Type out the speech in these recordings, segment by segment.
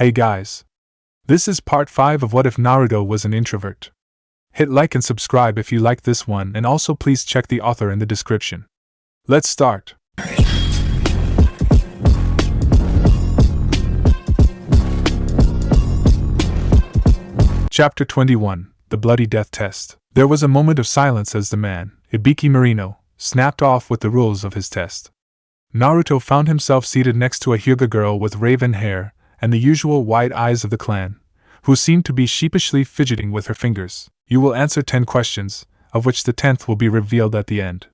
Hey guys! This is part 5 of What If Naruto Was an Introvert. Hit like and subscribe if you like this one, and also please check the author in the description. Let's start. Chapter 21, The Bloody Death Test. There was a moment of silence as the man, Ibiki Marino, snapped off with the rules of his test. Naruto found himself seated next to a Hyuga girl with raven hair and the usual wide eyes of the clan, who seemed to be sheepishly fidgeting with her fingers. You will answer 10 questions, of which the 10th will be revealed at the end.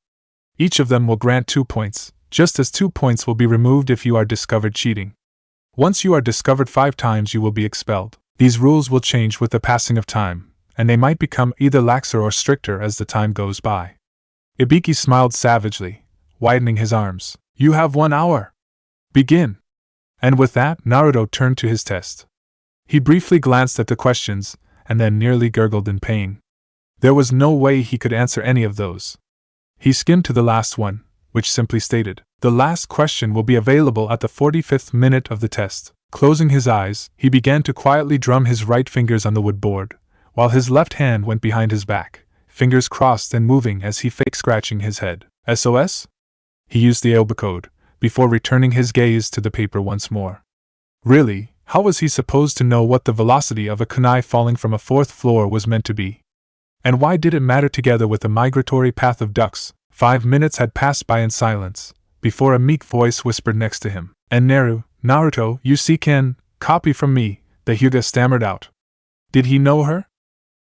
Each of them will grant 2 points, just as 2 points will be removed if you are discovered cheating. Once you are discovered 5 times, you will be expelled. These rules will change with the passing of time, and they might become either laxer or stricter as the time goes by. Ibiki smiled savagely, widening his arms. You have 1 hour. Begin. And with that, Naruto turned to his test. He briefly glanced at the questions, and then nearly gurgled in pain. There was no way he could answer any of those. He skimmed to the last one, which simply stated, "The last question will be available at the 45th minute of the test." Closing his eyes, he began to quietly drum his right fingers on the wood board, while his left hand went behind his back, fingers crossed and moving as he faked scratching his head. SOS? He used the Aoba code, before returning his gaze to the paper once more. Really, how was he supposed to know what the velocity of a kunai falling from a 4th floor was meant to be? And why did it matter together with the migratory path of ducks? 5 minutes had passed by in silence, before a meek voice whispered next to him. "And Naruto, you can copy from me," the Hyuga stammered out. Did he know her?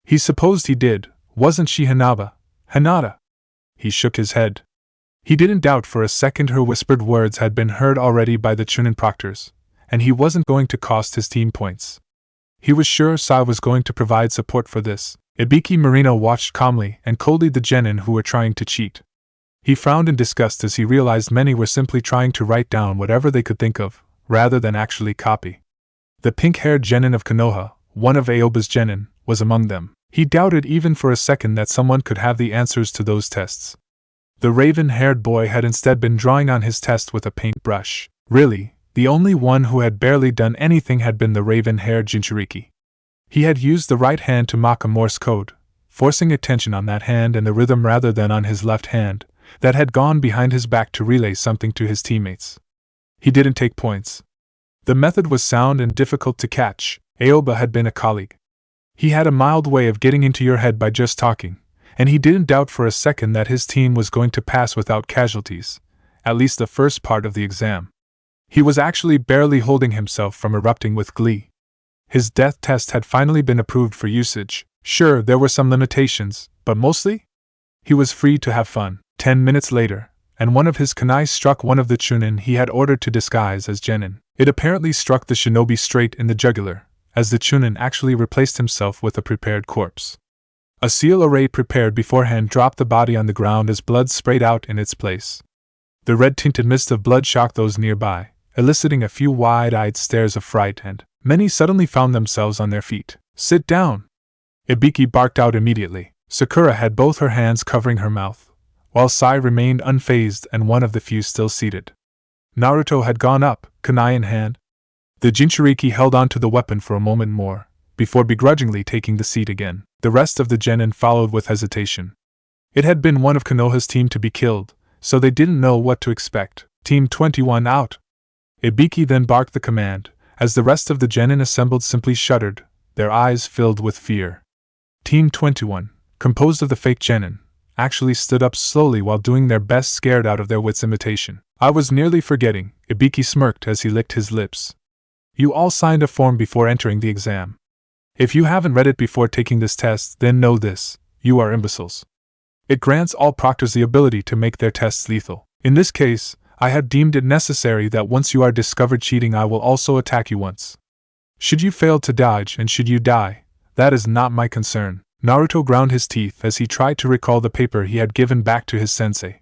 He supposed he did. Wasn't she Hinata? He shook his head. He didn't doubt for a second her whispered words had been heard already by the Chunin proctors, and he wasn't going to cost his team points. He was sure Sai was going to provide support for this. Ibiki Marino watched calmly and coldly the genin who were trying to cheat. He frowned in disgust as he realized many were simply trying to write down whatever they could think of, rather than actually copy. The pink-haired genin of Konoha, one of Aoba's genin, was among them. He doubted even for a second that someone could have the answers to those tests. The raven-haired boy had instead been drawing on his test with a paintbrush. Really, the only one who had barely done anything had been the raven-haired jinchuriki. He had used the right hand to mock a Morse code, forcing attention on that hand and the rhythm rather than on his left hand, that had gone behind his back to relay something to his teammates. He didn't take points. The method was sound and difficult to catch. Aoba had been a colleague. He had a mild way of getting into your head by just talking, and he didn't doubt for a second that his team was going to pass without casualties, at least the first part of the exam. He was actually barely holding himself from erupting with glee. His death test had finally been approved for usage. Sure, there were some limitations, but mostly, he was free to have fun. 10 minutes later, and one of his kunai struck one of the Chunin he had ordered to disguise as genin. It apparently struck the shinobi straight in the jugular, as the Chunin actually replaced himself with a prepared corpse. A seal array prepared beforehand dropped the body on the ground as blood sprayed out in its place. The red-tinted mist of blood shocked those nearby, eliciting a few wide-eyed stares of fright, and many suddenly found themselves on their feet. "Sit down!" Ibiki barked out immediately. Sakura had both her hands covering her mouth, while Sai remained unfazed and one of the few still seated. Naruto had gone up, kunai in hand. The jinchuriki held on to the weapon for a moment more, before begrudgingly taking the seat again. The rest of the genin followed with hesitation. It had been one of Konoha's team to be killed, so they didn't know what to expect. Team 21 out! Ibiki then barked the command, as the rest of the genin assembled simply shuddered, their eyes filled with fear. Team 21, composed of the fake genin, actually stood up slowly while doing their best scared out of their wits imitation. "I was nearly forgetting," Ibiki smirked as he licked his lips. "You all signed a form before entering the exam. If you haven't read it before taking this test, then know this: you are imbeciles. It grants all proctors the ability to make their tests lethal. In this case, I have deemed it necessary that once you are discovered cheating, I will also attack you once. Should you fail to dodge and should you die, that is not my concern." Naruto ground his teeth as he tried to recall the paper he had given back to his sensei.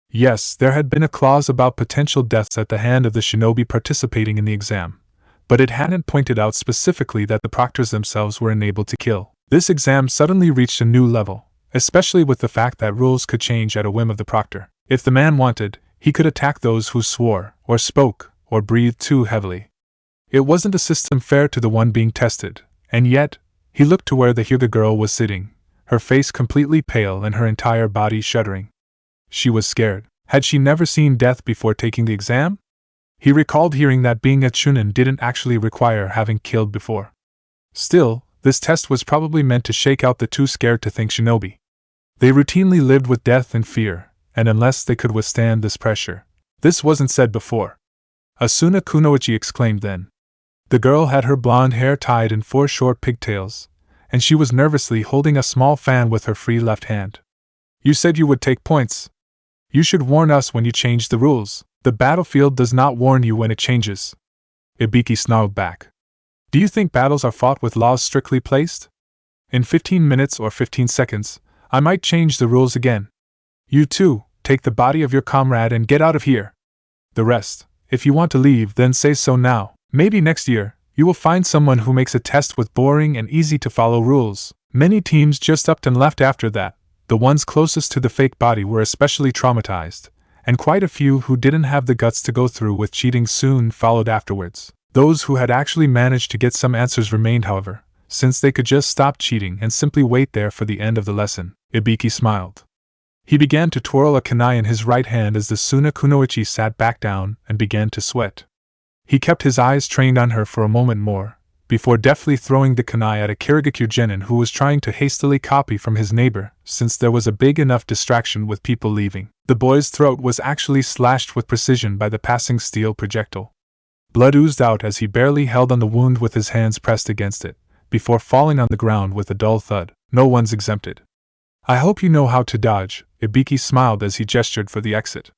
Yes, there had been a clause about potential deaths at the hand of the shinobi participating in the exam, but it hadn't pointed out specifically that the proctors themselves were enabled to kill. This exam suddenly reached a new level, especially with the fact that rules could change at a whim of the proctor. If the man wanted, he could attack those who swore, or spoke, or breathed too heavily. It wasn't a system fair to the one being tested, and yet, he looked to where the Hyuga girl was sitting, her face completely pale and her entire body shuddering. She was scared. Had she never seen death before taking the exam? He recalled hearing that being a chunin didn't actually require having killed before. Still, this test was probably meant to shake out the too scared to think shinobi. They routinely lived with death and fear, and unless they could withstand this pressure. This wasn't said before. Asuna Kunoichi exclaimed then. The girl had her blonde hair tied in 4 short pigtails, and she was nervously holding a small fan with her free left hand. You said you would take points. You should warn us when you change the rules. The battlefield does not warn you when it changes. Ibiki snarled back. Do you think battles are fought with laws strictly placed? In 15 minutes or 15 seconds, I might change the rules again. You too, take the body of your comrade and get out of here. The rest, if you want to leave, then say so now. Maybe next year, you will find someone who makes a test with boring and easy to follow rules. Many teams just upped and left after that. The ones closest to the fake body were especially traumatized, and quite a few who didn't have the guts to go through with cheating soon followed afterwards. Those who had actually managed to get some answers remained, however, since they could just stop cheating and simply wait there for the end of the lesson. Ibiki smiled. He began to twirl a kunai in his right hand as the Suna Kunoichi sat back down and began to sweat. He kept his eyes trained on her for a moment more, before deftly throwing the kunai at a Kirigakyu genin who was trying to hastily copy from his neighbor, since there was a big enough distraction with people leaving. The boy's throat was actually slashed with precision by the passing steel projectile. Blood oozed out as he barely held on the wound with his hands pressed against it, before falling on the ground with a dull thud. No one's exempted. I hope you know how to dodge, Ibiki smiled as he gestured for the exit.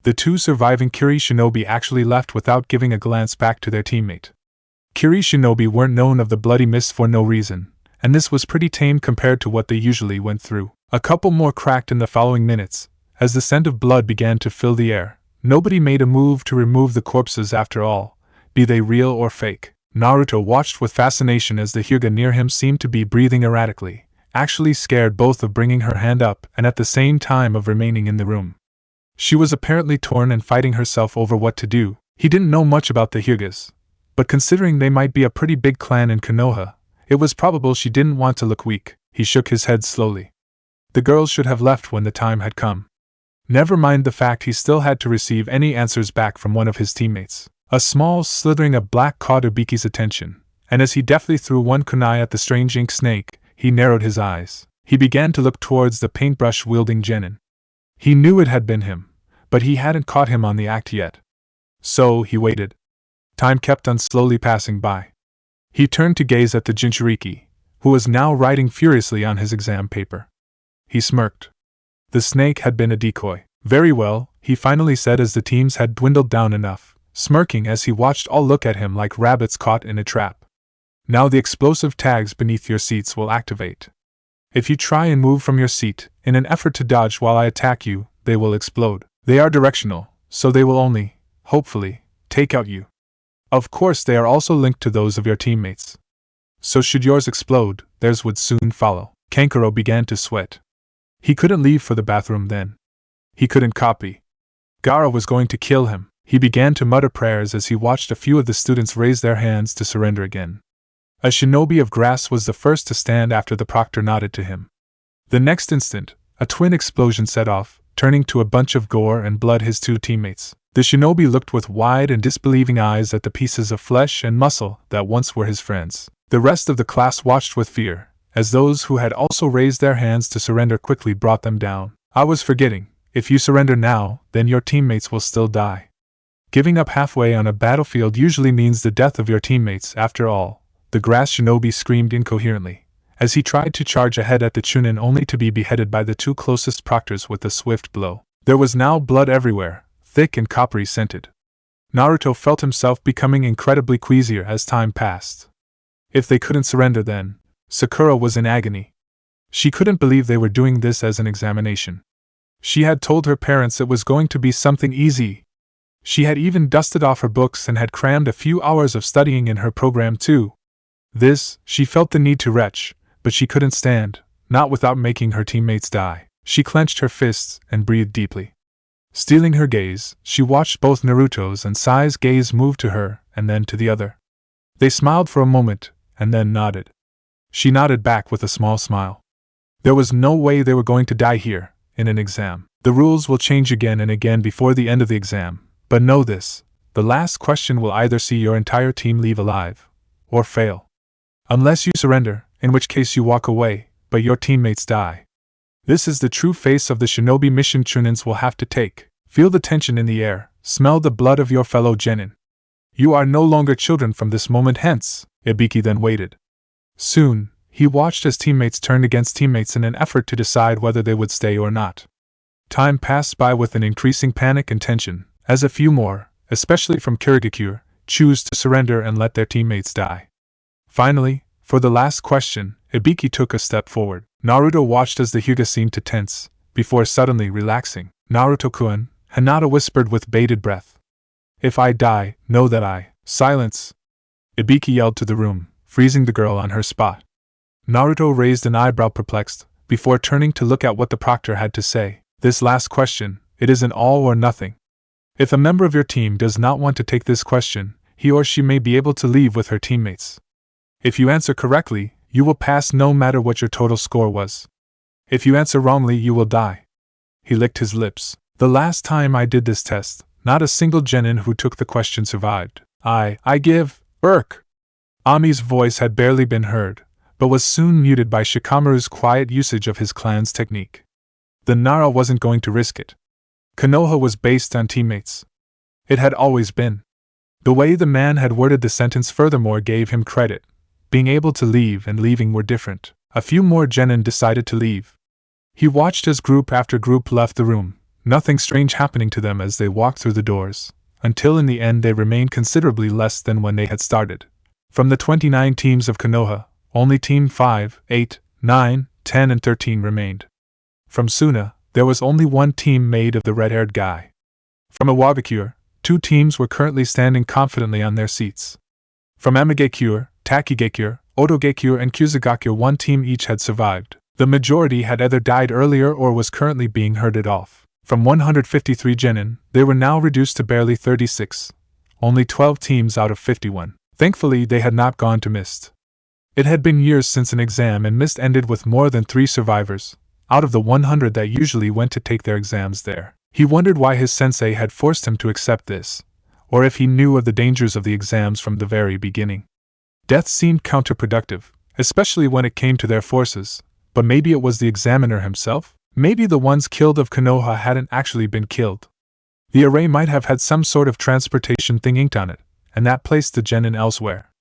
The 2 surviving Kiri shinobi actually left without giving a glance back to their teammate. Kiri shinobi weren't known of the bloody mist for no reason, and this was pretty tame compared to what they usually went through. A couple more cracked in the following minutes. As the scent of blood began to fill the air, nobody made a move to remove the corpses after all, be they real or fake. Naruto watched with fascination as the Hyuga near him seemed to be breathing erratically, actually scared both of bringing her hand up and at the same time of remaining in the room. She was apparently torn and fighting herself over what to do. He didn't know much about the Hyugas, but considering they might be a pretty big clan in Konoha, it was probable she didn't want to look weak. He shook his head slowly. The girls should have left when the time had come. Never mind the fact he still had to receive any answers back from one of his teammates. A small slithering of black caught Ibiki's attention, and as he deftly threw one kunai at the strange ink snake, he narrowed his eyes. He began to look towards the paintbrush-wielding genin. He knew it had been him, but he hadn't caught him on the act yet. So he waited. Time kept on slowly passing by. He turned to gaze at the jinchuriki, who was now writing furiously on his exam paper. He smirked. The snake had been a decoy. Very well, he finally said as the teams had dwindled down enough, smirking as he watched all look at him like rabbits caught in a trap. Now the explosive tags beneath your seats will activate. If you try and move from your seat, in an effort to dodge while I attack you, they will explode. They are directional, so they will only, hopefully, take out you. Of course they are also linked to those of your teammates. So should yours explode, theirs would soon follow. Kankuro began to sweat. He couldn't leave for the bathroom then. He couldn't copy. Gaara was going to kill him. He began to mutter prayers as he watched a few of the students raise their hands to surrender again. A shinobi of grass was the first to stand after the proctor nodded to him. The next instant, a twin explosion set off, turning to a bunch of gore and blood his 2 teammates. The shinobi looked with wide and disbelieving eyes at the pieces of flesh and muscle that once were his friends. The rest of the class watched with fear, as those who had also raised their hands to surrender quickly brought them down. I was forgetting, if you surrender now, then your teammates will still die. Giving up halfway on a battlefield usually means the death of your teammates after all. The grass shinobi screamed incoherently, as he tried to charge ahead at the chunin only to be beheaded by the 2 closest proctors with a swift blow. There was now blood everywhere, thick and coppery scented. Naruto felt himself becoming incredibly queasier as time passed. If they couldn't surrender then, Sakura was in agony. She couldn't believe they were doing this as an examination. She had told her parents it was going to be something easy. She had even dusted off her books and had crammed a few hours of studying in her program too. This, she felt the need to retch, but she couldn't stand, not without making her teammates die. She clenched her fists and breathed deeply. Stealing her gaze, she watched both Naruto's and Sai's gaze move to her, and then to the other. They smiled for a moment, and then nodded. She nodded back with a small smile. There was no way they were going to die here, in an exam. The rules will change again and again before the end of the exam, but know this: the last question will either see your entire team leave alive, or fail. Unless you surrender, in which case you walk away, but your teammates die. This is the true face of the shinobi mission chunins will have to take. Feel the tension in the air, smell the blood of your fellow genin. You are no longer children from this moment hence. Ibiki then waited. Soon, he watched as teammates turned against teammates in an effort to decide whether they would stay or not. Time passed by with an increasing panic and tension, as a few more, especially from Kirigakure, choose to surrender and let their teammates die. Finally, for the last question, Ibiki took a step forward. Naruto watched as the Hyuga seemed to tense, before suddenly relaxing. Naruto-kun, Hinata whispered with bated breath. If I die, know that I— Silence! Ibiki yelled to the room, freezing the girl on her spot. Naruto raised an eyebrow perplexed, before turning to look at what the proctor had to say. This last question, it is an all or nothing. If a member of your team does not want to take this question, he or she may be able to leave with her teammates. If you answer correctly, you will pass no matter what your total score was. If you answer wrongly, you will die. He licked his lips. The last time I did this test, not a single genin who took the question survived. I give— Urk! Ami's voice had barely been heard, but was soon muted by Shikamaru's quiet usage of his clan's technique. The Nara wasn't going to risk it. Konoha was based on teammates. It had always been. The way the man had worded the sentence furthermore gave him credit. Being able to leave and leaving were different. A few more genin decided to leave. He watched as group after group left the room, nothing strange happening to them as they walked through the doors, until in the end they remained considerably less than when they had started. From the 29 teams of Konoha, only Team 5, 8, 9, 10 and 13 remained. From Suna, there was only one team made of the red-haired guy. From Iwabakure, 2 teams were currently standing confidently on their seats. From Amigakure, Takigakure, Otogakure and Kyuzugakure 1 team each had survived. The majority had either died earlier or was currently being herded off. From 153 genin, they were now reduced to barely 36. Only 12 teams out of 51. Thankfully, they had not gone to Mist. It had been years since an exam and Mist ended with more than 3 survivors, out of the 100 that usually went to take their exams there. He wondered why his sensei had forced him to accept this, or if he knew of the dangers of the exams from the very beginning. Death seemed counterproductive, especially when it came to their forces, but maybe it was the examiner himself? Maybe the ones killed of Konoha hadn't actually been killed. The array might have had some sort of transportation thing inked on it, and that placed the genin elsewhere.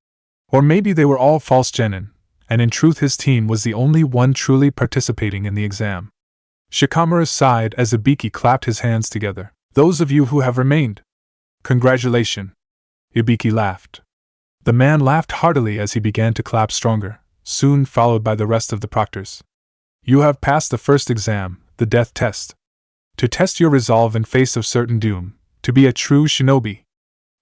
Or maybe they were all false genin, and in truth his team was the only one truly participating in the exam. Shikamaru sighed as Ibiki clapped his hands together. Those of you who have remained. Congratulations. Ibiki laughed. The man laughed heartily as he began to clap stronger, soon followed by the rest of the proctors. You have passed the first exam, the death test. To test your resolve in face of certain doom, to be a true shinobi.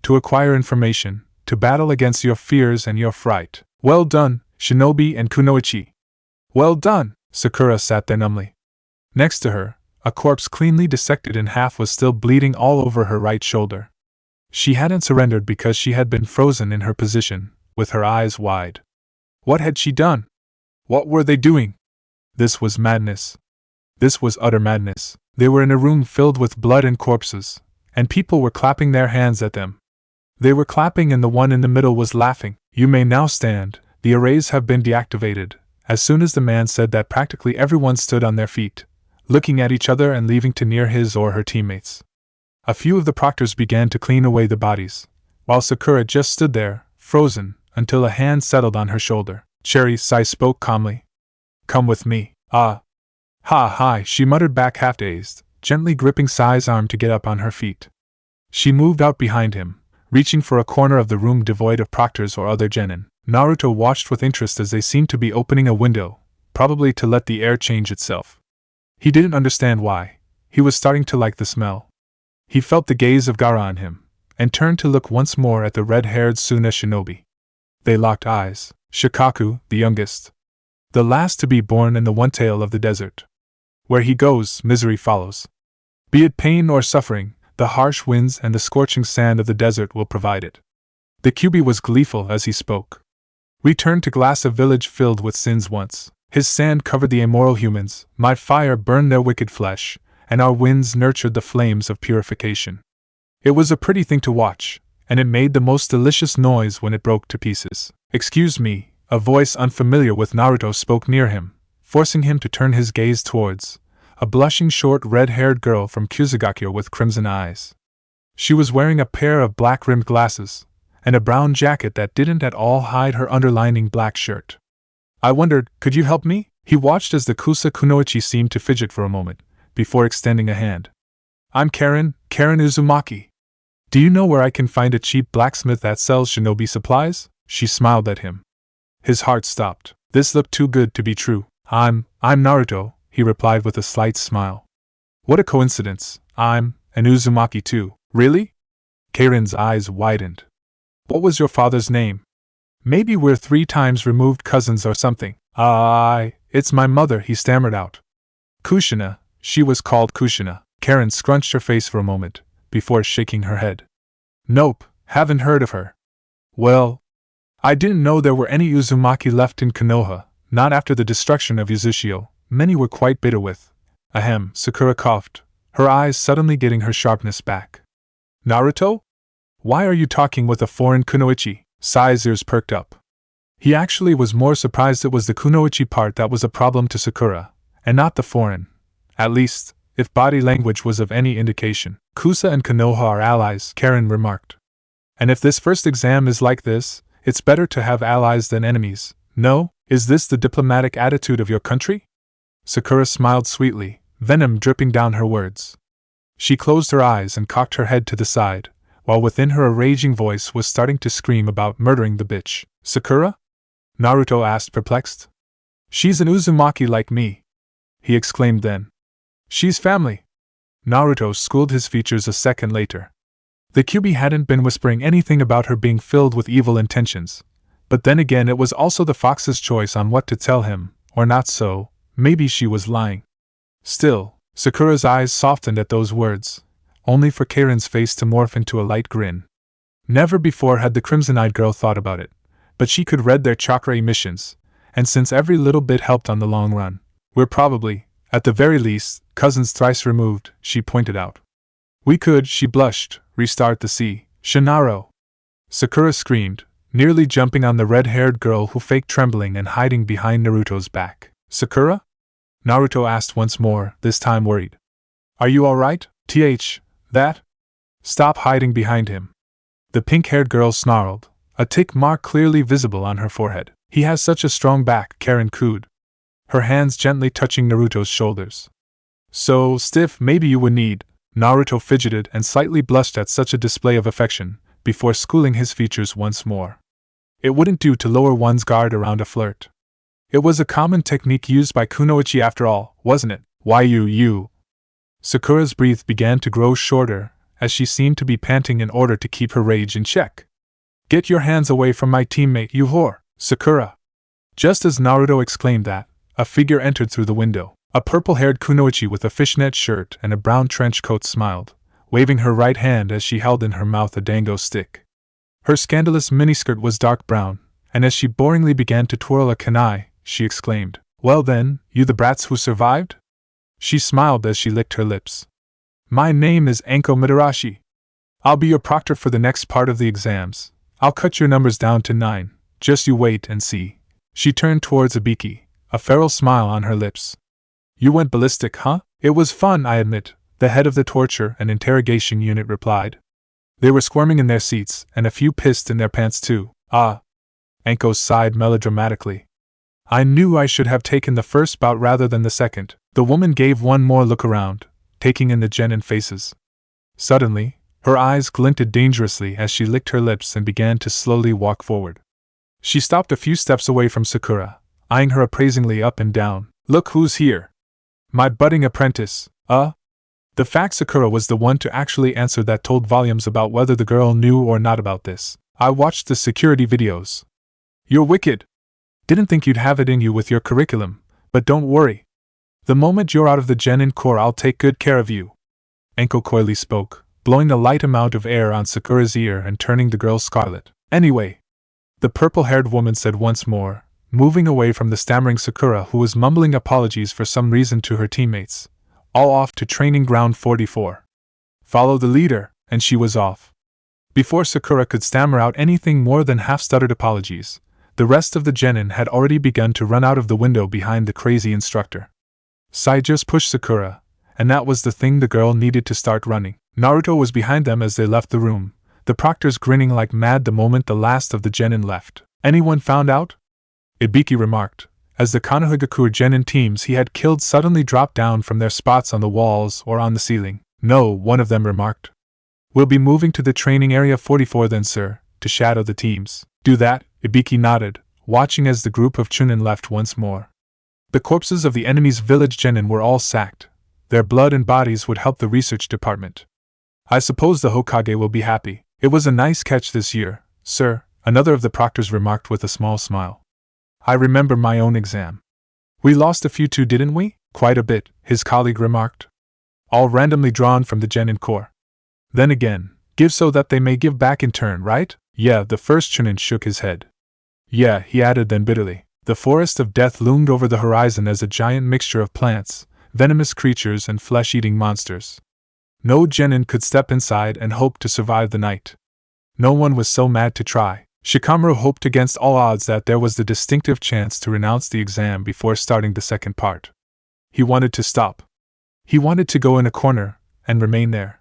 To acquire information, to battle against your fears and your fright. Well done, shinobi and kunoichi. Well done! Sakura sat there numbly. Next to her, a corpse cleanly dissected in half was still bleeding all over her right shoulder. She hadn't surrendered because she had been frozen in her position, with her eyes wide. What had she done? What were they doing? This was madness. This was utter madness. They were in a room filled with blood and corpses, and people were clapping their hands at them. They were clapping and the one in the middle was laughing. You may now stand, the arrays have been deactivated. As soon as the man said that, practically everyone stood on their feet, looking at each other and leaving to near his or her teammates. A few of the proctors began to clean away the bodies, while Sakura just stood there, frozen, until a hand settled on her shoulder. Cherry Sai spoke calmly. Come with me. Ah. Ha, she muttered back half-dazed, gently gripping Sai's arm to get up on her feet. She moved out behind him, reaching for a corner of the room devoid of proctors or other genin. Naruto watched with interest as they seemed to be opening a window, probably to let the air change itself. He didn't understand why. He was starting to like the smell. He felt the gaze of Gaara on him, and turned to look once more at the red-haired Suna shinobi. They locked eyes. Shikaku, the youngest. The last to be born and the one-tail of the desert. Where he goes, misery follows. Be it pain or suffering, the harsh winds and the scorching sand of the desert will provide it. The QB was gleeful as he spoke. We turned to glass a village filled with sins once. His sand covered the immoral humans, my fire burned their wicked flesh, and our winds nurtured the flames of purification. It was a pretty thing to watch, and it made the most delicious noise when it broke to pieces. Excuse me, a voice unfamiliar with Naruto spoke near him, forcing him to turn his gaze towards a blushing short red-haired girl from Kusagakure with crimson eyes. She was wearing a pair of black-rimmed glasses, and a brown jacket that didn't at all hide her underlining black shirt. I wondered, could you help me? He watched as the Kusa Kunoichi seemed to fidget for a moment, before extending a hand. I'm Karen Uzumaki. Do you know where I can find a cheap blacksmith that sells shinobi supplies? She smiled at him. His heart stopped. This looked too good to be true. I'm Naruto, he replied with a slight smile. What a coincidence, I'm an Uzumaki too. Really? Karen's eyes widened. What was your father's name? Maybe we're 3 times removed cousins or something. It's my mother, he stammered out. Kushina, she was called Kushina. Karen scrunched her face for a moment, before shaking her head. Nope, haven't heard of her. Well, I didn't know there were any Uzumaki left in Konoha, not after the destruction of Uzushio. Many were quite bitter with. Ahem, Sakura coughed, her eyes suddenly getting her sharpness back. Naruto? Why are you talking with a foreign kunoichi? Sai's ears perked up. He actually was more surprised it was the kunoichi part that was a problem to Sakura, and not the foreign. At least, if body language was of any indication. Kusa and Konoha are allies, Karen remarked. And if this first exam is like this, it's better to have allies than enemies. No? Is this the diplomatic attitude of your country? Sakura smiled sweetly, venom dripping down her words. She closed her eyes and cocked her head to the side, while within her a raging voice was starting to scream about murdering the bitch. Sakura? Naruto asked, perplexed. She's an Uzumaki like me, he exclaimed then. She's family. Naruto schooled his features a second later. The QB hadn't been whispering anything about her being filled with evil intentions, but then again it was also the fox's choice on what to tell him, or not so. Maybe she was lying. Still, Sakura's eyes softened at those words, only for Karen's face to morph into a light grin. Never before had the crimson-eyed girl thought about it, but she could read their chakra emissions, and since every little bit helped on the long run, we're probably, at the very least, cousins thrice removed, she pointed out. We could, she blushed, restart the sea. Shinaro! Sakura screamed, nearly jumping on the red-haired girl who faked trembling and hiding behind Naruto's back. Sakura? Naruto asked once more, this time worried. Are you alright? That? Stop hiding behind him. The pink-haired girl snarled, a tick mark clearly visible on her forehead. He has such a strong back, Karen cooed, her hands gently touching Naruto's shoulders. So stiff, maybe you would need. Naruto fidgeted and slightly blushed at such a display of affection, before schooling his features once more. It wouldn't do to lower one's guard around a flirt. It was a common technique used by kunoichi after all, wasn't it? Why you? Sakura's breath began to grow shorter, as she seemed to be panting in order to keep her rage in check. Get your hands away from my teammate, you whore! Sakura! Just as Naruto exclaimed that, a figure entered through the window. A purple-haired kunoichi with a fishnet shirt and a brown trench coat smiled, waving her right hand as she held in her mouth a dango stick. Her scandalous miniskirt was dark brown, and as she boringly began to twirl a kunai, she exclaimed, Well then, you the brats who survived? She smiled as she licked her lips. My name is Anko Midarashi. I'll be your proctor for the next part of the exams. I'll cut your numbers down to 9, just you wait and see. She turned towards Ibiki, a feral smile on her lips. You went ballistic, huh? It was fun, I admit, the head of the torture and interrogation unit replied. They were squirming in their seats, and a few pissed in their pants too. Ah! Anko sighed melodramatically. I knew I should have taken the first bout rather than the second. The woman gave one more look around, taking in the genin faces. Suddenly, her eyes glinted dangerously as she licked her lips and began to slowly walk forward. She stopped a few steps away from Sakura, eyeing her appraisingly up and down. Look who's here! My budding apprentice, The fact Sakura was the one to actually answer that told volumes about whether the girl knew or not about this. I watched the security videos. You're wicked. Didn't think you'd have it in you with your curriculum, but don't worry. The moment you're out of the genin core, I'll take good care of you. Anko coyly spoke, blowing a light amount of air on Sakura's ear and turning the girl scarlet. Anyway, the purple-haired woman said once more, moving away from the stammering Sakura who was mumbling apologies for some reason to her teammates. All off to training ground 44. Follow the leader, and she was off. Before Sakura could stammer out anything more than half-stuttered apologies, the rest of the genin had already begun to run out of the window behind the crazy instructor. Sai just pushed Sakura, and that was the thing the girl needed to start running. Naruto was behind them as they left the room, the proctors grinning like mad the moment the last of the genin left. Anyone found out? Ibiki remarked, as the Konohagakure genin teams he had killed suddenly dropped down from their spots on the walls or on the ceiling. No, one of them remarked. We'll be moving to the training area 44 then, sir, to shadow the teams. Do that, Ibiki nodded, watching as the group of Chunin left once more. The corpses of the enemy's village genin were all sacked. Their blood and bodies would help the research department. I suppose the Hokage will be happy. It was a nice catch this year, sir, another of the proctors remarked with a small smile. I remember my own exam. We lost a few too, didn't we? Quite a bit, his colleague remarked. All randomly drawn from the genin corps. Then again, give so that they may give back in turn, right? Yeah, the first Chunin shook his head. Yeah, he added then bitterly. The forest of death loomed over the horizon as a giant mixture of plants, venomous creatures and flesh-eating monsters. No genin could step inside and hope to survive the night. No one was so mad to try. Shikamaru hoped against all odds that there was the distinctive chance to renounce the exam before starting the second part. He wanted to stop. He wanted to go in a corner and remain there.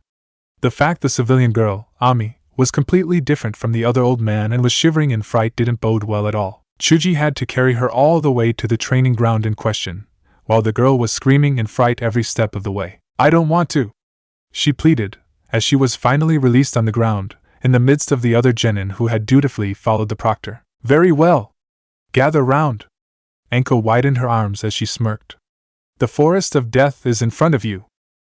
The fact the civilian girl, Ami, was completely different from the other old man and was shivering in fright didn't bode well at all. Chuji had to carry her all the way to the training ground in question, while the girl was screaming in fright every step of the way. I don't want to, she pleaded, as she was finally released on the ground, in the midst of the other genin who had dutifully followed the proctor. Very well. Gather round. Anko widened her arms as she smirked. The forest of death is in front of you.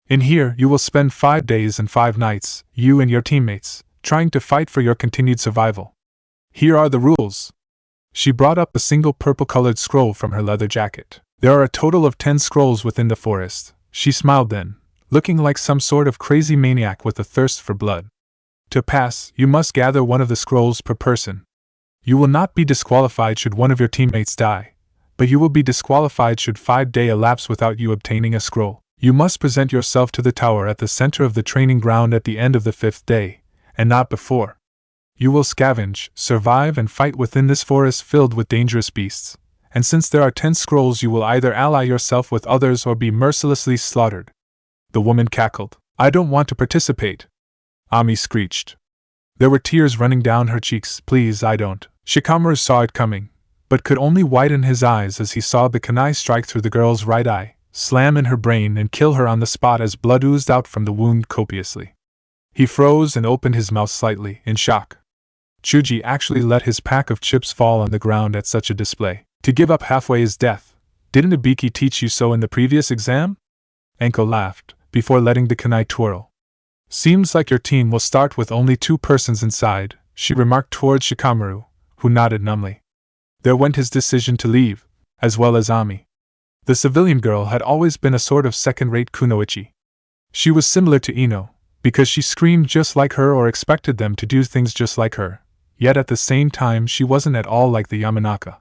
In here you will spend 5 days and 5 nights, you and your teammates, trying to fight for your continued survival. Here are the rules. She brought up a single purple-colored scroll from her leather jacket. There are a total of 10 scrolls within the forest. She smiled then, looking like some sort of crazy maniac with a thirst for blood. To pass, you must gather one of the scrolls per person. You will not be disqualified should one of your teammates die, but you will be disqualified should 5 days elapse without you obtaining a scroll. You must present yourself to the tower at the center of the training ground at the end of the 5th day, and not before. You will scavenge, survive and fight within this forest filled with dangerous beasts, and since there are 10 scrolls you will either ally yourself with others or be mercilessly slaughtered. The woman cackled. I don't want to participate. Ami screeched. There were tears running down her cheeks. Please, I don't. Shikamaru saw it coming, but could only widen his eyes as he saw the kunai strike through the girl's right eye, slam in her brain and kill her on the spot as blood oozed out from the wound copiously. He froze and opened his mouth slightly, in shock. Chuji actually let his pack of chips fall on the ground at such a display. To give up halfway is death. Didn't Ibiki teach you so in the previous exam? Anko laughed, before letting the kunai twirl. Seems like your team will start with only 2 persons inside, she remarked towards Shikamaru, who nodded numbly. There went his decision to leave, as well as Ami. The civilian girl had always been a sort of second-rate kunoichi. She was similar to Ino, because she screamed just like her or expected them to do things just like her, yet at the same time she wasn't at all like the Yamanaka.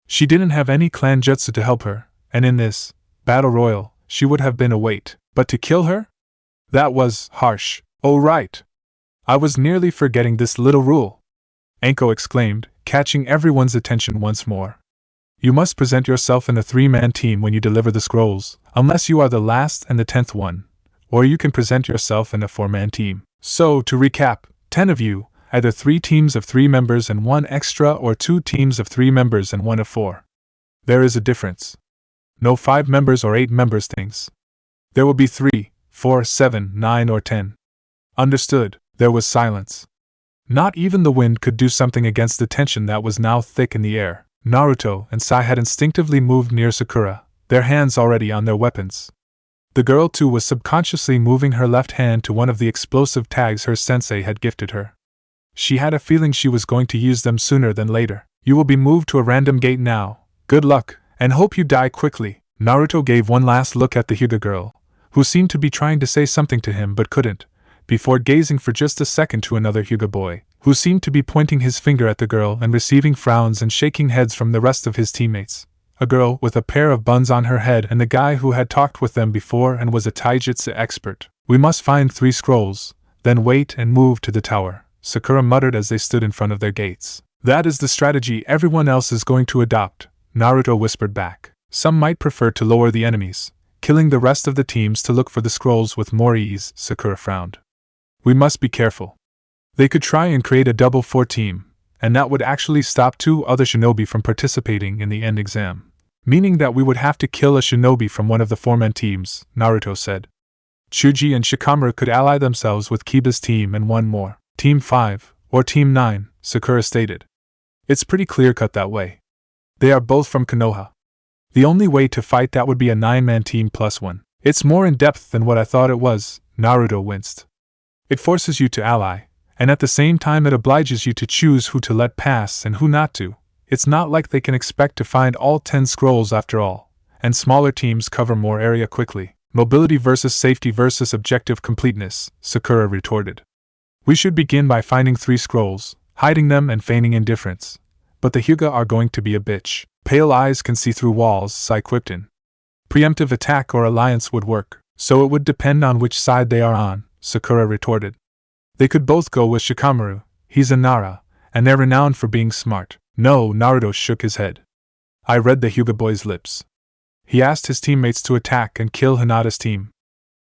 She didn't have any clan jutsu to help her, and in this battle royal, she would have been a weight. But to kill her? That was harsh. Oh right. I was nearly forgetting this little rule. Anko exclaimed, catching everyone's attention once more. You must present yourself in a 3-man team when you deliver the scrolls, unless you are the last and the 10th one, or you can present yourself in a 4-man team. So, to recap, 10 of you, either 3 teams of 3 members and 1 extra or 2 teams of 3 members and 1 of 4. There is a difference. No 5 members or 8 members things. There will be 3, 4, 7, 9 or 10. Understood. There was silence. Not even the wind could do something against the tension that was now thick in the air. Naruto and Sai had instinctively moved near Sakura, their hands already on their weapons. The girl too was subconsciously moving her left hand to one of the explosive tags her sensei had gifted her. She had a feeling she was going to use them sooner than later. You will be moved to a random gate now. Good luck, and hope you die quickly. Naruto gave one last look at the Hyuga girl, who seemed to be trying to say something to him but couldn't, before gazing for just a second to another Hyuga boy, who seemed to be pointing his finger at the girl and receiving frowns and shaking heads from the rest of his teammates. A girl with a pair of buns on her head and the guy who had talked with them before and was a taijutsu expert. We must find 3 scrolls, then wait and move to the tower, Sakura muttered as they stood in front of their gates. That is the strategy everyone else is going to adopt, Naruto whispered back. Some might prefer to lower the enemies, killing the rest of the teams to look for the scrolls with more ease, Sakura frowned. We must be careful. They could try and create a double 4 team, and that would actually stop 2 other shinobi from participating in the end exam. Meaning that we would have to kill a shinobi from one of the 4-man teams, Naruto said. Chuji and Shikamaru could ally themselves with Kiba's team and one more, Team 5, or Team 9, Sakura stated. It's pretty clear-cut that way. They are both from Konoha. The only way to fight that would be a 9-man team plus 1. It's more in-depth than what I thought it was, Naruto winced. It forces you to ally, and at the same time it obliges you to choose who to let pass and who not to. It's not like they can expect to find all 10 scrolls after all, and smaller teams cover more area quickly. Mobility versus safety versus objective completeness, Sakura retorted. We should begin by finding 3 scrolls, hiding them and feigning indifference. But the Hyuga are going to be a bitch. Pale eyes can see through walls, Sai quipped in. Preemptive attack or alliance would work, so it would depend on which side they are on, Sakura retorted. They could both go with Shikamaru, he's a Nara, and they're renowned for being smart. No, Naruto shook his head. I read the Hyuga boy's lips. He asked his teammates to attack and kill Hinata's team.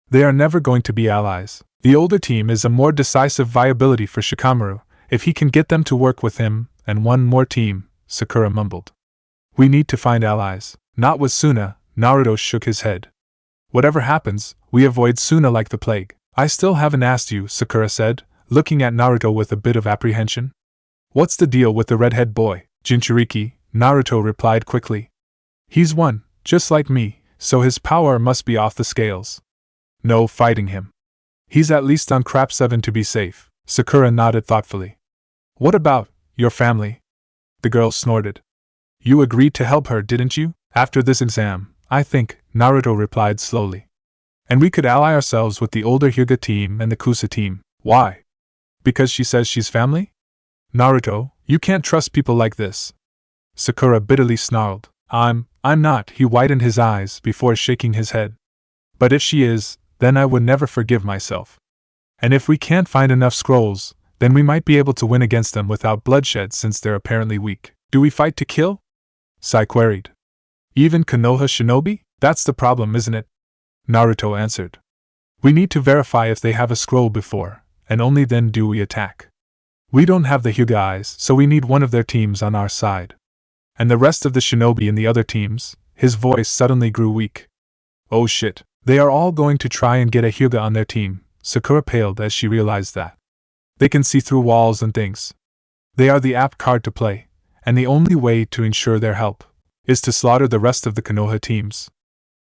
They are never going to be allies. The older team is a more decisive viability for Shikamaru, if he can get them to work with him, and one more team, Sakura mumbled. We need to find allies. Not with Suna, Naruto shook his head. Whatever happens, we avoid Suna like the plague. I still haven't asked you, Sakura said, looking at Naruto with a bit of apprehension. What's the deal with the redhead boy, Jinchuriki? Naruto replied quickly. He's one, just like me, so his power must be off the scales. No fighting him. He's at least on crap 7 to be safe, Sakura nodded thoughtfully. What about your family? The girl snorted. You agreed to help her, didn't you? After this exam, I think, Naruto replied slowly. And we could ally ourselves with the older Hyuga team and the Kusa team. Why? Because she says she's family? Naruto, you can't trust people like this. Sakura bitterly snarled. I'm not, he widened his eyes before shaking his head. But if she is, then I would never forgive myself. And if we can't find enough scrolls, then we might be able to win against them without bloodshed since they're apparently weak. Do we fight to kill? Sai queried. Even Konoha shinobi? That's the problem, isn't it? Naruto answered. We need to verify if they have a scroll before, and only then do we attack. We don't have the Hyuga eyes, so we need one of their teams on our side. And the rest of the shinobi in the other teams, his voice suddenly grew weak. Oh shit, they are all going to try and get a Hyuga on their team, Sakura paled as she realized that. They can see through walls and things. They are the apt card to play, and the only way to ensure their help is to slaughter the rest of the Konoha teams.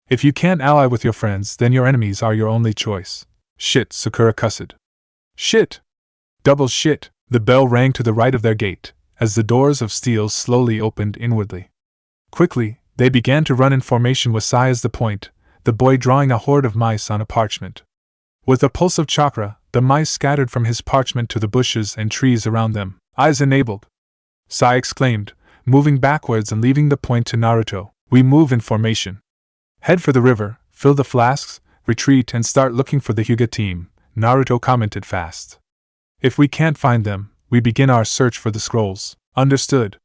If you can't ally with your friends, then your enemies are your only choice. Shit, Sakura cussed. Shit! Double shit! The bell rang to the right of their gate, as the doors of steel slowly opened inwardly. Quickly, they began to run in formation with Sai as the point, the boy drawing a horde of mice on a parchment. With a pulse of chakra, the mice scattered from his parchment to the bushes and trees around them. Eyes enabled! Sai exclaimed, moving backwards and leaving the point to Naruto. We move in formation. Head for the river, fill the flasks, retreat and start looking for the Hyuga team, Naruto commented fast. If we can't find them, we begin our search for the scrolls. Understood.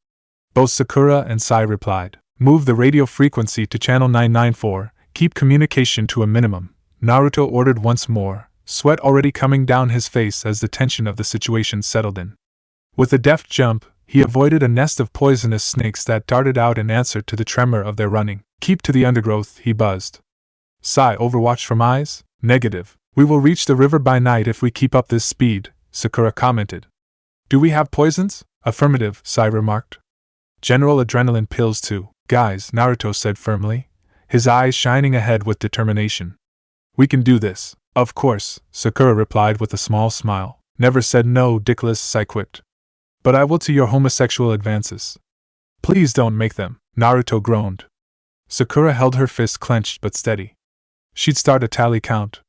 Both Sakura and Sai replied. Move the radio frequency to channel 994, keep communication to a minimum, Naruto ordered once more, sweat already coming down his face as the tension of the situation settled in. With a deft jump, he avoided a nest of poisonous snakes that darted out in answer to the tremor of their running. Keep to the undergrowth, he buzzed. Sai, overwatch from eyes? Negative. We will reach the river by night if we keep up this speed, Sakura commented. Do we have poisons? Affirmative, Sai remarked. General adrenaline pills too. Guys, Naruto said firmly, his eyes shining ahead with determination. We can do this. Of course, Sakura replied with a small smile. Never said no, dickless, Sai quipped. But I will to your homosexual advances. Please don't make them, Naruto groaned. Sakura held her fist clenched but steady. She'd start a tally count.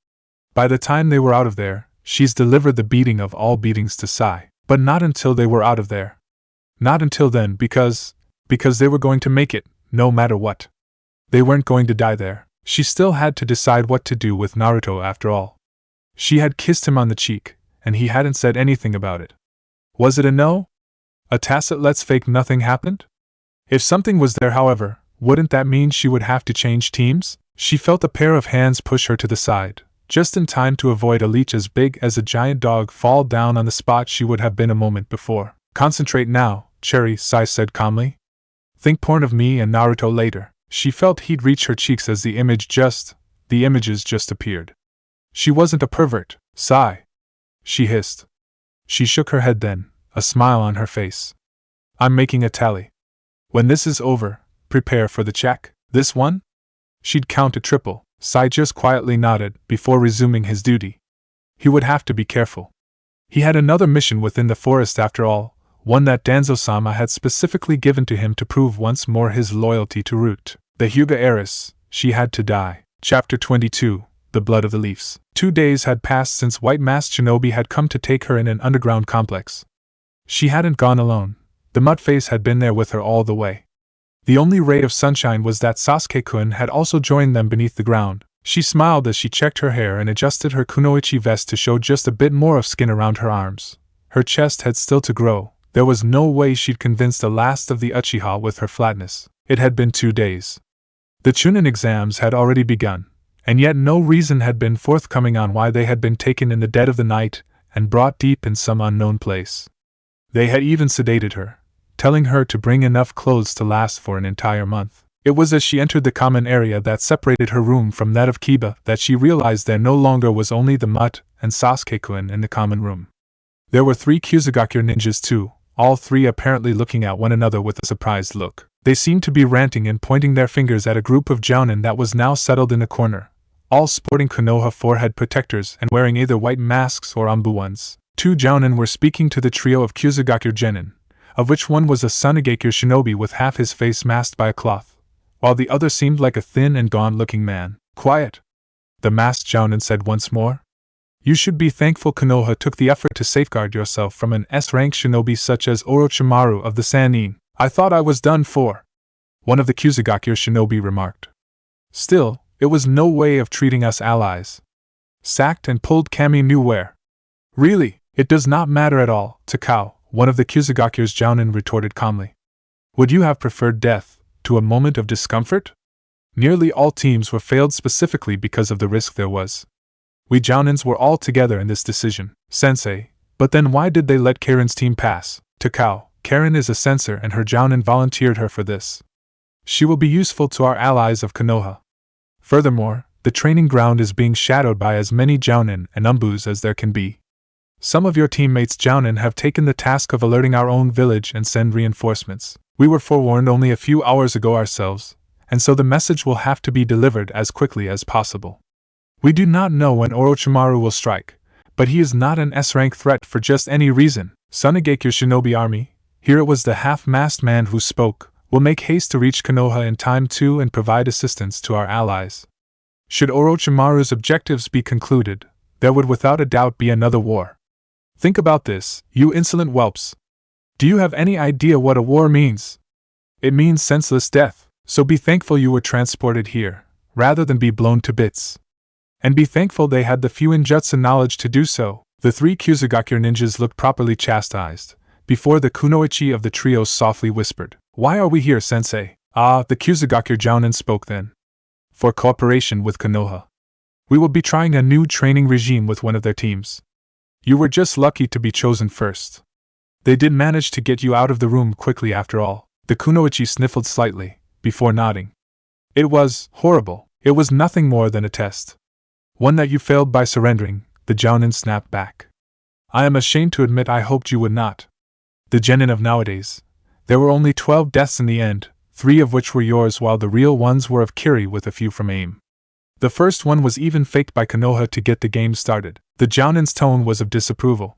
By the time they were out of there, she's delivered the beating of all beatings to Sai. But not until they were out of there. Not until then, because they were going to make it, no matter what. They weren't going to die there. She still had to decide what to do with Naruto after all. She had kissed him on the cheek, and he hadn't said anything about it. Was it a no? A tacit let's fake nothing happened? If something was there, however, wouldn't that mean she would have to change teams? She felt a pair of hands push her to the side, just in time to avoid a leech as big as a giant dog fall down on the spot she would have been a moment before. Concentrate now, Cherry, Sai said calmly. Think porn of me and Naruto later. She felt he'd reach her cheeks as the images just appeared. She wasn't a pervert, Sai. She hissed. She shook her head then, a smile on her face. I'm making a tally. When this is over, prepare for the check. This one? She'd count to triple. Sai just quietly nodded before resuming his duty. He would have to be careful. He had another mission within the forest after all, one that Danzo-sama had specifically given to him to prove once more his loyalty to Root, the Hyuga heiress. She had to die. Chapter 22, The Blood of the Leaves. 2 days had passed since white-masked shinobi had come to take her in an underground complex. She hadn't gone alone. The mud-face had been there with her all the way. The only ray of sunshine was that Sasuke-kun had also joined them beneath the ground. She smiled as she checked her hair and adjusted her kunoichi vest to show just a bit more of skin around her arms. Her chest had still to grow. There was no way she'd convince the last of the Uchiha with her flatness. It had been 2 days. The Chunin exams had already begun, and yet no reason had been forthcoming on why they had been taken in the dead of the night and brought deep in some unknown place. They had even sedated her, telling her to bring enough clothes to last for an entire month. It was as she entered the common area that separated her room from that of Kiba that she realized there no longer was only the mutt and Sasuke-kun in the common room. There were 3 Kyuzugaku ninjas too, all 3 apparently looking at one another with a surprised look. They seemed to be ranting and pointing their fingers at a group of jounin that was now settled in a corner, all sporting Konoha forehead protectors and wearing either white masks or ambu ones. 2 jounin were speaking to the trio of Kyuzugaku genin, of which one was a Sunigekure shinobi with half his face masked by a cloth, while the other seemed like a thin and gaunt-looking man. Quiet! The masked jounin said once more. You should be thankful Konoha took the effort to safeguard yourself from an S-rank shinobi such as Orochimaru of the Sannin. I thought I was done for, one of the Kyuzugaku shinobi remarked. Still, it was no way of treating us allies. Sacked and pulled Kami knew where. Really, it does not matter at all, Takao, one of the Kyuzugaku's jounin retorted calmly. Would you have preferred death to a moment of discomfort? Nearly all teams were failed specifically because of the risk there was. We jounins were all together in this decision, sensei, but then why did they let Karen's team pass? Takao, Karen is a censor and her jounin volunteered her for this. She will be useful to our allies of Konoha. Furthermore, the training ground is being shadowed by as many jounin and umbus as there can be. Some of your teammates jounin have taken the task of alerting our own village and send reinforcements. We were forewarned only a few hours ago ourselves, and so the message will have to be delivered as quickly as possible. We do not know when Orochimaru will strike, but he is not an S-rank threat for just any reason. Sunigekure shinobi army, here it was the half-masked man who spoke, will make haste to reach Konoha in time too and provide assistance to our allies. Should Orochimaru's objectives be concluded, there would without a doubt be another war. Think about this, you insolent whelps. Do you have any idea what a war means? It means senseless death, so be thankful you were transported here, rather than be blown to bits. And be thankful they had the Fuinjutsu knowledge to do so. The 3 Kyuzugaku ninjas looked properly chastised, before the kunoichi of the trio softly whispered, Why are we here, sensei? Ah, the Kyuzugaku jounin spoke then. For cooperation with Konoha. We will be trying a new training regime with one of their teams. You were just lucky to be chosen first. They did manage to get you out of the room quickly after all. The kunoichi sniffled slightly, before nodding. It was horrible. It was nothing more than a test. One that you failed by surrendering, the jounin snapped back. I am ashamed to admit I hoped you would not. The genin of nowadays. There were only 12 deaths in the end, 3 of which were yours while the real ones were of Kiri with a few from AIM. The first one was even faked by Konoha to get the game started. The jounin's tone was of disapproval.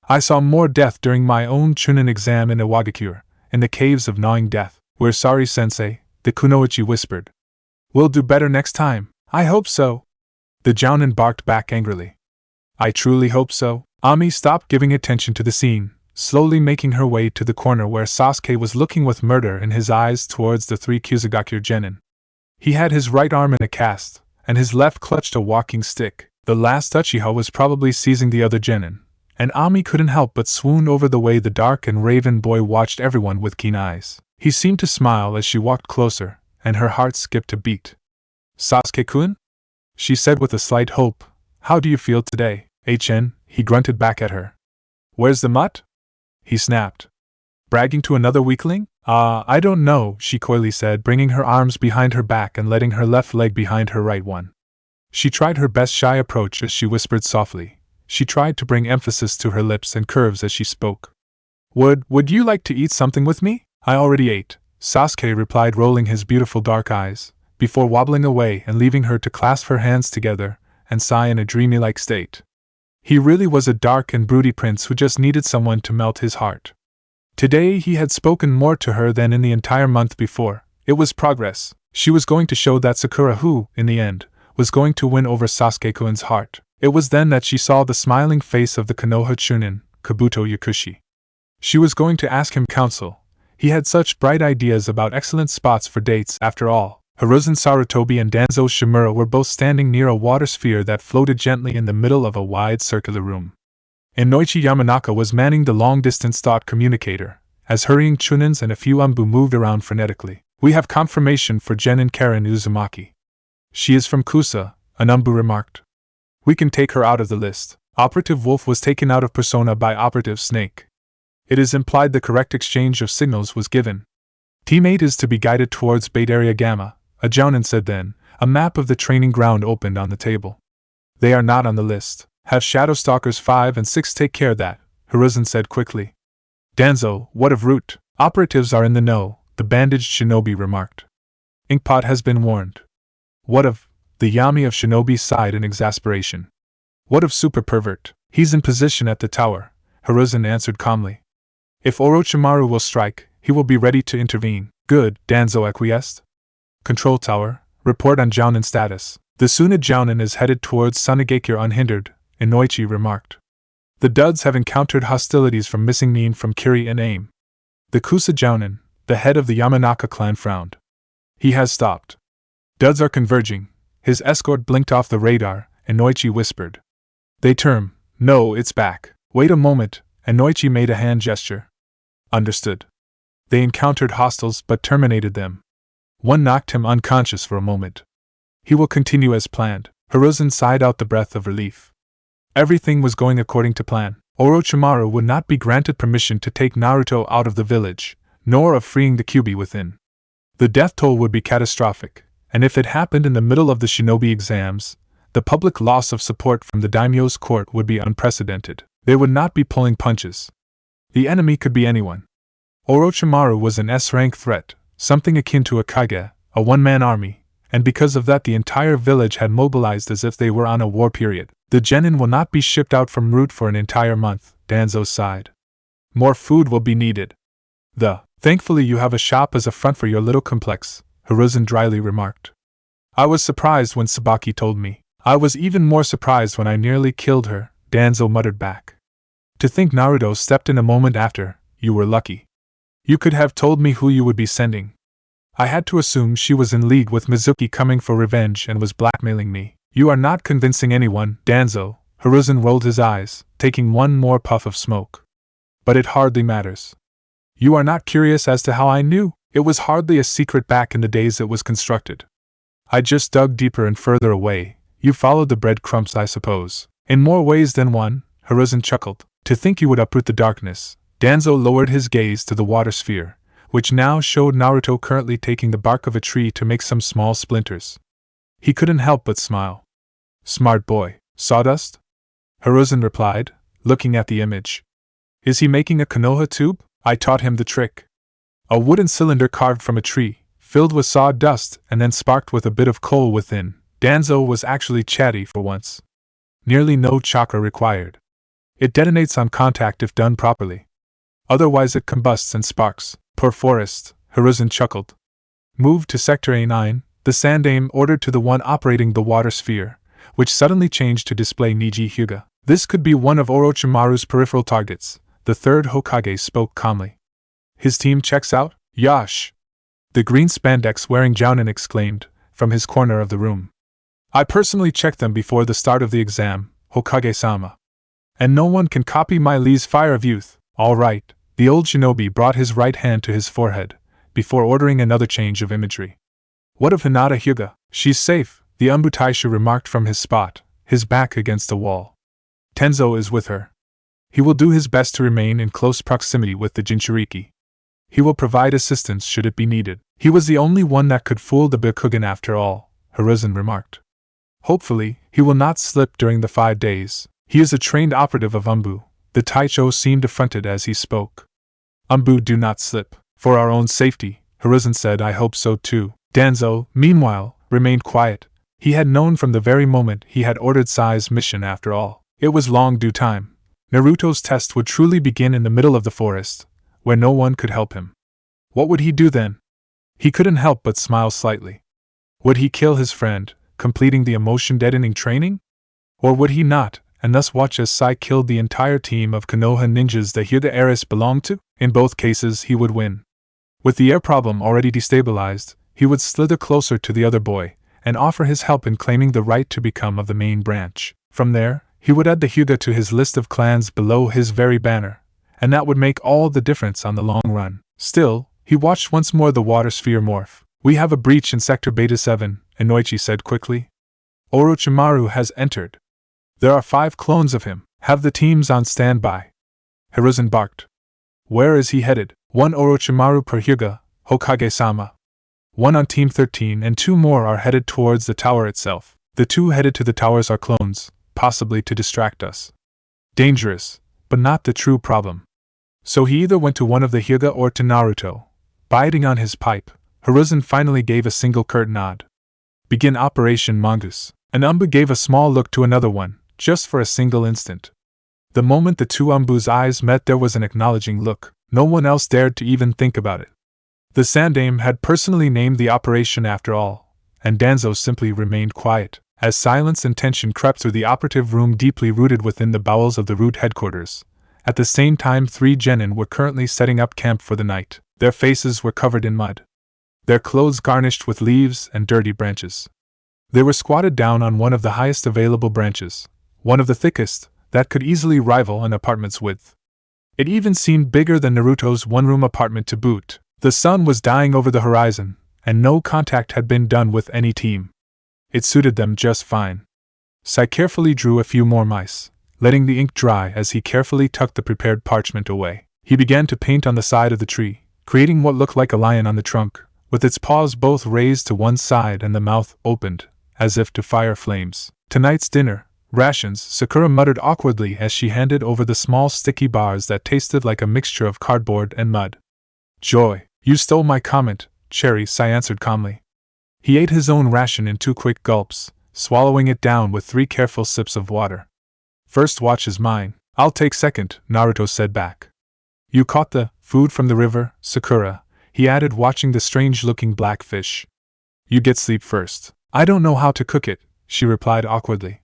I saw more death during my own Chunin exam in Iwagakure, in the caves of gnawing death. We're sorry, sensei, the kunoichi whispered. We'll do better next time. I hope so. The jounin barked back angrily. I truly hope so. Ami stopped giving attention to the scene, slowly making her way to the corner where Sasuke was looking with murder in his eyes towards the three Kusagakure genin. He had his right arm in a cast, and his left clutched a walking stick. The last Uchiha was probably seizing the other genin, and Ami couldn't help but swoon over the way the dark and raven boy watched everyone with keen eyes. He seemed to smile as she walked closer, and her heart skipped a beat. "Sasuke-kun?" she said with a slight hope. "How do you feel today, HN?" he grunted back at her. "Where's the mutt?" he snapped. "Bragging to another weakling?" I don't know," she coyly said, bringing her arms behind her back and letting her left leg behind her right one. She tried her best shy approach as she whispered softly. She tried to bring emphasis to her lips and curves as she spoke. Would you like to eat something with me?" "I already ate," Sasuke replied, rolling his beautiful dark eyes, before wobbling away and leaving her to clasp her hands together and sigh in a dreamy-like state. He really was a dark and broody prince who just needed someone to melt his heart. Today he had spoken more to her than in the entire month before. It was progress. She was going to show that Sakura who, in the end, was going to win over Sasuke-kun's heart. It was then that she saw the smiling face of the Konoha Chunin, Kabuto Yakushi. She was going to ask him counsel. He had such bright ideas about excellent spots for dates after all. Hiruzen Sarutobi and Danzo Shimura were both standing near a water sphere that floated gently in the middle of a wide circular room. Inoichi Yamanaka was manning the long-distance thought communicator, as hurrying Chunins and a few Umbu moved around frenetically. "We have confirmation for Genin Karen Uzumaki. She is from Kusa," an Umbu remarked. "We can take her out of the list." Operative Wolf was taken out of persona by Operative Snake. It is implied the correct exchange of signals was given. Team 8 is to be guided towards Bait Area Gamma, a Jounin said then. A map of the training ground opened on the table. "They are not on the list. Have Shadowstalkers 5 and 6 take care of that," Hiruzen said quickly. "Danzo, what of Root?" "Operatives are in the know," the bandaged shinobi remarked. "Inkpot has been warned." "What of?" The Yami of Shinobi sighed in exasperation. "What of Super Pervert?" "He's in position at the tower," Hiruzen answered calmly. "If Orochimaru will strike, he will be ready to intervene." "Good," Danzo acquiesced. "Control tower, report on Jounin status." "The Suna Jounin is headed towards Sanigakure unhindered," Inoichi remarked. "The Duds have encountered hostilities from Missing Nin from Kiri and AIM." The Kusa Jounin, the head of the Yamanaka clan, frowned. "He has stopped. Duds are converging." His escort blinked off the radar, Inoichi whispered. "They term. No, it's back." "Wait a moment," Inoichi made a hand gesture. "Understood. They encountered hostiles but terminated them. One knocked him unconscious for a moment. He will continue as planned." Hiruzen sighed out the breath of relief. Everything was going according to plan. Orochimaru would not be granted permission to take Naruto out of the village, nor of freeing the Kyuubi within. The death toll would be catastrophic, and if it happened in the middle of the shinobi exams, the public loss of support from the daimyo's court would be unprecedented. They would not be pulling punches. The enemy could be anyone. Orochimaru was an S-rank threat, something akin to a kage, a one-man army, and because of that the entire village had mobilized as if they were on a war period. "The genin will not be shipped out from Root for an entire month," Danzo sighed. "More food will be needed." Thankfully you have a shop as a front for your little complex," Hiruzen dryly remarked. "I was surprised when Tsubaki told me." "I was even more surprised when I nearly killed her," Danzo muttered back. "To think Naruto stepped in a moment after. You were lucky. You could have told me who you would be sending. I had to assume she was in league with Mizuki coming for revenge and was blackmailing me." "You are not convincing anyone, Danzo," Hiruzen rolled his eyes, taking one more puff of smoke. "But it hardly matters. You are not curious as to how I knew? It was hardly a secret back in the days it was constructed. I just dug deeper and further away. You followed the breadcrumbs, I suppose." "In more ways than one," Hiruzen chuckled. "To think you would uproot the darkness." Danzo lowered his gaze to the water sphere, which now showed Naruto currently taking the bark of a tree to make some small splinters. He couldn't help but smile. "Smart boy. Sawdust?" Hiruzen replied, looking at the image. "Is he making a Konoha tube? I taught him the trick." A wooden cylinder carved from a tree, filled with sawdust and then sparked with a bit of coal within. Danzo was actually chatty for once. "Nearly no chakra required. It detonates on contact if done properly. Otherwise it combusts and sparks." "Poor forest," Hiruzen chuckled. "Move to Sector A9, the Sandaime ordered to the one operating the water sphere, which suddenly changed to display Niji Hyuga. This could be one of Orochimaru's peripheral targets. the third Hokage spoke calmly. His team checks out? Yash! The green spandex wearing Jounin exclaimed, from his corner of the room. I personally checked them before the start of the exam, Hokage-sama. And no one can copy my Lee's fire of youth. All right, the old shinobi brought his right hand to his forehead, before ordering another change of imagery. What of Hinata Hyuga? She's safe, the Anbutaisha remarked from his spot, his back against the wall. Tenzo is with her. He will do his best to remain in close proximity with the jinchuriki. He will provide assistance should it be needed. He was the only one that could fool the Byakugan after all, Hiruzen remarked. Hopefully, he will not slip during the 5 days. He is a trained operative of Umbu. The Taicho seemed affronted as he spoke. Umbu do not slip. For our own safety, Hiruzen said. I hope so too. Danzo, meanwhile, remained quiet. He had known from the very moment he had ordered Sai's mission after all. It was long due time. Naruto's test would truly begin in the middle of the forest, where no one could help him. What would he do then? He couldn't help but smile slightly. Would he kill his friend, completing the emotion-deadening training? Or would he not, and thus watch as Sai killed the entire team of Konoha ninjas that Hyuga heiress belonged to? In both cases he would win. With the air problem already destabilized, he would slither closer to the other boy, and offer his help in claiming the right to become of the main branch. From there, he would add the Hyuga to his list of clans below his very banner, and that would make all the difference on the long run. Still, he watched once more the water sphere morph. We have a breach in Sector Beta 7, Inoichi said quickly. Orochimaru has entered. There are 5 clones of him. Have the teams on standby. Hiruzen barked. Where is he headed? 1 Orochimaru per Hyuga, Hokage-sama. 1 on Team 13 and 2 more are headed towards the tower itself. The 2 headed to the towers are clones, possibly to distract us. Dangerous, but not the true problem. So he either went to one of the Hyuga or to Naruto. Biting on his pipe, Hiruzen finally gave a single curt nod. Begin Operation Mongoose. And Umbu gave a small look to another one, just for a single instant. The moment the 2 Umbu's eyes met, there was an acknowledging look. No one else dared to even think about it. The Sandaime had personally named the operation after all, and Danzo simply remained quiet, as silence and tension crept through the operative room deeply rooted within the bowels of the root headquarters. At the same time, 3 genin were currently setting up camp for the night. Their faces were covered in mud, their clothes garnished with leaves and dirty branches. They were squatted down on one of the highest available branches, one of the thickest, that could easily rival an apartment's width. It even seemed bigger than Naruto's one-room apartment to boot. The sun was dying over the horizon, and no contact had been done with any team. It suited them just fine. Sai carefully drew a few more mice, letting the ink dry as he carefully tucked the prepared parchment away. He began to paint on the side of the tree, creating what looked like a lion on the trunk, with its paws both raised to one side and the mouth opened, as if to fire flames. Tonight's dinner, rations, Sakura muttered awkwardly as she handed over the small sticky bars that tasted like a mixture of cardboard and mud. Joy, you stole my comment, Cherry, Sai answered calmly. He ate his own ration in 2 quick gulps, swallowing it down with 3 careful sips of water. First watch is mine. I'll take second, Naruto said back. You caught the food from the river, Sakura, he added, watching the strange-looking black fish. You get sleep first. I don't know how to cook it, she replied awkwardly.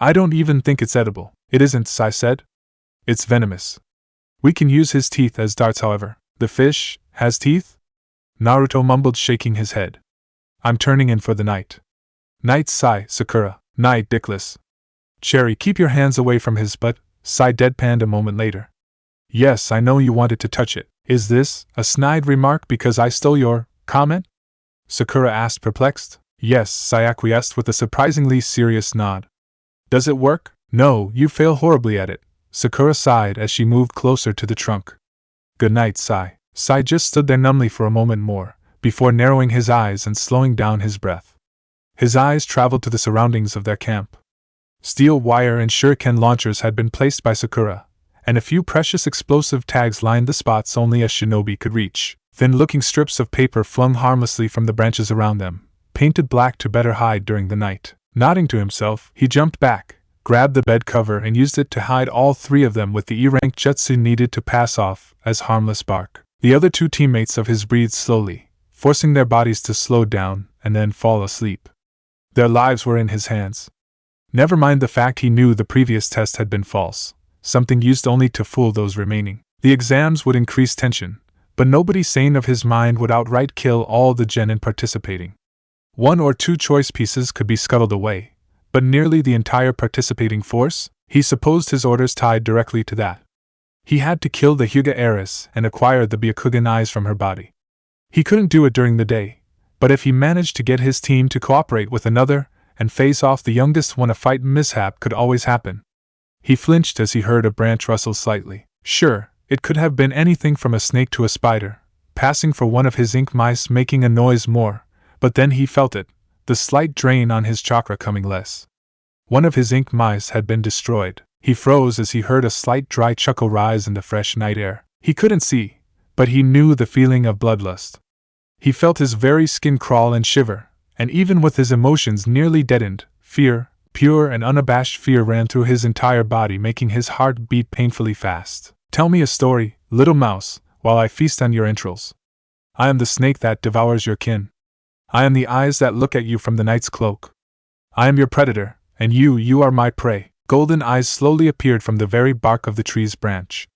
I don't even think it's edible. It isn't, Sai said. It's venomous. We can use his teeth as darts, however. The fish has teeth? Naruto mumbled, shaking his head. I'm turning in for the night. Night, Sai, Sakura. Night, Dickless. Cherry, keep your hands away from his butt, Sai deadpanned a moment later. Yes, I know you wanted to touch it. Is this a snide remark because I stole your comment? Sakura asked, perplexed. Yes, Sai acquiesced with a surprisingly serious nod. Does it work? No, you fail horribly at it, Sakura sighed as she moved closer to the trunk. Good night, Sai. Sai just stood there numbly for a moment more, before narrowing his eyes and slowing down his breath. His eyes traveled to the surroundings of their camp. Steel wire and shuriken launchers had been placed by Sakura, and a few precious explosive tags lined the spots only a shinobi could reach. Thin-looking strips of paper flung harmlessly from the branches around them, painted black to better hide during the night. Nodding to himself, he jumped back, grabbed the bed cover and used it to hide all 3 of them with the E-rank jutsu needed to pass off as harmless bark. The other 2 teammates of his breathed slowly, forcing their bodies to slow down and then fall asleep. Their lives were in his hands. Never mind the fact he knew the previous test had been false. something used only to fool those remaining. The exams would increase tension, but nobody sane of his mind would outright kill all the genin participating. 1 or 2 choice pieces could be scuttled away, but nearly the entire participating force? He supposed his orders tied directly to that. He had to kill the Hyuga heiress and acquire the Byakugan eyes from her body. He couldn't do it during the day, but if he managed to get his team to cooperate with another and face off the youngest one, a fight mishap could always happen. He flinched as he heard a branch rustle slightly. Sure, it could have been anything from a snake to a spider, passing for one of his ink mice making a noise more, but then he felt it, the slight drain on his chakra coming less. One of his ink mice had been destroyed. He froze as he heard a slight dry chuckle rise in the fresh night air. He couldn't see, but he knew the feeling of bloodlust. He felt his very skin crawl and shiver, and even with his emotions nearly deadened, fear, pure and unabashed fear, ran through his entire body, making his heart beat painfully fast. Tell me a story, little mouse, while I feast on your entrails. I am the snake that devours your kin. I am the eyes that look at you from the night's cloak. I am your predator, and you are my prey. Golden eyes slowly appeared from the very bark of the tree's branch.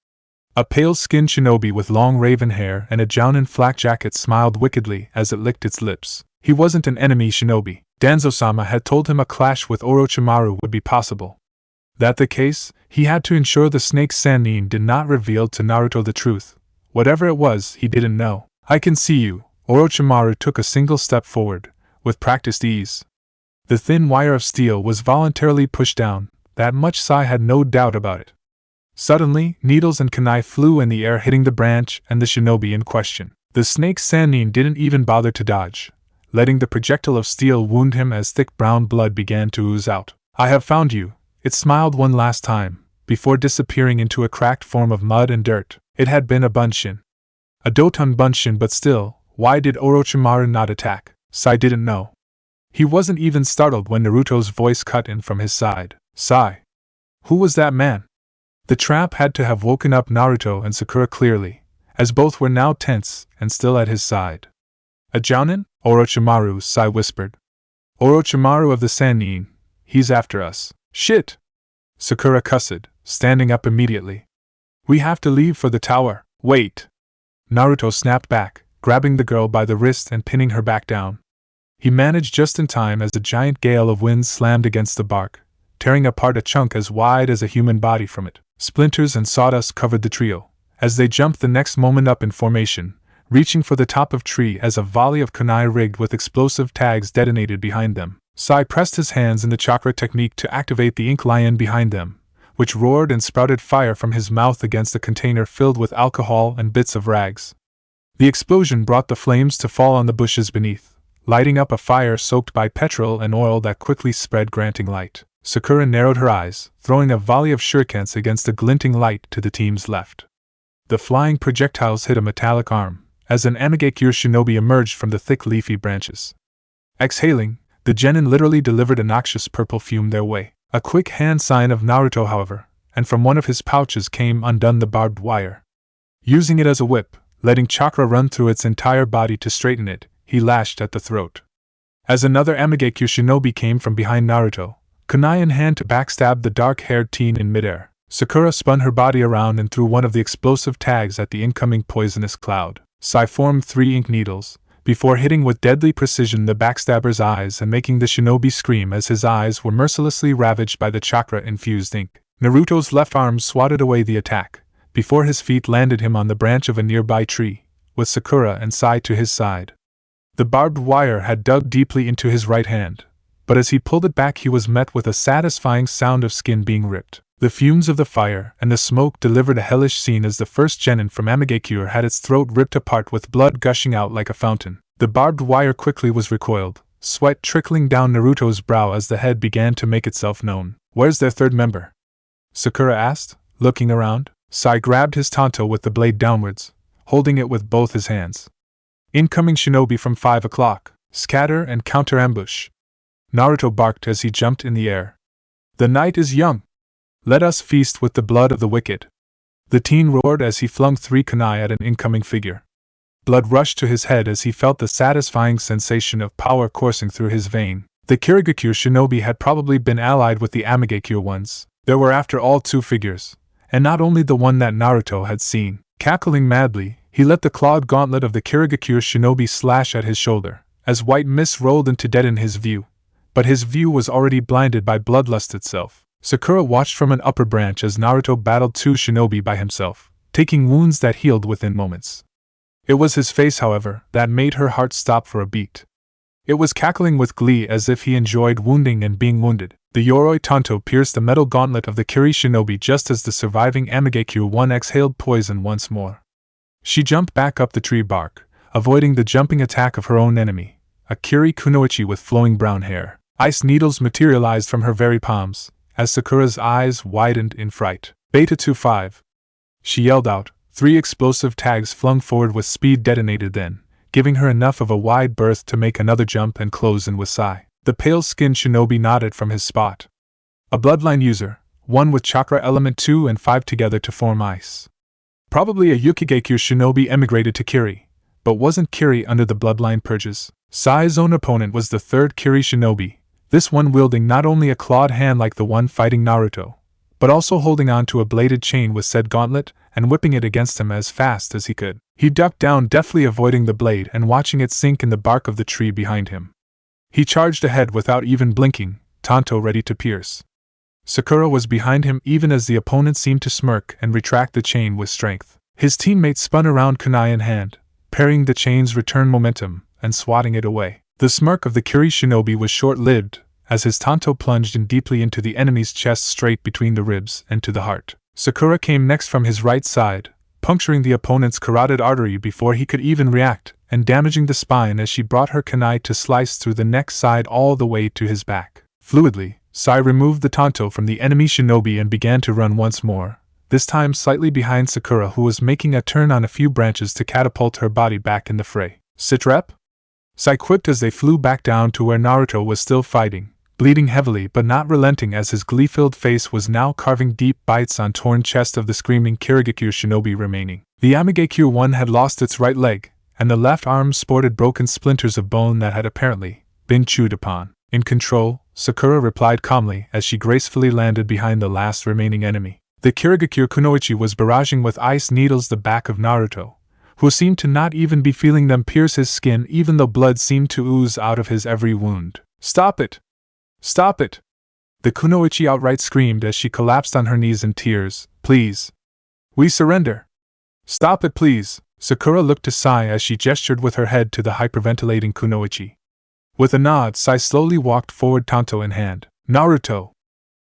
A pale-skinned shinobi with long raven hair and a jounin flak jacket smiled wickedly as it licked its lips. He wasn't an enemy shinobi. Danzo-sama had told him a clash with Orochimaru would be possible. That the case, he had to ensure the snake Sannin did not reveal to Naruto the truth. Whatever it was, he didn't know. I can see you. Orochimaru took a single step forward, with practiced ease. The thin wire of steel was voluntarily pushed down, that much Sai had no doubt about it. Suddenly, needles and kunai flew in the air, hitting the branch and the shinobi in question. The snake Sannin didn't even bother to dodge, letting the projectile of steel wound him as thick brown blood began to ooze out. I have found you, it smiled one last time, before disappearing into a cracked form of mud and dirt. It had been a bunshin. A Doton bunshin, but still, why did Orochimaru not attack? Sai didn't know. He wasn't even startled when Naruto's voice cut in from his side. Sai. Who was that man? The trap had to have woken up Naruto and Sakura clearly, as both were now tense and still at his side. A jounin? Orochimaru, Sai whispered. Orochimaru of the Sannin, he's after us. Shit! Sakura cussed, standing up immediately. We have to leave for the tower. Wait! Naruto snapped back, grabbing the girl by the wrist and pinning her back down. He managed just in time as a giant gale of wind slammed against the bark, tearing apart a chunk as wide as a human body from it. Splinters and sawdust covered the trio, as they jumped the next moment up in formation, reaching for the top of tree as a volley of kunai rigged with explosive tags detonated behind them. Sai pressed his hands in the chakra technique to activate the ink lion behind them, which roared and sprouted fire from his mouth against a container filled with alcohol and bits of rags. The explosion brought the flames to fall on the bushes beneath, lighting up a fire soaked by petrol and oil that quickly spread, granting light. Sakura narrowed her eyes, throwing a volley of shurikens against the glinting light to the team's left. The flying projectiles hit a metallic arm, as an Amigekure shinobi emerged from the thick leafy branches. Exhaling, the genin literally delivered a noxious purple fume their way. A quick hand sign of Naruto, however, and from one of his pouches came undone the barbed wire. Using it as a whip, letting chakra run through its entire body to straighten it, he lashed at the throat. As another Amigekure shinobi came from behind Naruto, kunai in hand to backstab the dark-haired teen in midair, Sakura spun her body around and threw one of the explosive tags at the incoming poisonous cloud. Sai formed 3 ink needles, before hitting with deadly precision the backstabber's eyes and making the shinobi scream as his eyes were mercilessly ravaged by the chakra-infused ink. Naruto's left arm swatted away the attack, before his feet landed him on the branch of a nearby tree, with Sakura and Sai to his side. The barbed wire had dug deeply into his right hand, but as he pulled it back he was met with a satisfying sound of skin being ripped. The fumes of the fire and the smoke delivered a hellish scene as the first genin from Amigekure had its throat ripped apart with blood gushing out like a fountain. The barbed wire quickly was recoiled, sweat trickling down Naruto's brow as the head began to make itself known. Where's their third member? Sakura asked, looking around. Sai grabbed his tanto with the blade downwards, holding it with both his hands. Incoming shinobi from 5 o'clock, scatter and counter-ambush. Naruto barked as he jumped in the air. The night is young. Let us feast with the blood of the wicked. The teen roared as he flung 3 kunai at an incoming figure. Blood rushed to his head as he felt the satisfying sensation of power coursing through his vein. The Kirigakure shinobi had probably been allied with the Amigekure ones. There were after all 2 figures, and not only the one that Naruto had seen. Cackling madly, he let the clawed gauntlet of the Kirigakure shinobi slash at his shoulder, as white mist rolled in to deaden his view. But his view was already blinded by bloodlust itself. Sakura watched from an upper branch as Naruto battled two shinobi by himself, taking wounds that healed within moments. It was his face, however, that made her heart stop for a beat. It was cackling with glee as if he enjoyed wounding and being wounded. The Yoroi Tanto pierced the metal gauntlet of the Kiri shinobi just as the surviving Amigekyo-1 exhaled poison once more. She jumped back up the tree bark, avoiding the jumping attack of her own enemy, a Kiri kunoichi with flowing brown hair. Ice needles materialized from her very palms, as Sakura's eyes widened in fright. Beta 2-5. She yelled out. 3 explosive tags flung forward with speed detonated then, giving her enough of a wide berth to make another jump and close in with Sai. The pale-skinned shinobi nodded from his spot. A bloodline user, one with chakra element 2 and 5 together to form ice. Probably a Yukigekyo shinobi emigrated to Kiri, but wasn't Kiri under the bloodline purges. Sai's own opponent was the third Kiri shinobi, this one wielding not only a clawed hand like the one fighting Naruto, but also holding on to a bladed chain with said gauntlet and whipping it against him as fast as he could. He ducked down, deftly avoiding the blade and watching it sink in the bark of the tree behind him. He charged ahead without even blinking, Tanto ready to pierce. Sakura was behind him even as the opponent seemed to smirk and retract the chain with strength. His teammate spun around, kunai in hand, parrying the chain's return momentum and swatting it away. The smirk of the Kiri shinobi was short-lived, as his Tanto plunged in deeply into the enemy's chest straight between the ribs and to the heart. Sakura came next from his right side, puncturing the opponent's carotid artery before he could even react, and damaging the spine as she brought her kunai to slice through the neck side all the way to his back. Fluidly, Sai removed the Tanto from the enemy shinobi and began to run once more, this time slightly behind Sakura, who was making a turn on a few branches to catapult her body back in the fray. Sit rep? Sai quipped as they flew back down to where Naruto was still fighting, bleeding heavily but not relenting as his glee-filled face was now carving deep bites on torn chest of the screaming Kirigakure shinobi remaining. The Amigekyo-1 had lost its right leg, and the left arm sported broken splinters of bone that had apparently been chewed upon. In control, Sakura replied calmly as she gracefully landed behind the last remaining enemy. The Kirigakure kunoichi was barraging with ice needles the back of Naruto, who seemed to not even be feeling them pierce his skin even though blood seemed to ooze out of his every wound. Stop it! Stop it! The kunoichi outright screamed as she collapsed on her knees in tears. Please! We surrender! Stop it, please! Sakura looked to Sai as she gestured with her head to the hyperventilating kunoichi. With a nod, Sai slowly walked forward, Tanto in hand. Naruto!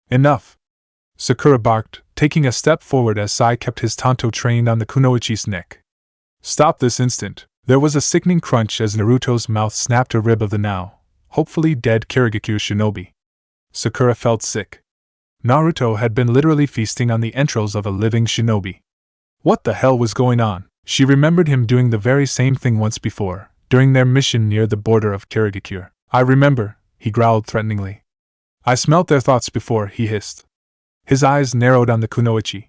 Enough! Sakura barked, taking a step forward as Sai kept his Tanto trained on the kunoichi's neck. Stop this instant! There was a sickening crunch as Naruto's mouth snapped a rib of the now hopefully dead Kirigakure shinobi. Sakura felt sick. Naruto had been literally feasting on the entrails of a living shinobi. What the hell was going on? She remembered him doing the very same thing once before, during their mission near the border of Kirigakure. I remember, he growled threateningly. I smelt their thoughts before, he hissed. His eyes narrowed on the kunoichi.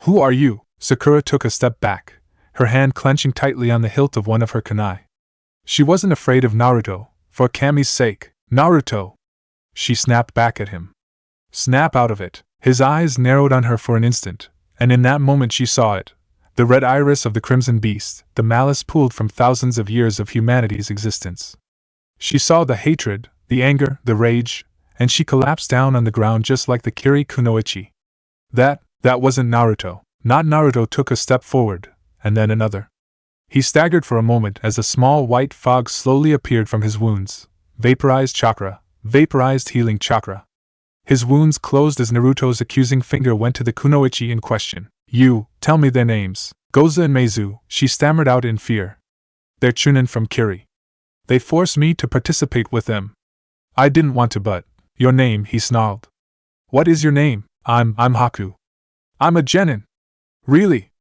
Who are you? Sakura took a step back, her hand clenching tightly on the hilt of one of her kunai. She wasn't afraid of Naruto, for Kami's sake. Naruto! She snapped back at him. Snap out of it. His eyes narrowed on her for an instant, and in that moment she saw it. The red iris of the crimson beast, the malice pooled from thousands of years of humanity's existence. She saw the hatred, the anger, the rage, and she collapsed down on the ground just like the Kiri kunoichi. That wasn't Naruto. Not Naruto took a step forward, and then another. He staggered for a moment as a small white fog slowly appeared from his wounds. Vaporized chakra, vaporized healing chakra. His wounds closed as Naruto's accusing finger went to the kunoichi in question. You, tell me their names. Goza and Meizu, she stammered out in fear. They're Chunin from Kiri. They forced me to participate with them. I didn't want to, but... Your name, he snarled. What is your name? I'm Haku. I'm a genin. Really?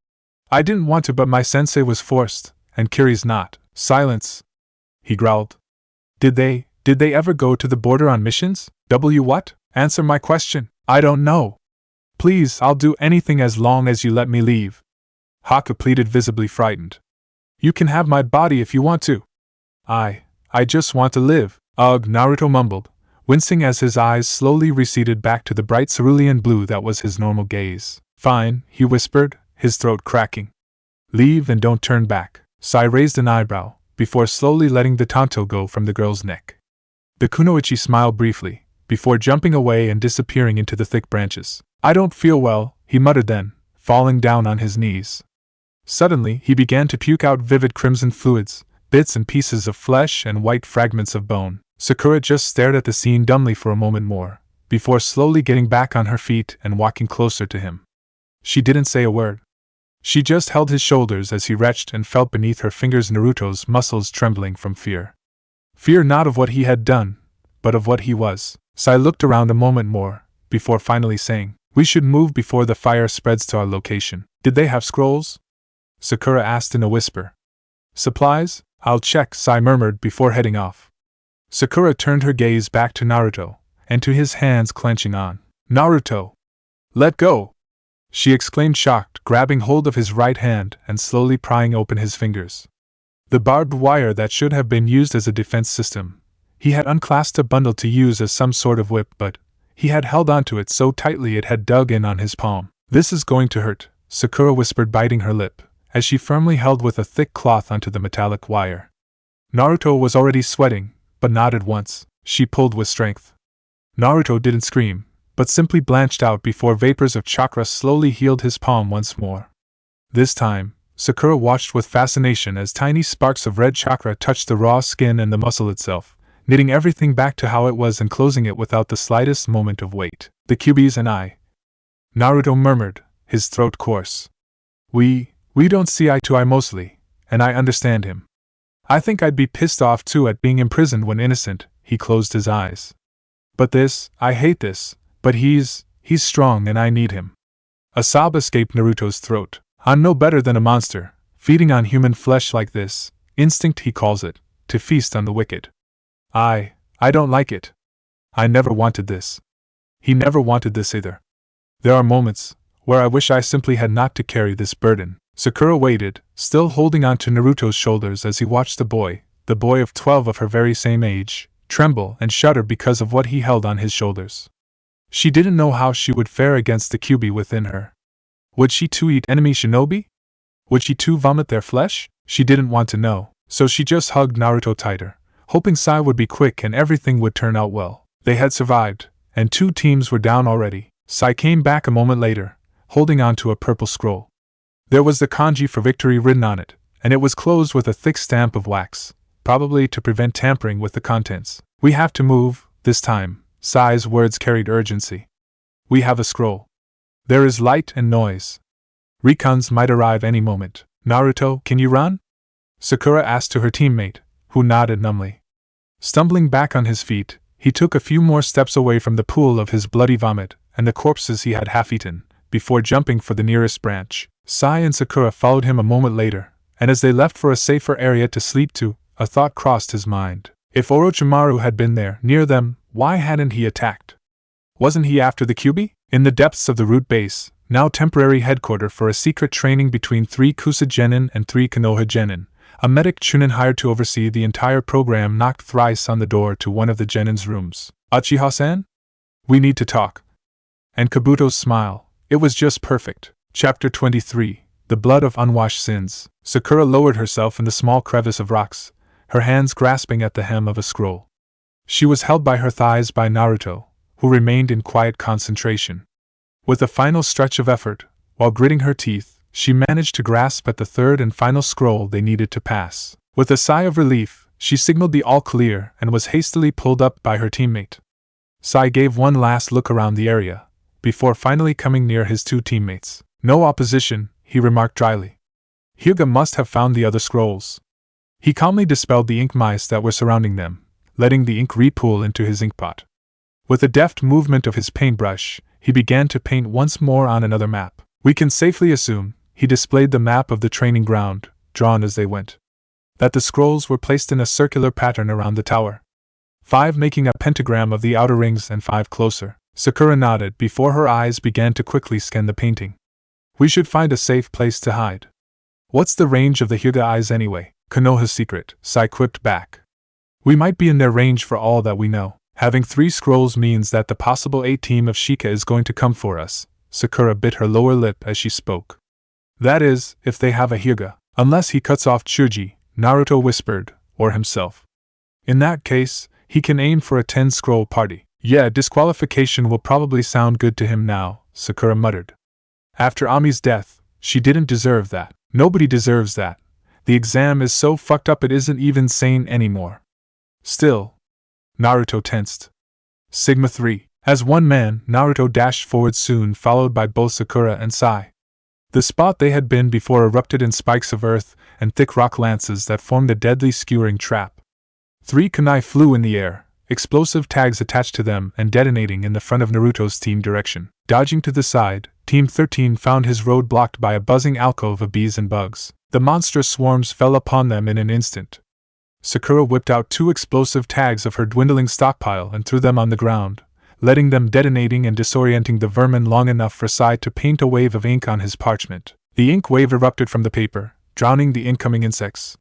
I didn't want to, but my sensei was forced, and Kiri's not. Silence, he growled. Did they ever go to the border on missions? What? Answer my question. I don't know. Please, I'll do anything as long as you let me leave. Haku pleaded, visibly frightened. You can have my body if you want to. I just want to live. Ugh, Naruto mumbled, wincing as his eyes slowly receded back to the bright cerulean blue that was his normal gaze. Fine, he whispered, his throat cracking. Leave and don't turn back. Sai raised an eyebrow, before slowly letting the tanto go from the girl's neck. The kunoichi smiled briefly, before jumping away and disappearing into the thick branches. I don't feel well, he muttered then, falling down on his knees. Suddenly, he began to puke out vivid crimson fluids, bits and pieces of flesh and white fragments of bone. Sakura just stared at the scene dumbly for a moment more, before slowly getting back on her feet and walking closer to him. She didn't say a word. She just held his shoulders as he retched and felt beneath her fingers Naruto's muscles trembling from fear. Fear not of what he had done, but of what he was. Sai looked around a moment more, before finally saying, "We should move before the fire spreads to our location." Did they have scrolls? Sakura asked in a whisper. Supplies? I'll check, Sai murmured before heading off. Sakura turned her gaze back to Naruto, and to his hands clenching on. Naruto! Let go! She exclaimed shocked, grabbing hold of his right hand and slowly prying open his fingers. The barbed wire that should have been used as a defense system. He had unclasped a bundle to use as some sort of whip, but he had held onto it so tightly it had dug in on his palm. This is going to hurt, Sakura whispered, biting her lip, as she firmly held with a thick cloth onto the metallic wire. Naruto was already sweating, but not at once. She pulled with strength. Naruto didn't scream, but simply blanched out before vapors of chakra slowly healed his palm once more. This time, Sakura watched with fascination as tiny sparks of red chakra touched the raw skin and the muscle itself, knitting everything back to how it was and closing it without the slightest moment of weight. The Kyubis and I. Naruto murmured, his throat coarse. We don't see eye to eye mostly, and I understand him. I think I'd be pissed off too at being imprisoned when innocent. He closed his eyes. But this, I hate this, but he's strong and I need him. A sob escaped Naruto's throat. I'm no better than a monster, feeding on human flesh like this, instinct he calls it, to feast on the wicked. I don't like it. I never wanted this. He never wanted this either. There are moments where I wish I simply had not to carry this burden. Sakura waited, still holding on to Naruto's shoulders as he watched the boy of 12 of her very same age, tremble and shudder because of what he held on his shoulders. She didn't know how she would fare against the Kyubi within her. Would she too eat enemy shinobi? Would she too vomit their flesh? She didn't want to know, so she just hugged Naruto tighter, hoping Sai would be quick and everything would turn out well. They had survived, and 2 teams were down already. Sai came back a moment later, holding on to a purple scroll. There was the kanji for victory written on it, and it was closed with a thick stamp of wax, probably to prevent tampering with the contents. We have to move, this time. Sai's words carried urgency. We have a scroll. There is light and noise. Recons might arrive any moment. Naruto, can you run? Sakura asked to her teammate, who nodded numbly. Stumbling back on his feet, he took a few more steps away from the pool of his bloody vomit and the corpses he had half-eaten, before jumping for the nearest branch. Sai and Sakura followed him a moment later, and as they left for a safer area to sleep to, a thought crossed his mind. If Orochimaru had been there, near them, why hadn't he attacked? Wasn't he after the Kyubi? In the depths of the root base, now temporary headquarters for a secret training between 3 Kusa Genin and 3 Konoha Genin, a medic Chunin hired to oversee the entire program knocked thrice on the door to one of the Genin's rooms. Uchiha-san? We need to talk. And Kabuto's smile, it was just perfect. Chapter 23, The Blood of Unwashed Sins. Sakura lowered herself in the small crevice of rocks, her hands grasping at the hem of a scroll. She was held by her thighs by Naruto, who remained in quiet concentration. With a final stretch of effort, while gritting her teeth, she managed to grasp at the third and final scroll they needed to pass. With a sigh of relief, she signaled the all clear and was hastily pulled up by her teammate. Sai gave one last look around the area, before finally coming near his 2 teammates. No opposition, he remarked dryly. Hyuga must have found the other scrolls. He calmly dispelled the ink mice that were surrounding them, letting the ink repool into his inkpot. With a deft movement of his paintbrush, he began to paint once more on another map. We can safely assume, he displayed the map of the training ground, drawn as they went, that the scrolls were placed in a circular pattern around the tower. 5 making a pentagram of the outer rings and 5 closer. Sakura nodded before her eyes began to quickly scan the painting. We should find a safe place to hide. What's the range of the Hyuga eyes anyway? Konoha's secret, Sai quipped back. We might be in their range for all that we know. Having 3 scrolls means that the possible A team of Shika is going to come for us, Sakura bit her lower lip as she spoke. That is, if they have a Hyuga. Unless he cuts off Chuji, Naruto whispered, or himself. In that case, he can aim for a 10-scroll party. Yeah, disqualification will probably sound good to him now, Sakura muttered. After Ami's death, she didn't deserve that. Nobody deserves that. The exam is so fucked up it isn't even sane anymore. Still. Naruto tensed. Sigma 3. As one man, Naruto dashed forward soon, followed by both Sakura and Sai. The spot they had been before erupted in spikes of earth and thick rock lances that formed a deadly skewering trap. 3 kunai flew in the air, explosive tags attached to them and detonating in the front of Naruto's team direction. Dodging to the side, Team 13 found his road blocked by a buzzing alcove of bees and bugs. The monstrous swarms fell upon them in an instant. Sakura whipped out 2 explosive tags of her dwindling stockpile and threw them on the ground, letting them detonating and disorienting the vermin long enough for Sai to paint a wave of ink on his parchment. The ink wave erupted from the paper, drowning the incoming insects.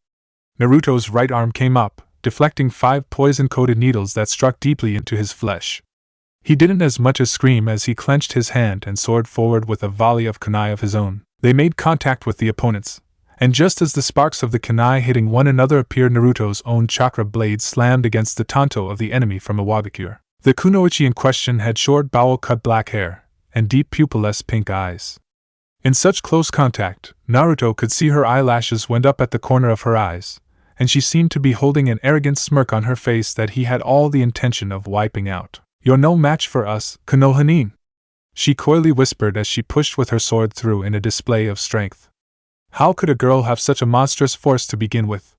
Naruto's right arm came up, deflecting 5 poison-coated needles that struck deeply into his flesh. He didn't as much as scream as he clenched his hand and soared forward with a volley of kunai of his own. They made contact with the opponents, and just as the sparks of the kunai hitting one another appeared, Naruto's own chakra blade slammed against the tanto of the enemy from Iwagakure. The kunoichi in question had short bowel-cut black hair, and deep pupilless pink eyes. In such close contact, Naruto could see her eyelashes went up at the corner of her eyes, and she seemed to be holding an arrogant smirk on her face that he had all the intention of wiping out. You're no match for us, Konohanin, she coyly whispered as she pushed with her sword through in a display of strength. How could a girl have such a monstrous force to begin with?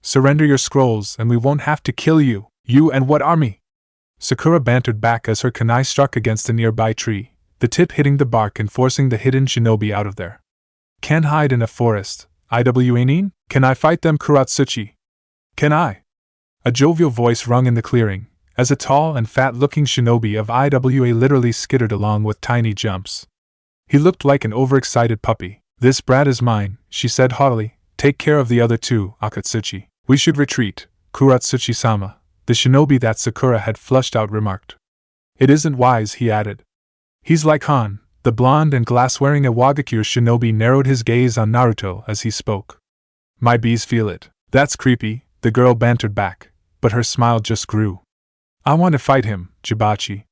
Surrender your scrolls and we won't have to kill you. You and what army? Sakura bantered back as her kunai struck against a nearby tree, the tip hitting the bark and forcing the hidden shinobi out of there. Can't hide in a forest, Iwanin? Can I fight them, Kuratsuchi? Can I? A jovial voice rung in the clearing, as a tall and fat-looking shinobi of Iwa literally skittered along with tiny jumps. He looked like an overexcited puppy. This brat is mine, she said haughtily. Take care of the other 2, Akatsuchi. We should retreat, Kuratsuchi-sama, the shinobi that Sakura had flushed out remarked. It isn't wise, he added. He's like Han. The blonde and glass-wearing Iwagakure shinobi narrowed his gaze on Naruto as he spoke. My bees feel it. That's creepy, the girl bantered back, but her smile just grew. I want to fight him, Jibachi.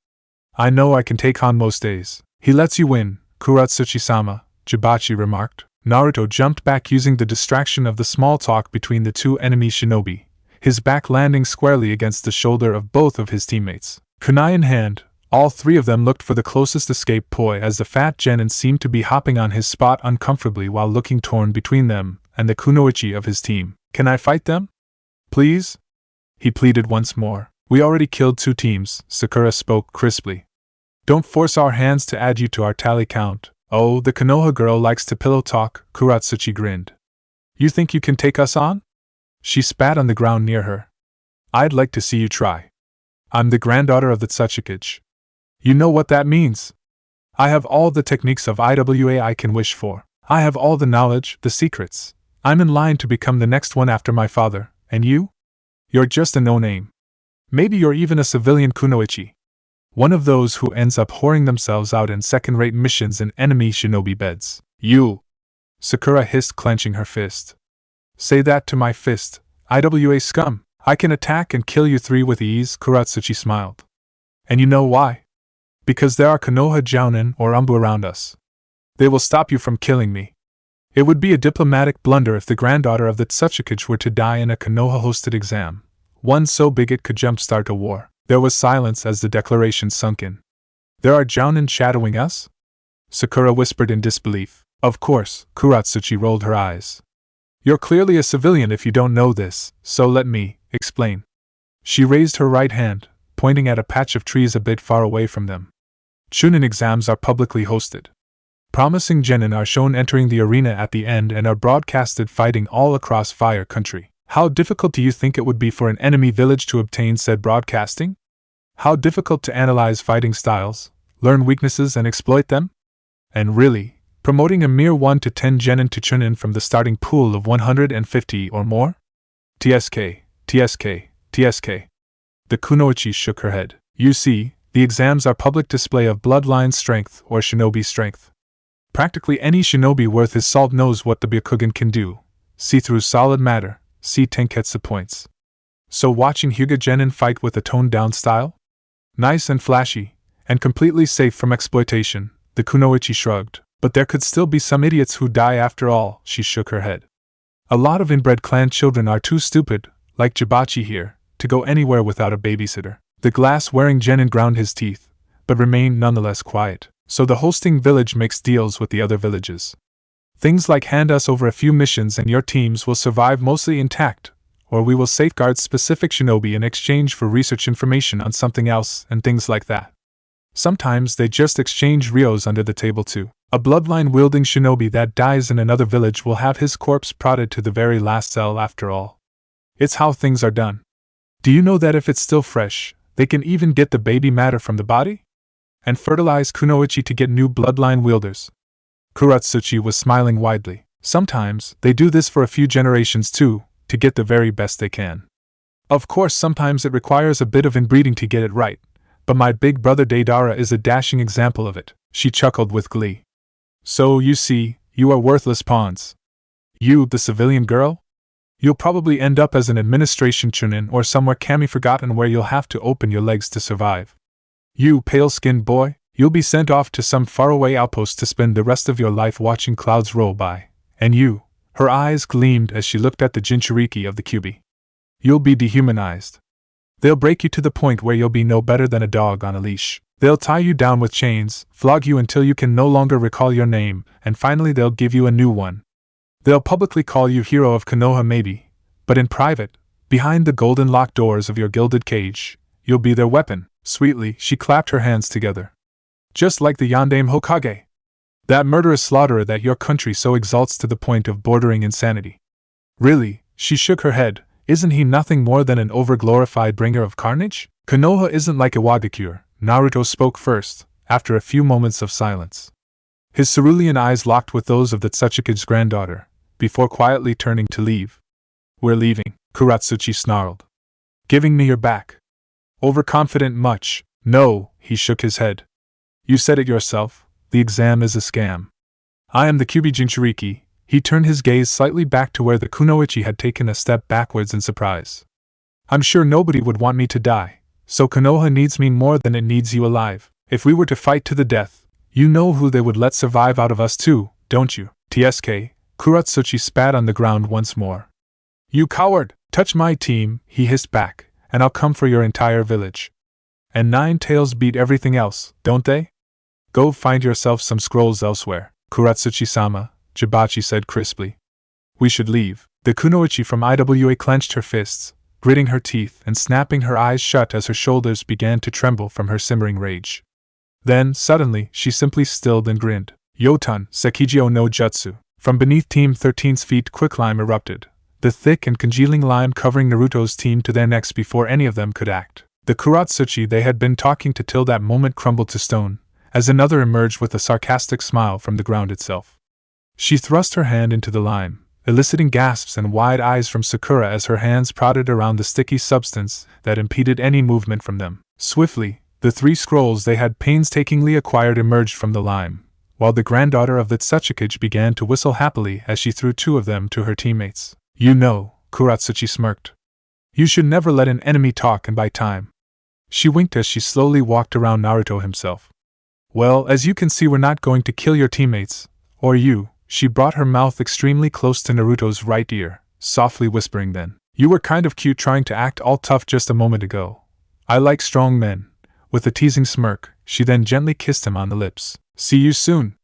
I know I can take Han most days. He lets you win, Kuratsuchi-sama, Jibachi remarked. Naruto jumped back using the distraction of the small talk between the 2 enemy shinobi, his back landing squarely against the shoulder of both of his teammates. Kunai in hand, all 3 of them looked for the closest escape poi as the fat genin seemed to be hopping on his spot uncomfortably while looking torn between them and the kunoichi of his team. Can I fight them? Please? He pleaded once more. We already killed 2 teams, Sakura spoke crisply. Don't force our hands to add you to our tally count. Oh, the Konoha girl likes to pillow talk, Kuratsuchi grinned. You think you can take us on? She spat on the ground near her. I'd like to see you try. I'm the granddaughter of the Tsuchikage. You know what that means. I have all the techniques of Iwa I can wish for. I have all the knowledge, the secrets. I'm in line to become the next one after my father, and you? You're just a no-name. Maybe you're even a civilian kunoichi. One of those who ends up whoring themselves out in second-rate missions in enemy shinobi beds. You! Sakura hissed, clenching her fist. Say that to my fist, Iwa scum. I can attack and kill you 3 with ease, Kuratsuchi smiled. And you know why? Because there are Konoha Jounin or Umbu around us. They will stop you from killing me. It would be a diplomatic blunder if the granddaughter of the Tsuchikage were to die in a Konoha-hosted exam, one so big it could jumpstart a war. There was silence as the declaration sunk in. There are Jounin shadowing us? Sakura whispered in disbelief. Of course, Kuratsuchi rolled her eyes. You're clearly a civilian if you don't know this, so let me explain. She raised her right hand, pointing at a patch of trees a bit far away from them. Chunin exams are publicly hosted. Promising genin are shown entering the arena at the end and are broadcasted fighting all across Fire Country. How difficult do you think it would be for an enemy village to obtain said broadcasting? How difficult to analyze fighting styles, learn weaknesses and exploit them? And really, promoting a mere 1 to 10 genin to chunin from the starting pool of 150 or more? TSK, TSK, TSK. The kunoichi shook her head. You see, The exams are public display of bloodline strength or shinobi strength. Practically any shinobi worth his salt knows what the Byakugan can do. See through solid matter, see Tenketsu points. So watching Hyuga Genin fight with a toned-down style? Nice and flashy, and completely safe from exploitation, the kunoichi shrugged. But there could still be some idiots who die after all, she shook her head. A lot of inbred clan children are too stupid, like Jibachi here, to go anywhere without a babysitter. The glass-wearing genin ground his teeth, but remained nonetheless quiet. So the hosting village makes deals with the other villages. Things like hand us over a few missions and your teams will survive mostly intact, or we will safeguard specific shinobi in exchange for research information on something else and things like that. Sometimes they just exchange rios under the table too. A bloodline-wielding shinobi that dies in another village will have his corpse prodded to the very last cell after all. It's how things are done. Do you know that if it's still fresh, they can even get the baby matter from the body? And fertilize kunoichi to get new bloodline wielders? Kuratsuchi was smiling widely. Sometimes they do this for a few generations too, to get the very best they can. Of course sometimes it requires a bit of inbreeding to get it right, but my big brother Deidara is a dashing example of it, she chuckled with glee. So, you see, you are worthless pawns. You, the civilian girl? You'll probably end up as an administration chunin or somewhere kami-forgotten where you'll have to open your legs to survive. You, pale-skinned boy, you'll be sent off to some faraway outpost to spend the rest of your life watching clouds roll by. And you, her eyes gleamed as she looked at the jinchuriki of the Kyubi. You'll be dehumanized. They'll break you to the point where you'll be no better than a dog on a leash. They'll tie you down with chains, flog you until you can no longer recall your name, and finally they'll give you a new one. They'll publicly call you hero of Konoha maybe, but in private, behind the golden locked doors of your gilded cage, you'll be their weapon. Sweetly, she clapped her hands together. Just like the Yondaime Hokage. That murderous slaughterer that your country so exalts to the point of bordering insanity. Really, she shook her head, isn't he nothing more than an over-glorified bringer of carnage? Konoha isn't like Iwagakure, Naruto spoke first, after a few moments of silence. His cerulean eyes locked with those of the Tsuchikage's granddaughter, before quietly turning to leave. We're leaving, Kuratsuchi snarled. Giving me your back. Overconfident much. No, he shook his head. You said it yourself, the exam is a scam. I am the Kyubi Jinchuriki. He turned his gaze slightly back to where the kunoichi had taken a step backwards in surprise. I'm sure nobody would want me to die, so Konoha needs me more than it needs you alive. If we were to fight to the death, you know who they would let survive out of us too, don't you? TSK, Kuratsuchi spat on the ground once more. You coward! Touch my team, he hissed back, and I'll come for your entire village. And Nine Tails beat everything else, don't they? Go find yourself some scrolls elsewhere, Kuratsuchi-sama, Jibachi said crisply. We should leave. The kunoichi from Iwa clenched her fists, gritting her teeth and snapping her eyes shut as her shoulders began to tremble from her simmering rage. Then, suddenly, she simply stilled and grinned. Yotan, Sekijio no Jutsu. From beneath Team 13's feet quicklime erupted, the thick and congealing lime covering Naruto's team to their necks before any of them could act. The Kuratsuchi they had been talking to till that moment crumbled to stone, as another emerged with a sarcastic smile from the ground itself. She thrust her hand into the lime, eliciting gasps and wide eyes from Sakura as her hands prodded around the sticky substance that impeded any movement from them. Swiftly, the 3 scrolls they had painstakingly acquired emerged from the lime, while the granddaughter of the Tsuchikage began to whistle happily as she threw 2 of them to her teammates. You know, Kuratsuchi smirked. You should never let an enemy talk and buy time. She winked as she slowly walked around Naruto himself. Well, as you can see, we're not going to kill your teammates, or you. She brought her mouth extremely close to Naruto's right ear, softly whispering then. You were kind of cute trying to act all tough just a moment ago. I like strong men. With a teasing smirk, she then gently kissed him on the lips. See you soon.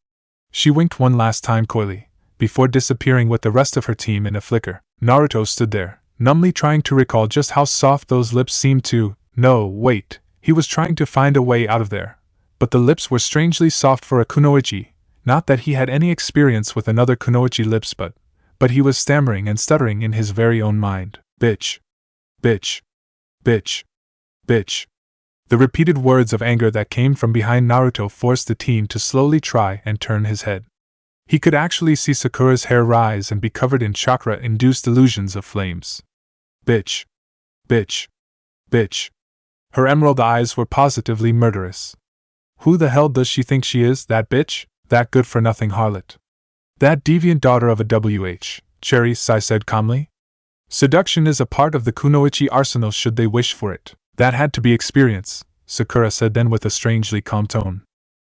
She winked one last time coyly, before disappearing with the rest of her team in a flicker. Naruto stood there, numbly trying to recall just how soft those lips seemed to. No, wait, he was trying to find a way out of there. But the lips were strangely soft for a kunoichi. Not that he had any experience with another kunoichi lips, but he was stammering and stuttering in his very own mind. Bitch. Bitch. Bitch. Bitch. The repeated words of anger that came from behind Naruto forced the teen to slowly try and turn his head. He could actually see Sakura's hair rise and be covered in chakra-induced illusions of flames. Bitch. Bitch. Bitch. Her emerald eyes were positively murderous. Who the hell does she think she is, that bitch? That good-for-nothing harlot? That deviant daughter of a WH, Cherry, Sai said calmly. Seduction is a part of the kunoichi arsenal should they wish for it. That had to be experience, Sakura said then with a strangely calm tone.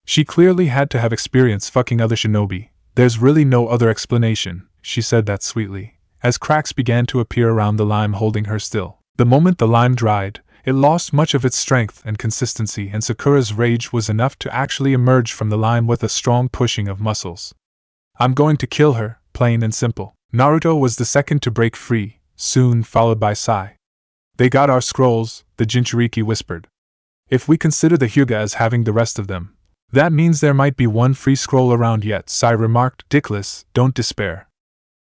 She clearly had to have experience fucking other shinobi. There's really no other explanation, she said that sweetly, as cracks began to appear around the lime holding her still. The moment the lime dried, it lost much of its strength and consistency, and Sakura's rage was enough to actually emerge from the lime with a strong pushing of muscles. I'm going to kill her, plain and simple. Naruto was the second to break free, soon followed by Sai. They got our scrolls, the Jinchuriki whispered. If we consider the Hyuga as having the rest of them, that means there might be one free scroll around yet, Sai remarked. Dickless, don't despair.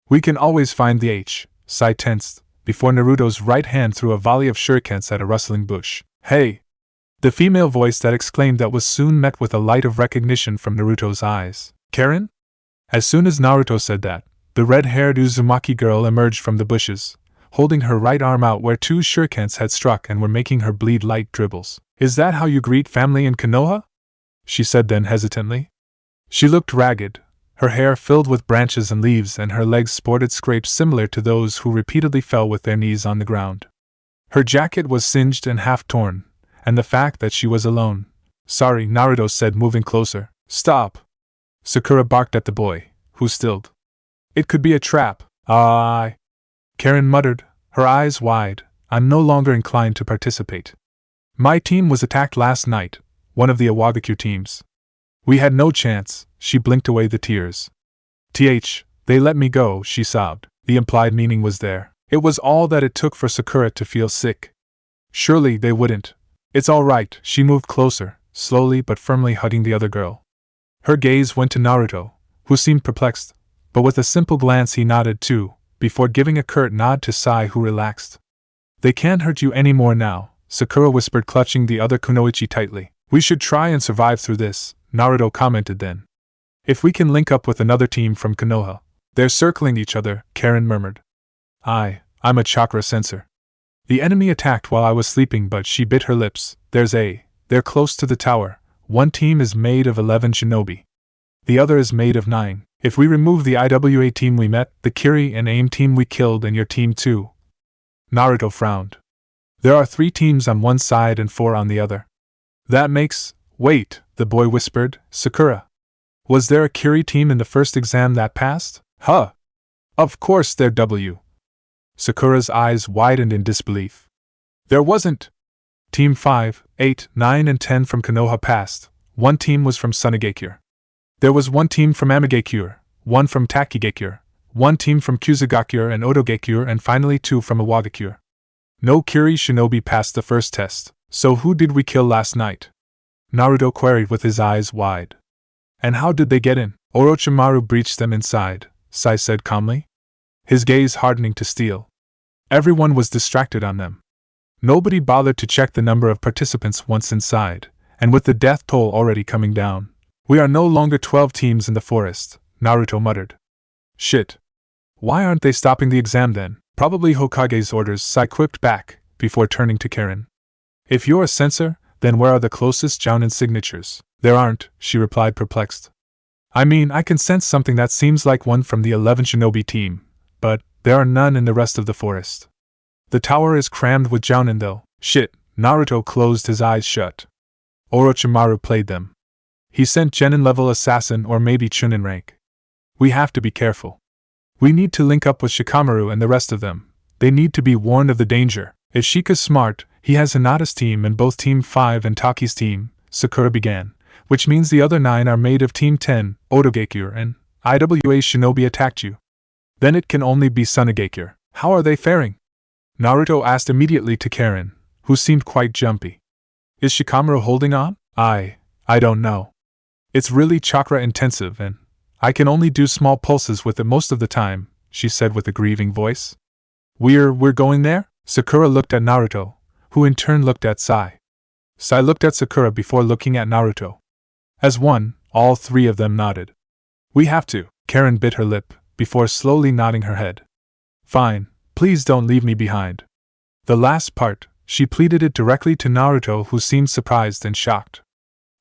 We can always find the H, Sai tensed, before Naruto's right hand threw a volley of shurikens at a rustling bush. Hey! The female voice that exclaimed that was soon met with a light of recognition from Naruto's eyes. Karen? As soon as Naruto said that, the red-haired Uzumaki girl emerged from the bushes, holding her right arm out where two shurikens had struck and were making her bleed light dribbles. Is that how you greet family in Konoha? She said then hesitantly. She looked ragged, her hair filled with branches and leaves, and her legs sported scrapes similar to those who repeatedly fell with their knees on the ground. Her jacket was singed and half torn, and the fact that she was alone. Sorry, Naruto said, moving closer. Stop! Sakura barked at the boy, who stilled. It could be a trap. Karen muttered, her eyes wide. I'm no longer inclined to participate. My team was attacked last night, one of the Awagakure teams. We had no chance. She blinked away the tears. They let me go, she sobbed. The implied meaning was there. It was all that it took for Sakura to feel sick. Surely they wouldn't. It's all right. She moved closer, slowly but firmly hugging the other girl. Her gaze went to Naruto, who seemed perplexed, but with a simple glance he nodded too, before giving a curt nod to Sai, who relaxed. They can't hurt you any more now, Sakura whispered, clutching the other kunoichi tightly. We should try and survive through this, Naruto commented then. If we can link up with another team from Konoha. They're circling each other, Karen murmured. I'm a chakra sensor. The enemy attacked while I was sleeping, but she bit her lips. They're close to the tower. One team is made of 11 shinobi. The other is made of 9. If we remove the IWA team we met, the Kiri and AIM team we killed, and your team too. Naruto frowned. There are 3 teams on one side and 4 on the other. That makes... Wait, the boy whispered. Sakura. Was there a Kiri team in the first exam that passed? Huh. Of course they're W. Sakura's eyes widened in disbelief. There wasn't. Team 5, 8, 9 and 10 from Konoha passed. One team was from Sunigakure. There was one team from Amigakure, one from Takigakure, one team from Kusagakure and Otogakure, and finally 2 from Awagakure. No Kiri shinobi passed the first test. So who did we kill last night? Naruto queried with his eyes wide. And how did they get in? Orochimaru breached them inside, Sai said calmly, his gaze hardening to steel. Everyone was distracted on them. Nobody bothered to check the number of participants once inside, and with the death toll already coming down. We are no longer 12 teams in the forest, Naruto muttered. Shit. Why aren't they stopping the exam then? Probably Hokage's orders, Sai quipped back, before turning to Karen. If you're a censor, then where are the closest Jounin signatures? There aren't, she replied, perplexed. I mean, I can sense something that seems like one from the 11 shinobi team, but there are none in the rest of the forest. The tower is crammed with Jounin though. Shit, Naruto closed his eyes shut. Orochimaru played them. He sent Genin-level assassin or maybe Chunin rank. We have to be careful. We need to link up with Shikamaru and the rest of them. They need to be warned of the danger. If Shika's smart, he has Hinata's team and both Team 5 and Taki's team, Sakura began, which means the other 9 are made of Team 10, Otogakure, and IWA shinobi attacked you. Then it can only be Sunigakure. How are they faring? Naruto asked immediately to Karen, who seemed quite jumpy. Is Shikamaru holding on? I don't know. It's really chakra intensive and I can only do small pulses with it most of the time, she said with a grieving voice. We're going there? Sakura looked at Naruto, who in turn looked at Sai. Sai looked at Sakura before looking at Naruto. As one, all 3 of them nodded. We have to. Karen bit her lip, before slowly nodding her head. Fine, please don't leave me behind. The last part, She pleaded it directly to Naruto, who seemed surprised and shocked.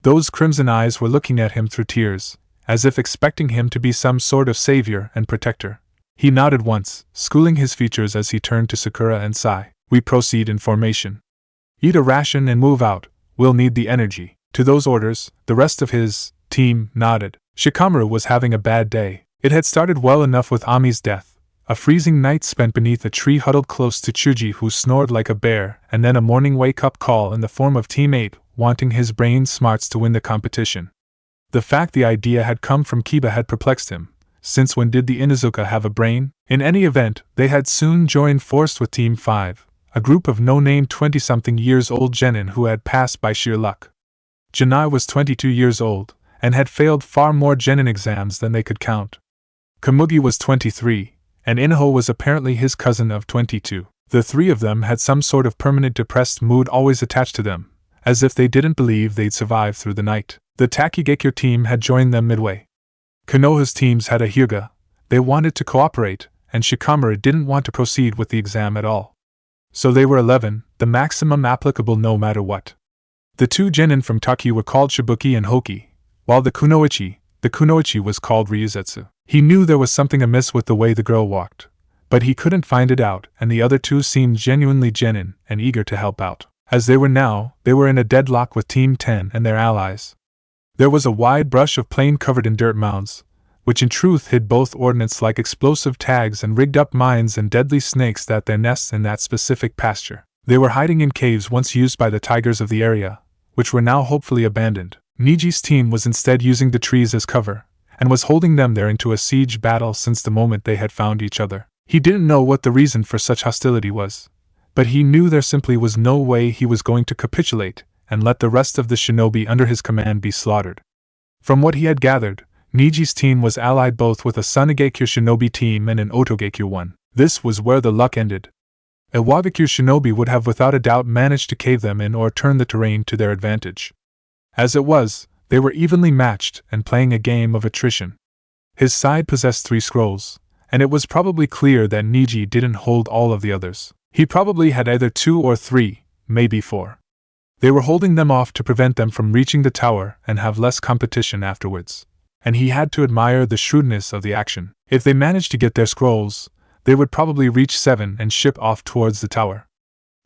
Those crimson eyes were looking at him through tears, as if expecting him to be some sort of savior and protector. He nodded once, schooling his features as he turned to Sakura and Sai. We proceed in formation. Eat a ration and move out, we'll need the energy. To those orders, the rest of his team nodded. Shikamaru was having a bad day. It had started well enough with Ami's death, a freezing night spent beneath a tree huddled close to Chuji who snored like a bear, and then a morning wake-up call in the form of Team 8 wanting his brain smarts to win the competition. The fact the idea had come from Kiba had perplexed him. Since when did the Inuzuka have a brain? In any event, they had soon joined force with Team 5, a group of no-name 20-something years old genin who had passed by sheer luck. Janai was 22 years old, and had failed far more genin exams than they could count. Komugi was 23, and Inaho was apparently his cousin of 22. The three of them had some sort of permanent depressed mood always attached to them, as if they didn't believe they'd survive through the night. The Takigekyo team had joined them midway. Konoha's teams had a Hyuga. They wanted to cooperate, and Shikamaru didn't want to proceed with the exam at all. So they were 11, the maximum applicable no matter what. The two genin from Taki were called Shibuki and Hoki, while the Kunoichi was called Ryuzetsu. He knew there was something amiss with the way the girl walked, but he couldn't find it out, and the other two seemed genuinely genin and eager to help out. As they were now, they were in a deadlock with Team 10 and their allies. There was a wide brush of plain covered in dirt mounds, which in truth hid both ordnance like explosive tags and rigged-up mines and deadly snakes that their nests in that specific pasture. They were hiding in caves once used by the tigers of the area, which were now hopefully abandoned. Niji's team was instead using the trees as cover, and was holding them there into a siege battle since the moment they had found each other. He didn't know what the reason for such hostility was, but he knew there simply was no way he was going to capitulate and let the rest of the shinobi under his command be slaughtered. From what he had gathered, Niji's team was allied both with a Sanigekyo shinobi team and an Otogekyo one. This was where the luck ended. A Wagakyo shinobi would have without a doubt managed to cave them in or turn the terrain to their advantage. As it was, they were evenly matched and playing a game of attrition. His side possessed 3 scrolls, and it was probably clear that Niji didn't hold all of the others. He probably had either 2 or 3, maybe 4. They were holding them off to prevent them from reaching the tower and have less competition afterwards. And he had to admire the shrewdness of the action. If they managed to get their scrolls, they would probably reach 7 and ship off towards the tower.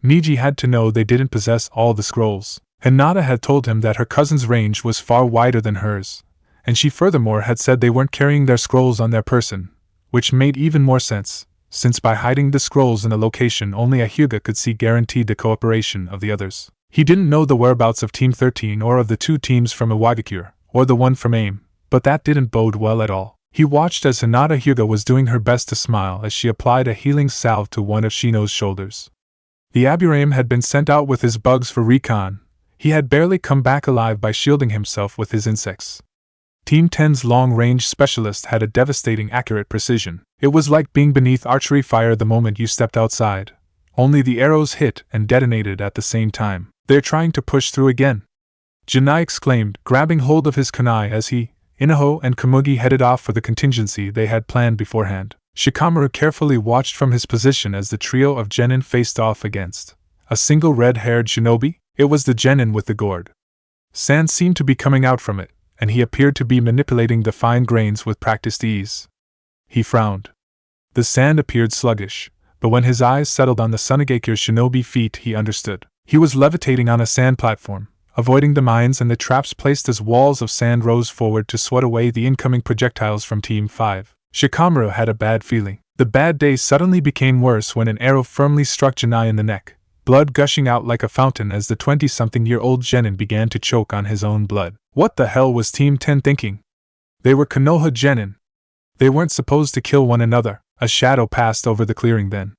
Niji had to know they didn't possess all the scrolls. Hinata had told him that her cousin's range was far wider than hers, and she furthermore had said they weren't carrying their scrolls on their person, which made even more sense, since by hiding the scrolls in a location only a Hyuga could see guaranteed the cooperation of the others. He didn't know the whereabouts of Team 13 or of the 2 teams from Iwagakure, or the one from AIM, but that didn't bode well at all. He watched as Hinata Hyuga was doing her best to smile as she applied a healing salve to one of Shino's shoulders. The Aburame had been sent out with his bugs for recon. He had barely come back alive by shielding himself with his insects. Team 10's long-range specialist had a devastating accurate precision. It was like being beneath archery fire the moment you stepped outside. Only the arrows hit and detonated at the same time. They're trying to push through again, Janai exclaimed, grabbing hold of his kunai as he, Inaho and Komugi headed off for the contingency they had planned beforehand. Shikamaru carefully watched from his position as the trio of genin faced off against a single red-haired shinobi. It was the genin with the gourd. Sand seemed to be coming out from it, and he appeared to be manipulating the fine grains with practiced ease. He frowned. The sand appeared sluggish, but when his eyes settled on the Sanigekyo shinobi feet he understood. He was levitating on a sand platform, avoiding the mines and the traps placed as walls of sand rose forward to swat away the incoming projectiles from Team 5. Shikamaru had a bad feeling. The bad day suddenly became worse when an arrow firmly struck Janai in the neck, blood gushing out like a fountain as the 20-something-year-old genin began to choke on his own blood. What the hell was Team 10 thinking? They were Konoha genin. They weren't supposed to kill one another. A shadow passed over the clearing then.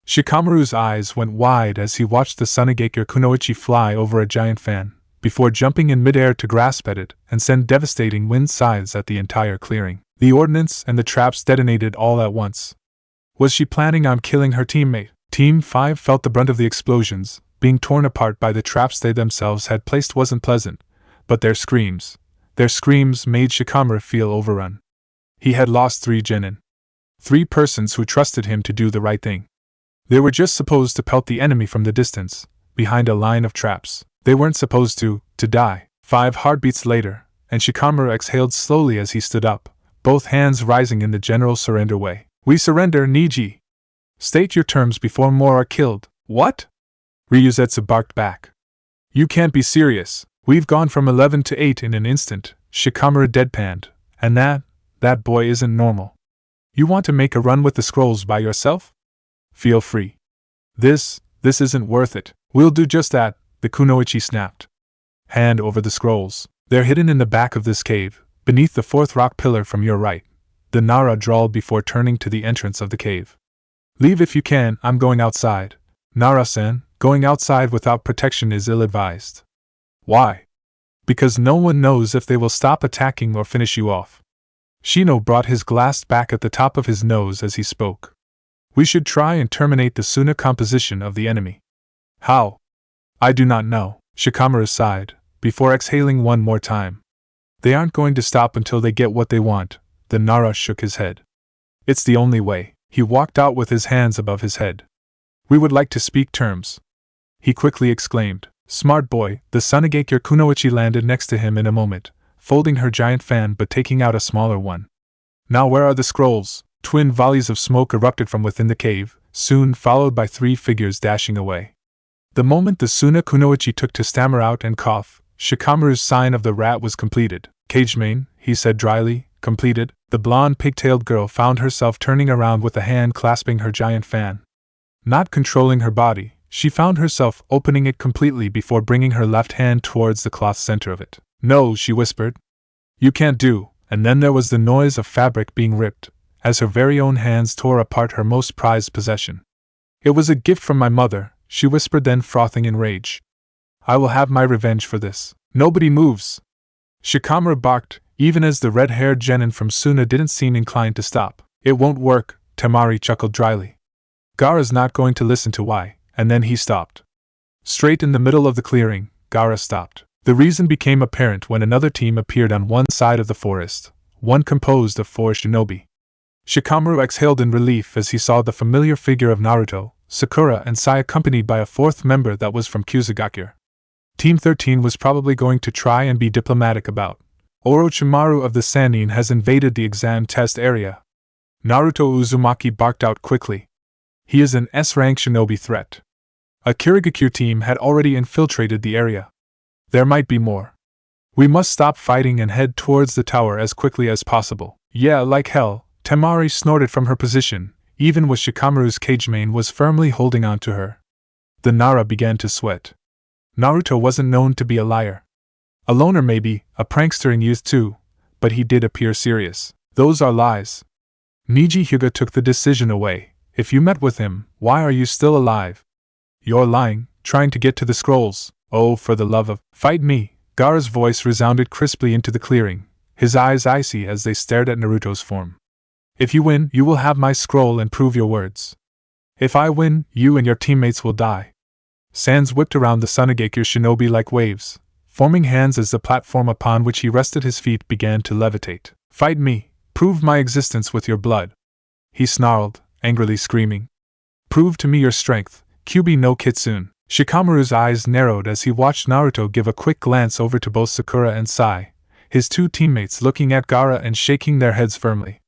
Shikamaru's eyes went wide as he watched the Sanigekyo Kunoichi fly over a giant fan, before jumping in midair to grasp at it and send devastating wind scythes at the entire clearing. The ordnance and the traps detonated all at once. Was she planning on killing her teammate? Team 5 felt the brunt of the explosions. Being torn apart by the traps they themselves had placed wasn't pleasant, but their screams made Shikamaru feel overrun. He had lost 3 genin. 3 persons who trusted him to do the right thing. They were just supposed to pelt the enemy from the distance, behind a line of traps. They weren't supposed to die. 5 heartbeats later, and Shikamaru exhaled slowly as he stood up, both hands rising in the general surrender way. We surrender, Niji. State your terms before more are killed. What? Ryuzetsu barked back. You can't be serious. We've gone from 11 to 8 in an instant, Shikamaru deadpanned, and that boy isn't normal. You want to make a run with the scrolls by yourself? Feel free. This isn't worth it. We'll do just that, the kunoichi snapped. Hand over the scrolls. They're hidden in the back of this cave, beneath the 4th rock pillar from your right, the Nara drawled before turning to the entrance of the cave. Leave if you can, I'm going outside. Nara-san, going outside without protection is ill-advised. Why? Because no one knows if they will stop attacking or finish you off. Shino brought his glass back at the top of his nose as he spoke. We should try and terminate the Suna composition of the enemy. How? I do not know, Shikamaru sighed, before exhaling one more time. They aren't going to stop until they get what they want. The Nara shook his head. It's the only way. He walked out with his hands above his head. We would like to speak terms. He quickly exclaimed. Smart boy. The Sunagakure kunoichi landed next to him in a moment, folding her giant fan but taking out a smaller one. Now where are the scrolls? Twin volleys of smoke erupted from within the cave, soon followed by 3 figures dashing away. The moment the Suna kunoichi took to stammer out and cough, Shikamaru's sign of the rat was completed. Cagemane, he said dryly, completed. The blonde pigtailed girl found herself turning around with a hand clasping her giant fan. Not controlling her body, she found herself opening it completely before bringing her left hand towards the cloth center of it. No, she whispered. You can't do. And then there was the noise of fabric being ripped, as her very own hands tore apart her most prized possession. It was a gift from my mother, she whispered, then frothing in rage. I will have my revenge for this. Nobody moves. Shikamaru barked, even as the red-haired genin from Suna didn't seem inclined to stop. It won't work, Temari chuckled dryly. Gaara's not going to listen to why, and then he stopped. Straight in the middle of the clearing, Gaara stopped. The reason became apparent when another team appeared on one side of the forest, one composed of 4 shinobi. Shikamaru exhaled in relief as he saw the familiar figure of Naruto, Sakura and Sai accompanied by a 4th member that was from Kusagakure. Team 13 was probably going to try and be diplomatic about. Orochimaru of the Sannin has invaded the exam test area. Naruto Uzumaki barked out quickly. He is an S-rank shinobi threat. A Kirigakure team had already infiltrated the area. There might be more. We must stop fighting and head towards the tower as quickly as possible. Yeah, like hell, Temari snorted from her position, even with Shikamaru's cagemane was firmly holding on to her. The Nara began to sweat. Naruto wasn't known to be a liar. A loner maybe, a prankster in youth too, but he did appear serious. Those are lies. Niji Hyuga took the decision away. If you met with him, why are you still alive? You're lying, trying to get to the scrolls. Oh, for the love of... Fight me! Gaara's voice resounded crisply into the clearing, his eyes icy as they stared at Naruto's form. If you win, you will have my scroll and prove your words. If I win, you and your teammates will die. Sands whipped around the Sunagakure shinobi like waves, forming hands as the platform upon which he rested his feet began to levitate. Fight me! Prove my existence with your blood! He snarled, angrily screaming. Prove to me your strength, Kyuubi no Kitsune. Shikamaru's eyes narrowed as he watched Naruto give a quick glance over to both Sakura and Sai, his 2 teammates looking at Gaara and shaking their heads firmly.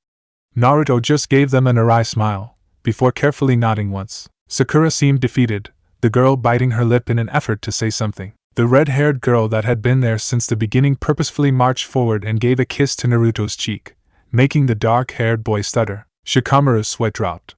Naruto just gave them an awry smile, before carefully nodding once. Sakura seemed defeated, the girl biting her lip in an effort to say something. The red-haired girl that had been there since the beginning purposefully marched forward and gave a kiss to Naruto's cheek, making the dark-haired boy stutter. Shikamaru's sweat dropped.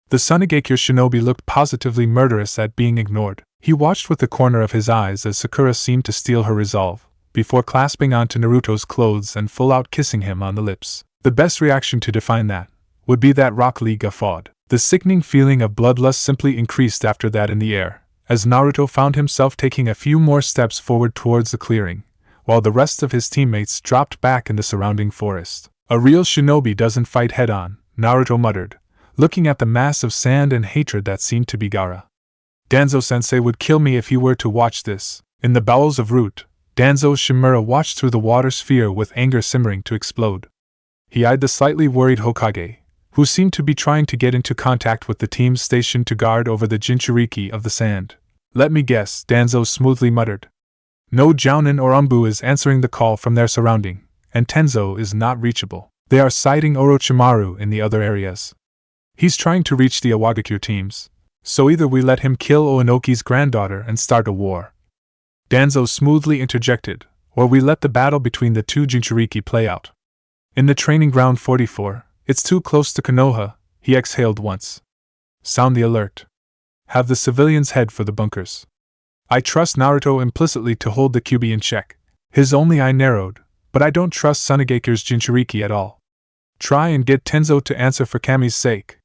The Sunagakure shinobi looked positively murderous at being ignored. He watched with the corner of his eyes as Sakura seemed to steel her resolve, before clasping onto Naruto's clothes and full-out kissing him on the lips. The best reaction to define that would be that Rock Lee guffawed. The sickening feeling of bloodlust simply increased after that in the air, as Naruto found himself taking a few more steps forward towards the clearing, while the rest of his teammates dropped back in the surrounding forest. A real shinobi doesn't fight head-on, Naruto muttered, looking at the mass of sand and hatred that seemed to be Gaara. Danzo-sensei would kill me if he were to watch this. In the bowels of Root, Danzo Shimura watched through the water sphere with anger simmering to explode. He eyed the slightly worried Hokage, who seemed to be trying to get into contact with the teams stationed to guard over the jinchuriki of the sand, Let me guess, Danzo smoothly muttered. No Jounin or Umbu is answering the call from their surrounding, and Tenzo is not reachable. They are sighting Orochimaru in the other areas. He's trying to reach the Awagakure teams, so either we let him kill Oinoki's granddaughter and start a war, Danzo smoothly interjected, or we let the battle between the two jinchuriki play out. In the training ground 44, it's too close to Konoha, he exhaled once. Sound the alert. Have the civilians head for the bunkers. I trust Naruto implicitly to hold the Kyuubi in check. His only eye narrowed, but I don't trust Tsunagekere's jinchuriki at all. Try and get Tenzo to answer for Kami's sake.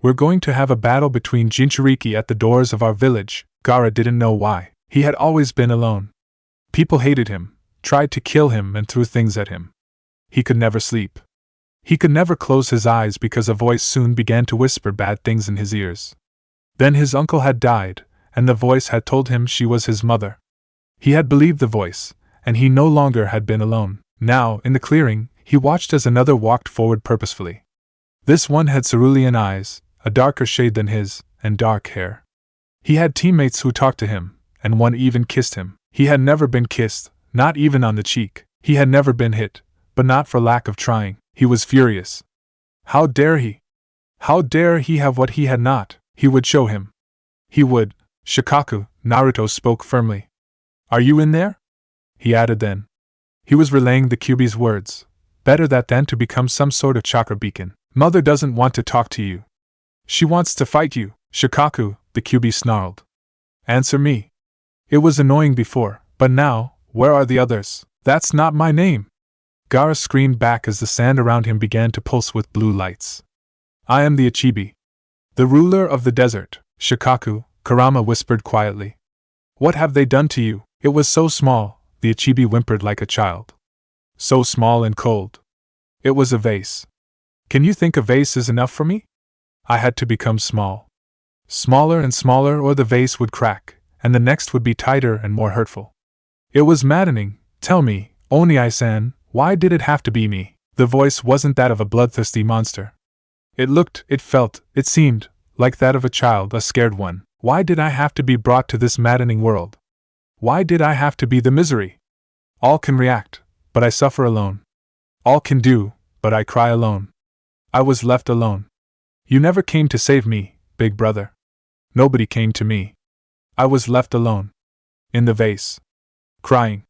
We're going to have a battle between jinchuriki at the doors of our village. Gaara didn't know why. He had always been alone. People hated him, tried to kill him and threw things at him. He could never sleep. He could never close his eyes because a voice soon began to whisper bad things in his ears. Then his uncle had died, and the voice had told him she was his mother. He had believed the voice, and he no longer had been alone. Now, in the clearing, he watched as another walked forward purposefully. This one had cerulean eyes, a darker shade than his, and dark hair. He had teammates who talked to him, and one even kissed him. He had never been kissed, not even on the cheek. He had never been hit, but not for lack of trying. He was furious. How dare he? How dare he have what he had not? He would show him. He would. Shikaku, Naruto spoke firmly. Are you in there? He added then. He was relaying the Kyuubi's words. Better that than to become some sort of chakra beacon. Mother doesn't want to talk to you. She wants to fight you, Shikaku, the Kyuubi snarled. Answer me. It was annoying before, but now, where are the others? That's not my name. Gaara screamed back as the sand around him began to pulse with blue lights. I am the Ichibi. The ruler of the desert, Shikaku, Kurama whispered quietly. What have they done to you? It was so small, the Ichibi whimpered like a child. So small and cold. It was a vase. Can you think a vase is enough for me? I had to become small. Smaller and smaller or the vase would crack, and the next would be tighter and more hurtful. It was maddening. Tell me, Oniai-san, why did it have to be me? The voice wasn't that of a bloodthirsty monster. It looked, it felt, it seemed, like that of a child, a scared one. Why did I have to be brought to this maddening world? Why did I have to be the misery? All can react, but I suffer alone. All can do, but I cry alone. I was left alone. You never came to save me, big brother. Nobody came to me. I was left alone. In the vase. Crying.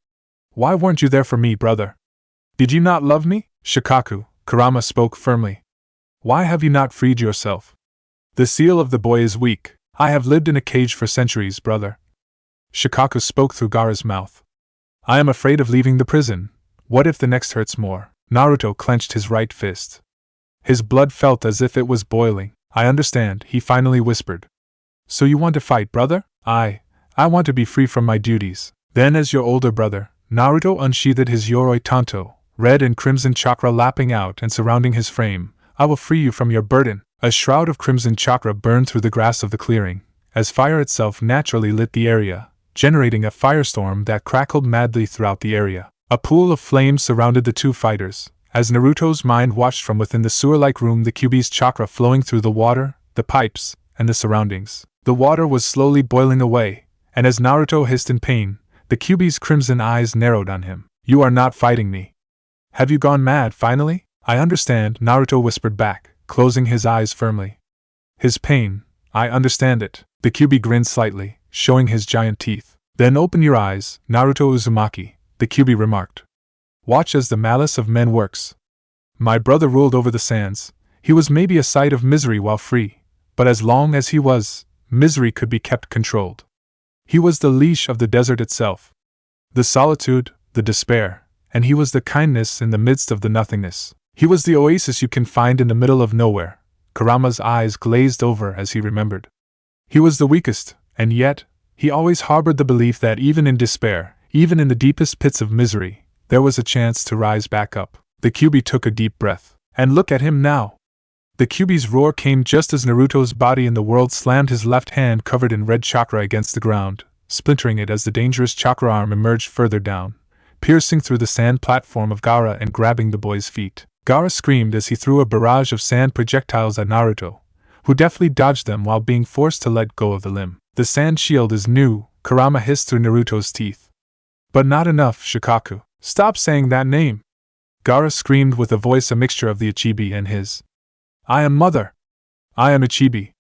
Why weren't you there for me, brother? Did you not love me? Shikaku, Kurama spoke firmly. Why have you not freed yourself? The seal of the boy is weak. I have lived in a cage for centuries, brother. Shikaku spoke through Gaara's mouth. I am afraid of leaving the prison. What if the next hurts more? Naruto clenched his right fist. His blood felt as if it was boiling. I understand, he finally whispered. So you want to fight, brother? I want to be free from my duties. Then as your older brother, Naruto unsheathed his Yoroi Tanto, red and crimson chakra lapping out and surrounding his frame. I will free you from your burden. A shroud of crimson chakra burned through the grass of the clearing, as fire itself naturally lit the area, generating a firestorm that crackled madly throughout the area. A pool of flames surrounded the two fighters. As Naruto's mind watched from within the sewer-like room, the Kyuubi's chakra flowing through the water, the pipes, and the surroundings. The water was slowly boiling away, and as Naruto hissed in pain, the Kyuubi's crimson eyes narrowed on him. You are not fighting me. Have you gone mad finally? I understand, Naruto whispered back, closing his eyes firmly. His pain, I understand it. The Kyuubi grinned slightly, showing his giant teeth. Then open your eyes, Naruto Uzumaki, the Kyuubi remarked. Watch as the malice of men works. My brother ruled over the sands. He was maybe a sight of misery while free, but as long as he was, misery could be kept controlled. He was the leash of the desert itself. The solitude, the despair, and he was the kindness in the midst of the nothingness. He was the oasis you can find in the middle of nowhere. Kurama's eyes glazed over as he remembered. He was the weakest, and yet, he always harbored the belief that even in despair, even in the deepest pits of misery, there was a chance to rise back up. The Kyuubi took a deep breath. And look at him now! The Kyuubi's roar came just as Naruto's body in the world slammed his left hand covered in red chakra against the ground, splintering it as the dangerous chakra arm emerged further down, piercing through the sand platform of Gaara and grabbing the boy's feet. Gaara screamed as he threw a barrage of sand projectiles at Naruto, who deftly dodged them while being forced to let go of the limb. The sand shield is new, Kurama hissed through Naruto's teeth. But not enough, Shikaku. Stop saying that name! Gaara screamed with a voice a mixture of the Ichibi and his. I am mother! I am Ichibi!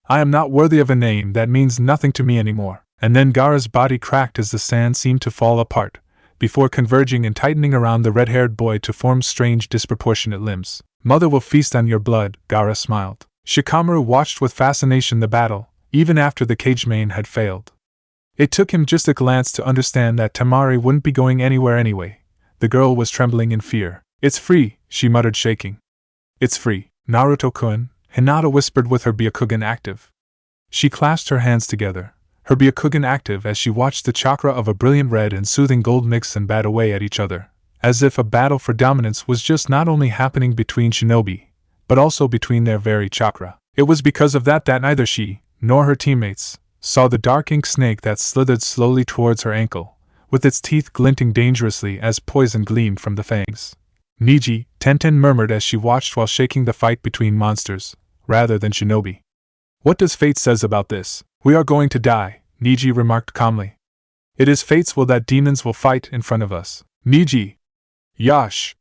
I am not worthy of a name that means nothing to me anymore. And then Gaara's body cracked as the sand seemed to fall apart, before converging and tightening around the red-haired boy to form strange disproportionate limbs. Mother will feast on your blood, Gaara smiled. Shikamaru watched with fascination the battle, even after the cage main had failed. It took him just a glance to understand that Temari wouldn't be going anywhere anyway. The girl was trembling in fear. It's free, she muttered, shaking. It's free, Naruto-kun, Hinata whispered with her Byakugan active. She clasped her hands together, her Byakugan active as she watched the chakra of a brilliant red and soothing gold mix and bat away at each other, as if a battle for dominance was just not only happening between shinobi, but also between their very chakra. It was because of that neither she, nor her teammates, saw the dark ink snake that slithered slowly towards her ankle, with its teeth glinting dangerously as poison gleamed from the fangs. Niji, Tenten murmured as she watched while shaking the fight between monsters, rather than shinobi. What does fate says about this? We are going to die, Niji remarked calmly. It is fate's will that demons will fight in front of us. Niji! Yash!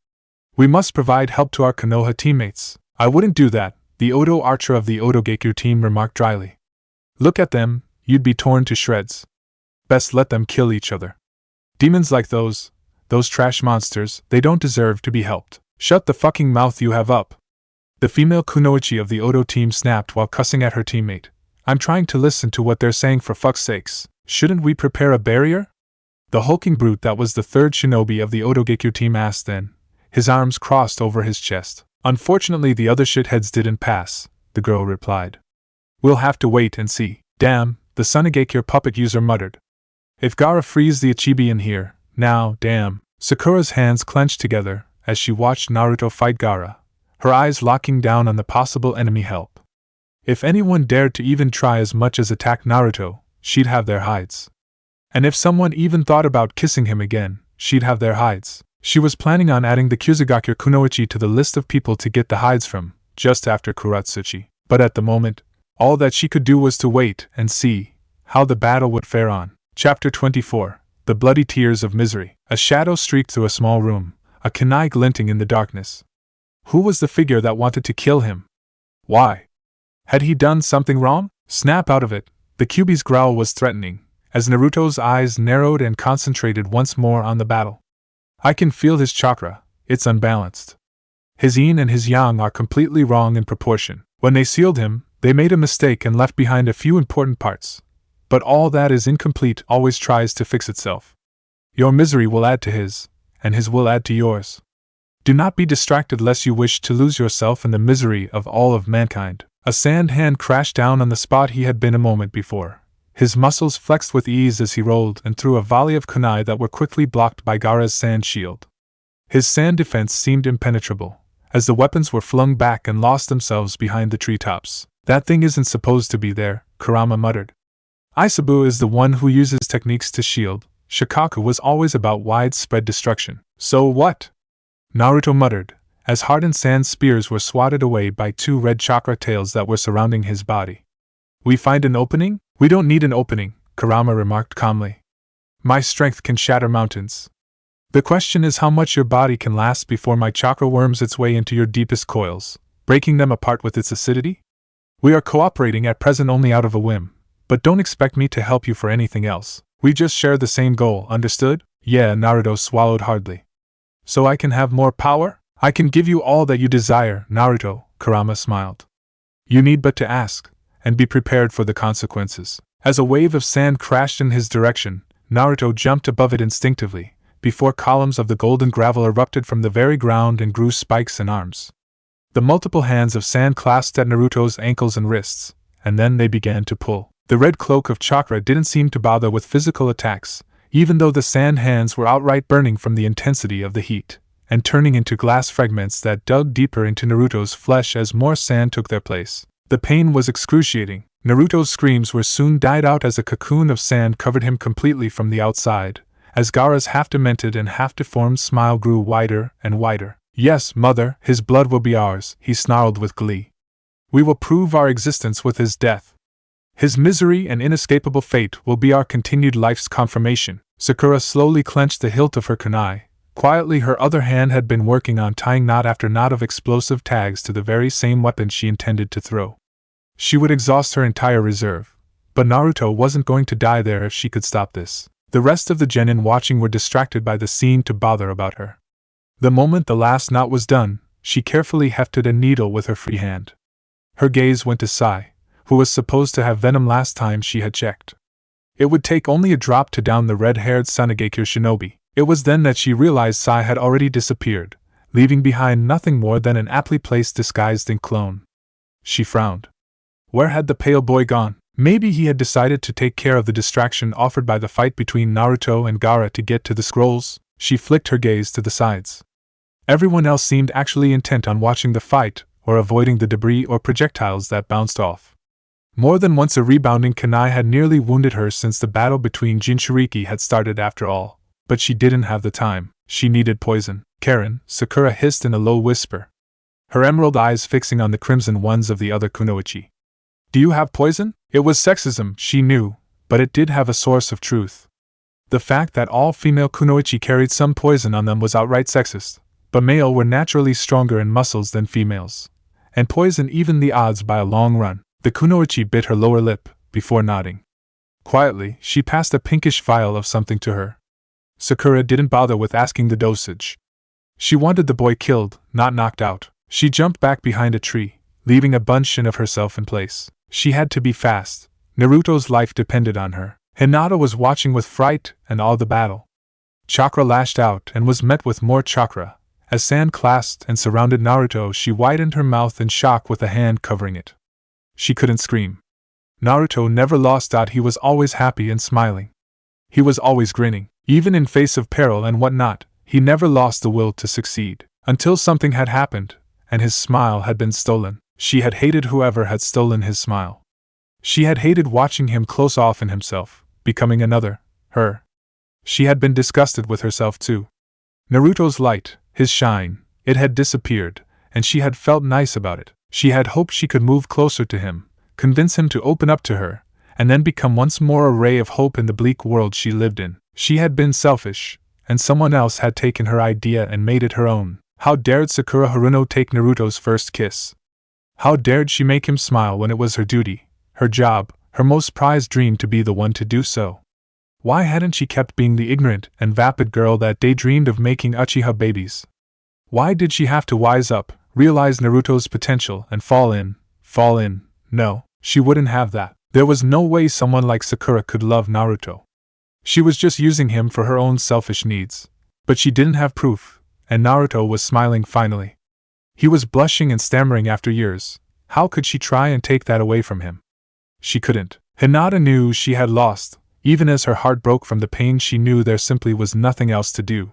We must provide help to our Konoha teammates. I wouldn't do that, the Odo archer of the Odo Geikyu team remarked dryly. Look at them, you'd be torn to shreds. Best let them kill each other. Demons like those trash monsters, they don't deserve to be helped. Shut the fucking mouth you have up. The female kunoichi of the Odo team snapped while cussing at her teammate. I'm trying to listen to what they're saying for fuck's sakes. Shouldn't we prepare a barrier? The hulking brute that was the third shinobi of the Odo Geikyu team asked then, his arms crossed over his chest. Unfortunately the other shitheads didn't pass, the girl replied. We'll have to wait and see. Damn, the Sunigekure puppet user muttered. If Gaara frees the Ichibi in here, now, damn. Sakura's hands clenched together as she watched Naruto fight Gaara, her eyes locking down on the possible enemy help. If anyone dared to even try as much as attack Naruto, she'd have their hides. And if someone even thought about kissing him again, she'd have their hides. She was planning on adding the Kyuzugakure Kunoichi to the list of people to get the hides from, just after Kuratsuchi. But at the moment, all that she could do was to wait and see how the battle would fare on. Chapter 24. The Bloody Tears of Misery. A shadow streaked through a small room, a kunai glinting in the darkness. Who was the figure that wanted to kill him? Why? Had he done something wrong? Snap out of it. The Kyuubi's growl was threatening, as Naruto's eyes narrowed and concentrated once more on the battle. I can feel his chakra, it's unbalanced. His yin and his yang are completely wrong in proportion. When they sealed him, they made a mistake and left behind a few important parts. But all that is incomplete always tries to fix itself. Your misery will add to his, and his will add to yours. Do not be distracted lest you wish to lose yourself in the misery of all of mankind. A sand hand crashed down on the spot he had been a moment before. His muscles flexed with ease as he rolled and threw a volley of kunai that were quickly blocked by Gaara's sand shield. His sand defense seemed impenetrable, as the weapons were flung back and lost themselves behind the treetops. That thing isn't supposed to be there, Kurama muttered. Aisabu is the one who uses techniques to shield. Shikaku was always about widespread destruction. So what? Naruto muttered, as hardened sand spears were swatted away by two red chakra tails that were surrounding his body. We find an opening? We don't need an opening, Kurama remarked calmly. My strength can shatter mountains. The question is how much your body can last before my chakra worms its way into your deepest coils, breaking them apart with its acidity? We are cooperating at present only out of a whim, but don't expect me to help you for anything else. We just share the same goal, understood? Yeah, Naruto swallowed hardly. So I can have more power? I can give you all that you desire, Naruto, Kurama smiled. You need but to ask, and be prepared for the consequences. As a wave of sand crashed in his direction, Naruto jumped above it instinctively, before columns of the golden gravel erupted from the very ground and grew spikes and arms. The multiple hands of sand clasped at Naruto's ankles and wrists, and then they began to pull. The red cloak of chakra didn't seem to bother with physical attacks, even though the sand hands were outright burning from the intensity of the heat, and turning into glass fragments that dug deeper into Naruto's flesh as more sand took their place. The pain was excruciating. Naruto's screams were soon died out as a cocoon of sand covered him completely from the outside, as Gaara's half-demented and half-deformed smile grew wider and wider. Yes, mother, his blood will be ours, he snarled with glee. We will prove our existence with his death. His misery and inescapable fate will be our continued life's confirmation. Sakura slowly clenched the hilt of her kunai. Quietly, her other hand had been working on tying knot after knot of explosive tags to the very same weapon she intended to throw. She would exhaust her entire reserve, but Naruto wasn't going to die there if she could stop this. The rest of the genin watching were distracted by the scene to bother about her. The moment the last knot was done, she carefully hefted a needle with her free hand. Her gaze went to Sai, who was supposed to have venom last time she had checked. It would take only a drop to down the red-haired Sanagekure shinobi. It was then that she realized Sai had already disappeared, leaving behind nothing more than an aptly placed disguised ink clone. She frowned. Where had the pale boy gone? Maybe he had decided to take care of the distraction offered by the fight between Naruto and Gaara to get to the scrolls. She flicked her gaze to the sides. Everyone else seemed actually intent on watching the fight, or avoiding the debris or projectiles that bounced off. More than once a rebounding kunai had nearly wounded her since the battle between jinchuriki had started after all, but she didn't have the time. She needed poison. Karen, Sakura hissed in a low whisper, her emerald eyes fixing on the crimson ones of the other kunoichi. Do you have poison? It was sexism, she knew, but it did have a source of truth. The fact that all female kunoichi carried some poison on them was outright sexist, but male were naturally stronger in muscles than females, and poison evened the odds by a long run. The kunoichi bit her lower lip, before nodding. Quietly, she passed a pinkish vial of something to her. Sakura didn't bother with asking the dosage. She wanted the boy killed, not knocked out. She jumped back behind a tree, leaving a bunshin of herself in place. She had to be fast. Naruto's life depended on her. Hinata was watching with fright and awe the battle. Chakra lashed out and was met with more chakra. As sand clasped and surrounded Naruto, she widened her mouth in shock with a hand covering it. She couldn't scream. Naruto never lost out. He was always happy and smiling. He was always grinning. Even in face of peril and whatnot, he never lost the will to succeed. Until something had happened, and his smile had been stolen. She had hated whoever had stolen his smile. She had hated watching him close off in himself, becoming another, her. She had been disgusted with herself too. Naruto's light, his shine, it had disappeared, and she had felt nice about it. She had hoped she could move closer to him, convince him to open up to her, and then become once more a ray of hope in the bleak world she lived in. She had been selfish, and someone else had taken her idea and made it her own. How dared Sakura Haruno take Naruto's first kiss? How dared she make him smile when it was her duty, her job, her most prized dream to be the one to do so? Why hadn't she kept being the ignorant and vapid girl that daydreamed of making Uchiha babies? Why did she have to wise up, realize Naruto's potential, and fall in? No, she wouldn't have that. There was no way someone like Sakura could love Naruto. She was just using him for her own selfish needs. But she didn't have proof, and Naruto was smiling finally. He was blushing and stammering after years. How could she try and take that away from him? She couldn't. Hinata knew she had lost. Even as her heart broke from the pain, she knew there simply was nothing else to do.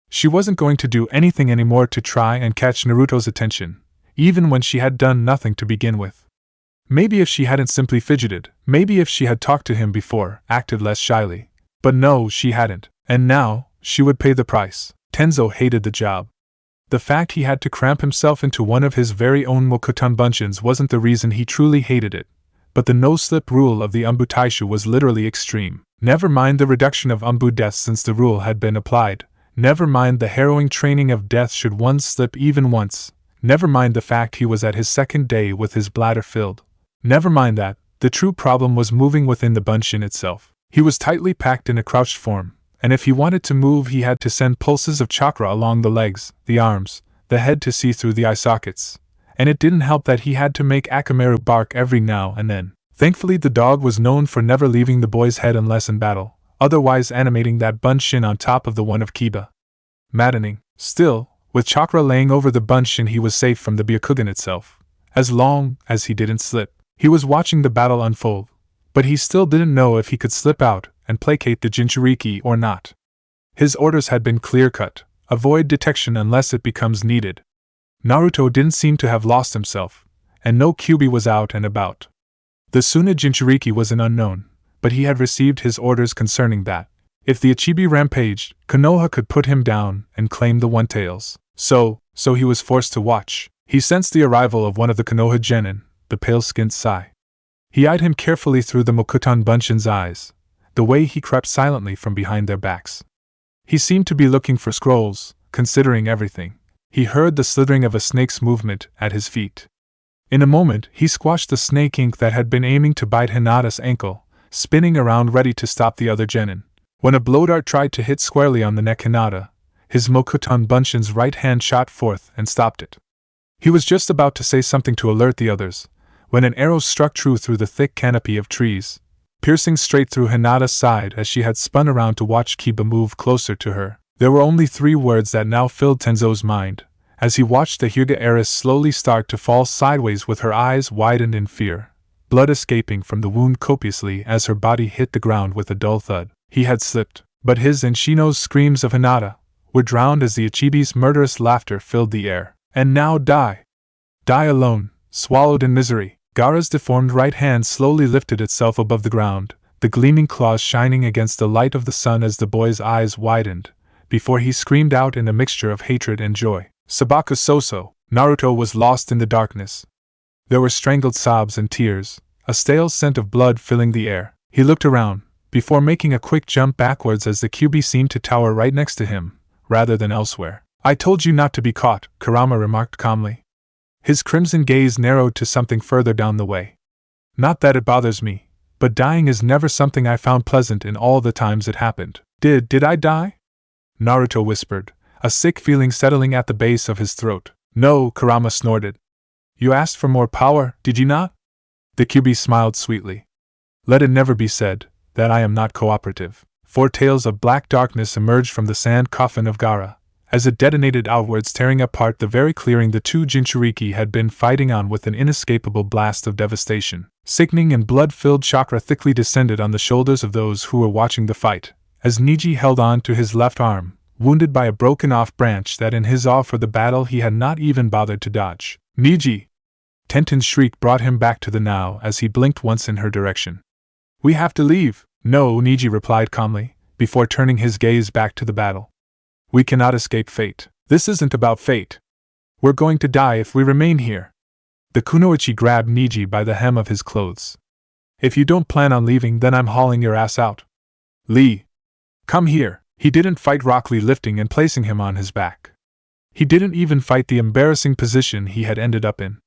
She wasn't going to do anything anymore to try and catch Naruto's attention, even when she had done nothing to begin with. Maybe if she hadn't simply fidgeted, maybe if she had talked to him before, acted less shyly. But no, she hadn't, and now, she would pay the price. Tenzo hated the job. The fact he had to cramp himself into one of his very own Mokuton bunshins wasn't the reason he truly hated it, but the no-slip rule of the Umbu Taishu was literally extreme. Never mind the reduction of Umbu deaths since the rule had been applied. Never mind the harrowing training of death should one slip even once. Never mind the fact he was at his second day with his bladder filled. Never mind that. The true problem was moving within the bunshin itself. He was tightly packed in a crouched form, and if he wanted to move he had to send pulses of chakra along the legs, the arms, the head to see through the eye sockets. And it didn't help that he had to make Akamaru bark every now and then. Thankfully the dog was known for never leaving the boy's head unless in battle, otherwise animating that bunshin on top of the one of Kiba. Maddening. Still, with chakra laying over the bunshin he was safe from the Byakugan itself. As long as he didn't slip. He was watching the battle unfold, but he still didn't know if he could slip out and placate the jinchuriki or not. His orders had been clear-cut: avoid detection unless it becomes needed. Naruto didn't seem to have lost himself, and no Kyuubi was out and about. The Suna jinchuriki was an unknown, but he had received his orders concerning that. If the Ichibi rampaged, Konoha could put him down and claim the One-Tails. So he was forced to watch. He sensed the arrival of one of the Konoha genin, the pale-skinned Sai. He eyed him carefully through the Mokutan Bunshin's eyes, the way he crept silently from behind their backs. He seemed to be looking for scrolls, considering everything. He heard the slithering of a snake's movement at his feet. In a moment, he squashed the snake ink that had been aiming to bite Hinata's ankle, spinning around ready to stop the other genin. When a blow dart tried to hit squarely on the neck Hinata, his Mokutan Bunshin's right hand shot forth and stopped it. He was just about to say something to alert the others, when an arrow struck true through the thick canopy of trees, piercing straight through Hinata's side as she had spun around to watch Kiba move closer to her. There were only 3 words that now filled Tenzo's mind, as he watched the Hyuga heiress slowly start to fall sideways with her eyes widened in fear, blood escaping from the wound copiously as her body hit the ground with a dull thud. He had slipped, but his and Shino's screams of Hinata were drowned as the Ichibi's murderous laughter filled the air. And now die. Die alone, swallowed in misery. Gaara's deformed right hand slowly lifted itself above the ground, the gleaming claws shining against the light of the sun as the boy's eyes widened, before he screamed out in a mixture of hatred and joy. Sabaka Soso. Naruto was lost in the darkness. There were strangled sobs and tears, a stale scent of blood filling the air. He looked around, before making a quick jump backwards as the QB seemed to tower right next to him, rather than elsewhere. I told you not to be caught, Kurama remarked calmly. His crimson gaze narrowed to something further down the way. Not that it bothers me, but dying is never something I found pleasant in all the times it happened. Did I die? Naruto whispered, a sick feeling settling at the base of his throat. No, Kurama snorted. You asked for more power, did you not? The QB smiled sweetly. Let it never be said that I am not cooperative. 4 tails of black darkness emerged from the sand coffin of Gaara, as it detonated outwards, tearing apart the very clearing the 2 jinchuriki had been fighting on with an inescapable blast of devastation. Sickening and blood-filled chakra thickly descended on the shoulders of those who were watching the fight, as Niji held on to his left arm, wounded by a broken-off branch that in his awe for the battle he had not even bothered to dodge. Niji! Tenten's shriek brought him back to the now as he blinked once in her direction. We have to leave. No, Niji replied calmly, before turning his gaze back to the battle. We cannot escape fate. This isn't about fate. We're going to die if we remain here. The kunoichi grabbed Niji by the hem of his clothes. If you don't plan on leaving, then I'm hauling your ass out. Lee! Come here. He didn't fight Rock Lee lifting and placing him on his back. He didn't even fight the embarrassing position he had ended up in.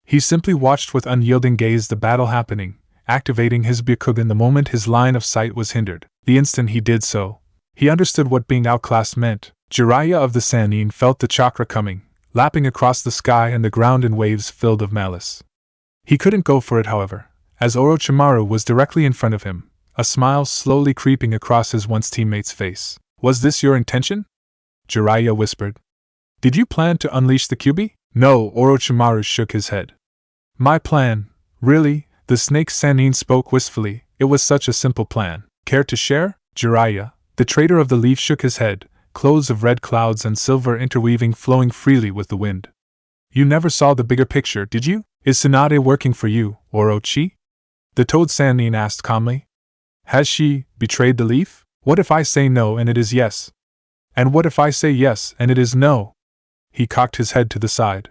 He simply watched with unyielding gaze the battle happening, activating his Byakugan the moment his line of sight was hindered. The instant he did so, he understood what being outclassed meant. Jiraiya of the Sannin felt the chakra coming, lapping across the sky and the ground in waves filled of malice. He couldn't go for it, however, as Orochimaru was directly in front of him, a smile slowly creeping across his once teammate's face. Was this your intention? Jiraiya whispered. Did you plan to unleash the Kyuubi? No, Orochimaru shook his head. My plan, really? The snake Sannin spoke wistfully. It was such a simple plan. Care to share? Jiraiya, the trader of the leaf, shook his head, clothes of red clouds and silver interweaving flowing freely with the wind. You never saw the bigger picture, did you? Is Tsunade working for you, Orochi? The toad Sannin asked calmly. Has she betrayed the leaf? What if I say no and it is yes? And what if I say yes and it is no? He cocked his head to the side.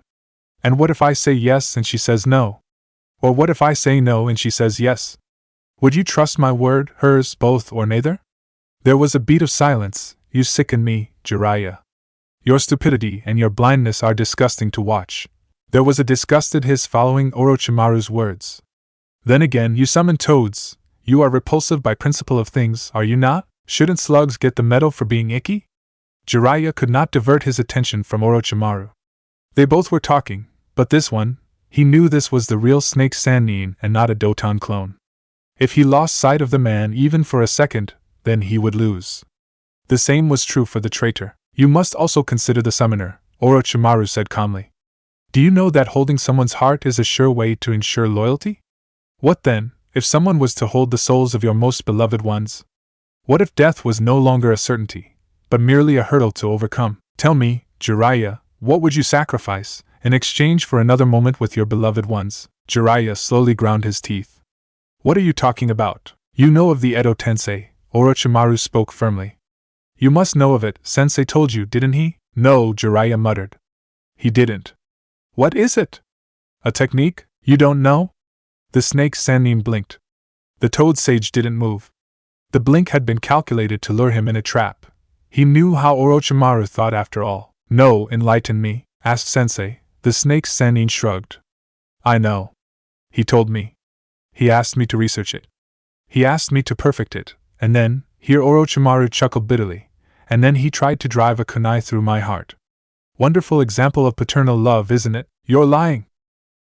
And what if I say yes and she says no? Or what if I say no and she says yes? Would you trust my word, hers, both, or neither? There was a beat of silence. You sicken me, Jiraiya. Your stupidity and your blindness are disgusting to watch. There was a disgusted hiss following Orochimaru's words. Then again, you summon toads. You are repulsive by principle of things, are you not? Shouldn't slugs get the medal for being icky? Jiraiya could not divert his attention from Orochimaru. They both were talking, but this one, he knew this was the real Snake Sannin and not a Doton clone. If he lost sight of the man even for a second, then he would lose. The same was true for the traitor. You must also consider the summoner, Orochimaru said calmly. Do you know that holding someone's heart is a sure way to ensure loyalty? What then, if someone was to hold the souls of your most beloved ones? What if death was no longer a certainty, but merely a hurdle to overcome? Tell me, Jiraiya, what would you sacrifice, in exchange for another moment with your beloved ones? Jiraiya slowly ground his teeth. What are you talking about? You know of the Edo Tensei, Orochimaru spoke firmly. You must know of it, Sensei told you, didn't he? No, Jiraiya muttered. He didn't. What is it? A technique? You don't know? The snake Sannin blinked. The toad sage didn't move. The blink had been calculated to lure him in a trap. He knew how Orochimaru thought after all. No, enlighten me, asked Sensei. The snake Sannin shrugged. I know. He told me. He asked me to research it. He asked me to perfect it, and then, here Orochimaru chuckled bitterly, and then he tried to drive a kunai through my heart. Wonderful example of paternal love, isn't it? You're lying.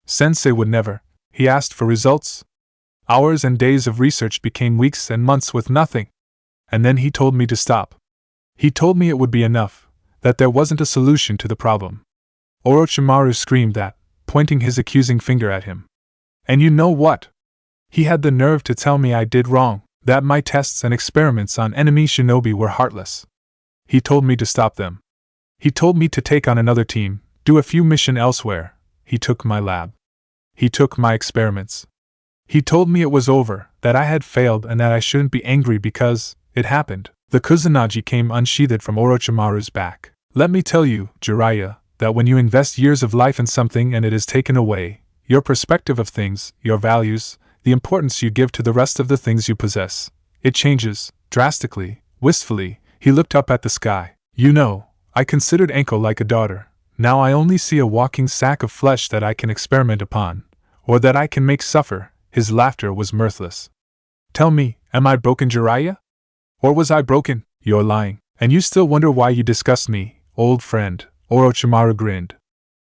Sensei would never. He asked for results. Hours and days of research became weeks and months with nothing. And then he told me to stop. He told me it would be enough, that there wasn't a solution to the problem. Orochimaru screamed that, pointing his accusing finger at him. And you know what? He had the nerve to tell me I did wrong, that my tests and experiments on enemy shinobi were heartless. He told me to stop them. He told me to take on another team, do a few missions elsewhere. He took my lab. He took my experiments. He told me it was over, that I had failed and that I shouldn't be angry because it happened. The kusanagi came unsheathed from Orochimaru's back. Let me tell you, Jiraiya, that when you invest years of life in something and it is taken away, your perspective of things, your values, the importance you give to the rest of the things you possess, it changes, drastically, wistfully. He looked up at the sky. You know, I considered Anko like a daughter. Now I only see a walking sack of flesh that I can experiment upon, or that I can make suffer. His laughter was mirthless. Tell me, am I broken, Jiraiya? Or was I broken? You're lying, and you still wonder why you disgust me, old friend. Orochimaru grinned.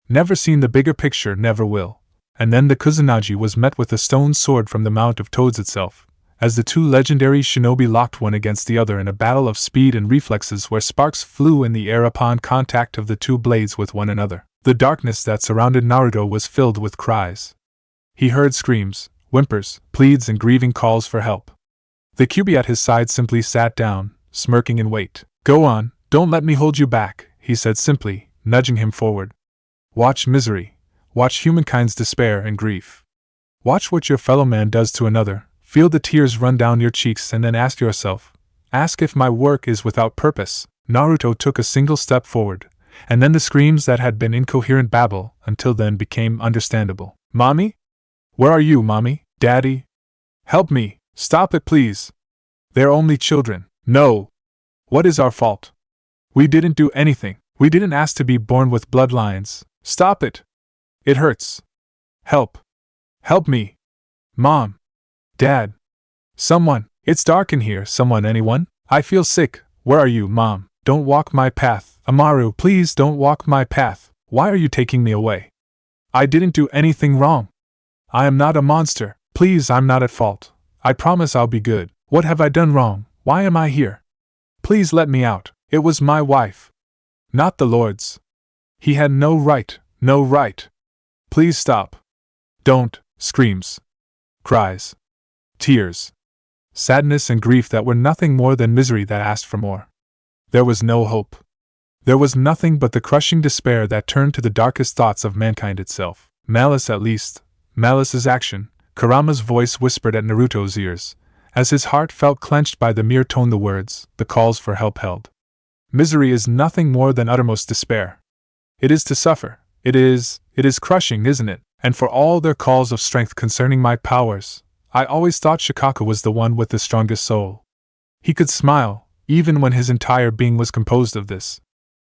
Never seen the bigger picture, never will. And then the kusanagi was met with a stone sword from the Mount of Toads itself, as the two legendary shinobi locked one against the other in a battle of speed and reflexes where sparks flew in the air upon contact of the two blades with one another. The darkness that surrounded Naruto was filled with cries. He heard screams, whimpers, pleads and grieving calls for help. The Kyuubi at his side simply sat down, smirking in wait. Go on, don't let me hold you back, he said simply, nudging him forward. Watch misery. Watch humankind's despair and grief. Watch what your fellow man does to another, feel the tears run down your cheeks and then ask yourself, ask if my work is without purpose. Naruto took a single step forward, and then the screams that had been incoherent babble until then became understandable. Mommy? Where are you, Mommy? Daddy? Help me! Stop it, please! They're only children. No! What is our fault? We didn't do anything. We didn't ask to be born with bloodlines. Stop it! It hurts. Help! Help me! Mom! Dad! Someone! It's dark in here, someone, anyone? I feel sick. Where are you, Mom? Don't walk my path. Amaru, please don't walk my path. Why are you taking me away? I didn't do anything wrong. I am not a monster. Please, I'm not at fault. I promise I'll be good. What have I done wrong? Why am I here? Please let me out. It was my wife. Not the Lord's. He had no right, no right. Please stop. Don't. Screams. Cries. Tears. Sadness and grief that were nothing more than misery that asked for more. There was no hope. There was nothing but the crushing despair that turned to the darkest thoughts of mankind itself. Malice, at least. Malice's action, Kurama's voice whispered at Naruto's ears, as his heart felt clenched by the mere tone the words, the calls for help held. Misery is nothing more than uttermost despair. It is to suffer. It is crushing, isn't it? And for all their calls of strength concerning my powers, I always thought Shikaku was the one with the strongest soul. He could smile, even when his entire being was composed of this.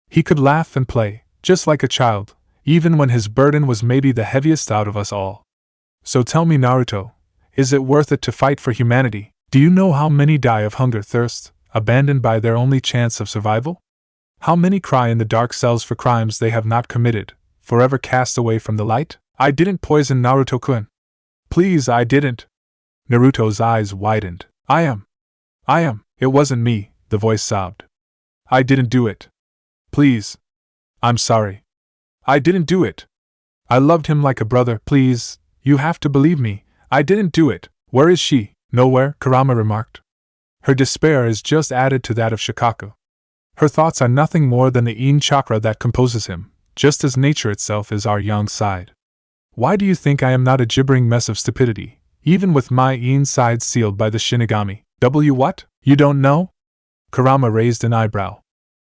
He could laugh and play, just like a child, even when his burden was maybe the heaviest out of us all. So tell me, Naruto, is it worth it to fight for humanity? Do you know how many die of hunger, thirst, abandoned by their only chance of survival? How many cry in the dark cells for crimes they have not committed, forever cast away from the light? I didn't poison Naruto-kun. Please, I didn't. Naruto's eyes widened. I am. It wasn't me, the voice sobbed. I didn't do it. Please. I'm sorry. I didn't do it. I loved him like a brother, please. You have to believe me. I didn't do it. Where is she? Nowhere, Kurama remarked. Her despair is just added to that of Shikaku. Her thoughts are nothing more than the yin chakra that composes him, just as nature itself is our yang side. Why do you think I am not a gibbering mess of stupidity, even with my yin side sealed by the Shinigami? What? You don't know? Kurama raised an eyebrow.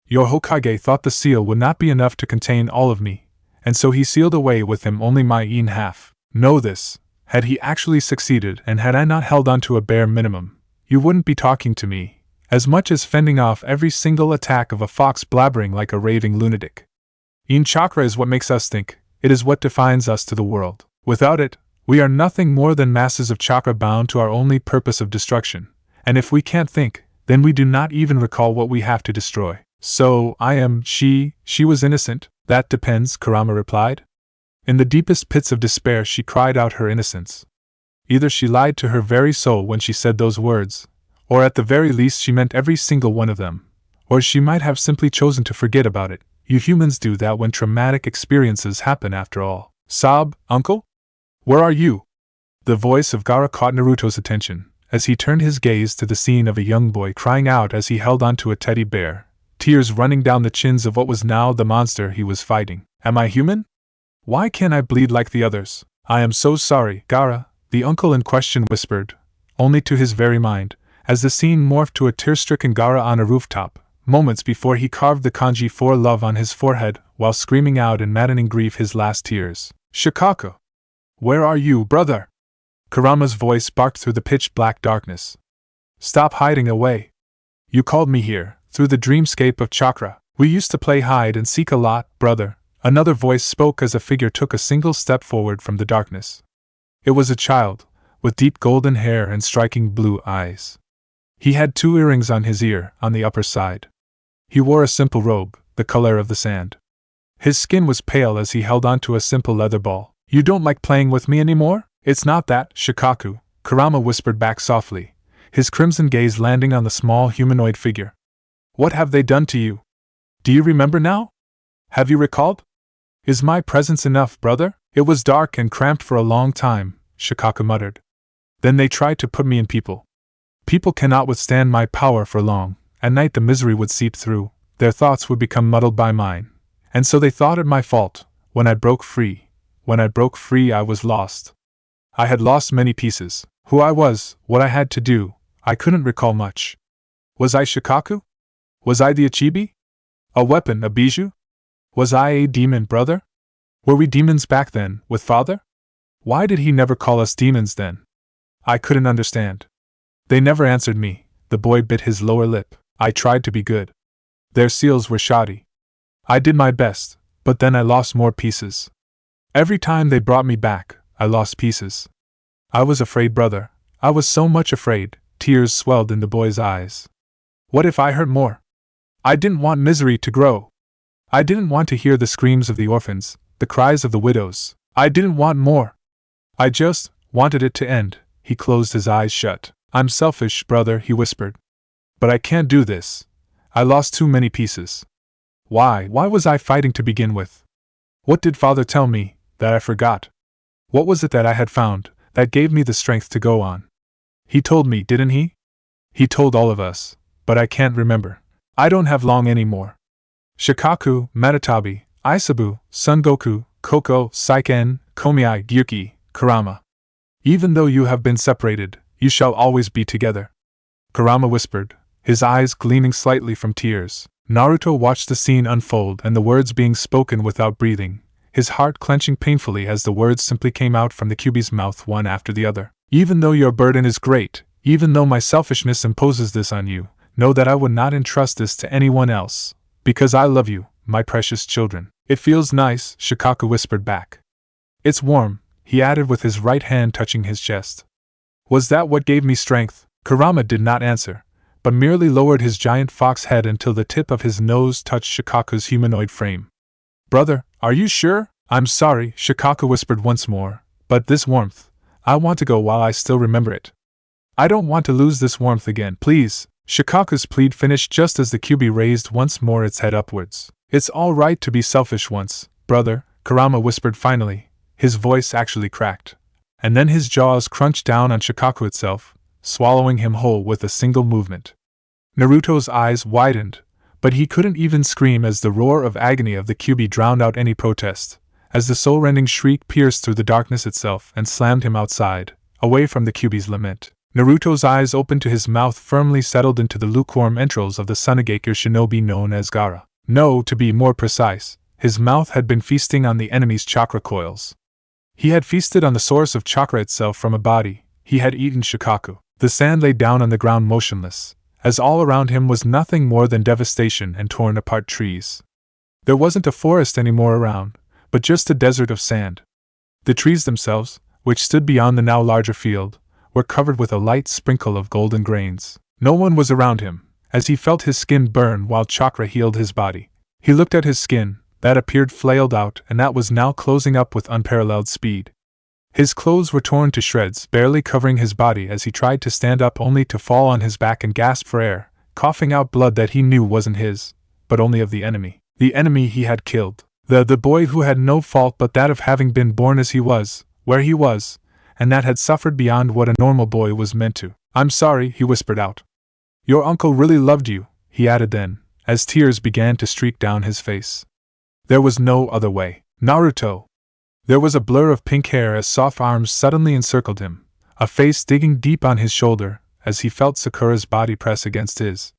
Your Hokage thought the seal would not be enough to contain all of me, and so he sealed away with him only my yin half. Know this, Had he actually succeeded, and had I not held on to a bare minimum, you wouldn't be talking to me, as much as fending off every single attack of a fox blabbering like a raving lunatic. Chakra is what makes us think, it is what defines us to the world. Without it, we are nothing more than masses of chakra bound to our only purpose of destruction, and if we can't think, then we do not even recall what we have to destroy. So, she was innocent? That depends, Kurama replied. In the deepest pits of despair she cried out her innocence. Either she lied to her very soul when she said those words, or at the very least she meant every single one of them, or she might have simply chosen to forget about it. You humans do that when traumatic experiences happen after all. Sob, uncle? Where are you? The voice of Gaara caught Naruto's attention, as he turned his gaze to the scene of a young boy crying out as he held onto a teddy bear, tears running down the chins of what was now the monster he was fighting. Am I human? Why can't I bleed like the others? I am so sorry, Gaara, the uncle in question whispered, only to his very mind, as the scene morphed to a tear-stricken Gaara on a rooftop, moments before he carved the kanji for love on his forehead while screaming out in maddening grief his last tears. Shikaku! Where are you, brother? Kurama's voice barked through the pitch-black darkness. Stop hiding away. You called me here, through the dreamscape of chakra. We used to play hide and seek a lot, brother. Another voice spoke as a figure took a single step forward from the darkness. It was a child, with deep golden hair and striking blue eyes. He had 2 earrings on his ear, on the upper side. He wore a simple robe, the color of the sand. His skin was pale as he held onto a simple leather ball. You don't like playing with me anymore? It's not that, Shikaku, Kurama whispered back softly, his crimson gaze landing on the small humanoid figure. What have they done to you? Do you remember now? Have you recalled? Is my presence enough, brother? It was dark and cramped for a long time, Shikaku muttered. Then they tried to put me in people. People cannot withstand my power for long. At night the misery would seep through, their thoughts would become muddled by mine. And so they thought it my fault. When I broke free I was lost. I had lost many pieces. Who I was, what I had to do, I couldn't recall much. Was I Shikaku? Was I the Ichibi? A weapon, a bijou? Was I a demon, brother? Were we demons back then, with father? Why did he never call us demons then? I couldn't understand. They never answered me. The boy bit his lower lip. I tried to be good. Their seals were shoddy. I did my best, but then I lost more pieces. Every time they brought me back, I lost pieces. I was afraid, brother. I was so much afraid. Tears swelled in the boy's eyes. What if I hurt more? I didn't want misery to grow. I didn't want to hear the screams of the orphans, the cries of the widows. I didn't want more. I just wanted it to end. He closed his eyes shut. I'm selfish, brother, he whispered. But I can't do this. I lost too many pieces. Why was I fighting to begin with? What did father tell me, that I forgot? What was it that I had found, that gave me the strength to go on? He told me, didn't he? He told all of us, but I can't remember. I don't have long anymore. Shikaku, Matatabi, Isabu, Son Goku, Koko, Saiken, Komiai, Gyuki, Kurama. Even though you have been separated, you shall always be together. Kurama whispered, his eyes gleaming slightly from tears. Naruto watched the scene unfold and the words being spoken without breathing, his heart clenching painfully as the words simply came out from the Kyuubi's mouth one after the other. Even though your burden is great, even though my selfishness imposes this on you, know that I would not entrust this to anyone else. Because I love you, my precious children. It feels nice, Shikaku whispered back. It's warm, he added with his right hand touching his chest. Was that what gave me strength? Kurama did not answer, but merely lowered his giant fox head until the tip of his nose touched Shikaku's humanoid frame. Brother, are you sure? I'm sorry, Shikaku whispered once more, but this warmth, I want to go while I still remember it. I don't want to lose this warmth again, please. Shikaku's plead finished just as the Kyuubi raised once more its head upwards. It's all right to be selfish once, brother, Kurama whispered finally, his voice actually cracked. And then his jaws crunched down on Shikaku itself, swallowing him whole with a single movement. Naruto's eyes widened, but he couldn't even scream as the roar of agony of the Kyuubi drowned out any protest, as the soul-rending shriek pierced through the darkness itself and slammed him outside, away from the Kyuubi's lament. Naruto's eyes opened to his mouth firmly settled into the lukewarm entrails of the Sunigakure shinobi known as Gaara. No, to be more precise, his mouth had been feasting on the enemy's chakra coils. He had feasted on the source of chakra itself from a body, he had eaten shikaku. The sand lay down on the ground motionless, as all around him was nothing more than devastation and torn apart trees. There wasn't a forest anymore around, but just a desert of sand. The trees themselves, which stood beyond the now larger field, were covered with a light sprinkle of golden grains. No one was around him, as he felt his skin burn while chakra healed his body. He looked at his skin, that appeared flailed out and that was now closing up with unparalleled speed. His clothes were torn to shreds, barely covering his body as he tried to stand up only to fall on his back and gasp for air, coughing out blood that he knew wasn't his, but only of the enemy he had killed. The boy who had no fault but that of having been born as he was, where he was, and that had suffered beyond what a normal boy was meant to. "I'm sorry," he whispered out. "Your uncle really loved you," he added then, as tears began to streak down his face. There was no other way. Naruto. There was a blur of pink hair as soft arms suddenly encircled him, a face digging deep on his shoulder as he felt Sakura's body press against his.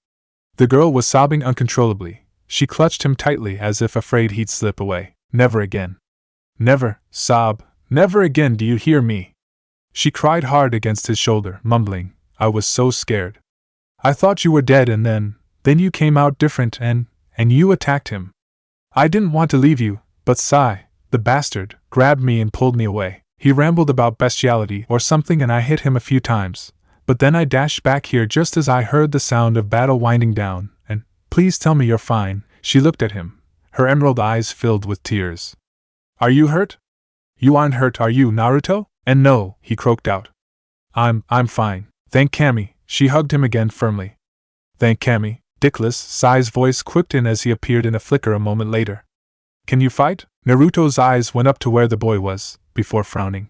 The girl was sobbing uncontrollably. She clutched him tightly as if afraid he'd slip away. "Never again. Never, sob, never again, do you hear me?" She cried hard against his shoulder, mumbling, "I was so scared. I thought you were dead and then you came out different and you attacked him. I didn't want to leave you, but Sai, the bastard, grabbed me and pulled me away. He rambled about bestiality or something and I hit him a few times, but then I dashed back here just as I heard the sound of battle winding down, and, please tell me you're fine." She looked at him, her emerald eyes filled with tears. "Are you hurt? You aren't hurt, are you, Naruto?" "And no," he croaked out. I'm fine. Thank Kami." She hugged him again firmly. "Thank Kami." Dickless, Sai's voice quipped in as he appeared in a flicker a moment later. "Can you fight?" Naruto's eyes went up to where the boy was, before frowning.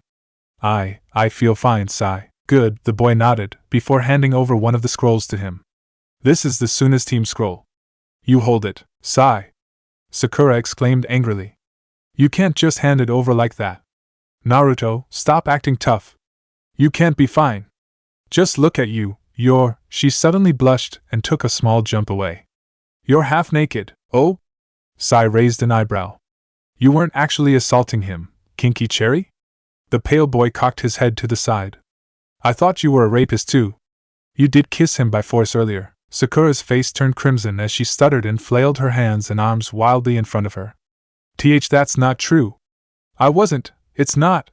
I feel fine, Sai." "Good," the boy nodded, before handing over one of the scrolls to him. "This is the Suna's team scroll. You hold it, Sai." Sakura exclaimed angrily. "You can't just hand it over like that. Naruto, stop acting tough. You can't be fine. Just look at you, you're—" She suddenly blushed and took a small jump away. "You're half naked." "Oh?" Sai raised an eyebrow. "You weren't actually assaulting him, Kinky Cherry?" The pale boy cocked his head to the side. "I thought you were a rapist too. You did kiss him by force earlier." Sakura's face turned crimson as she stuttered and flailed her hands and arms wildly in front of her. That's not true. I wasn't, it's not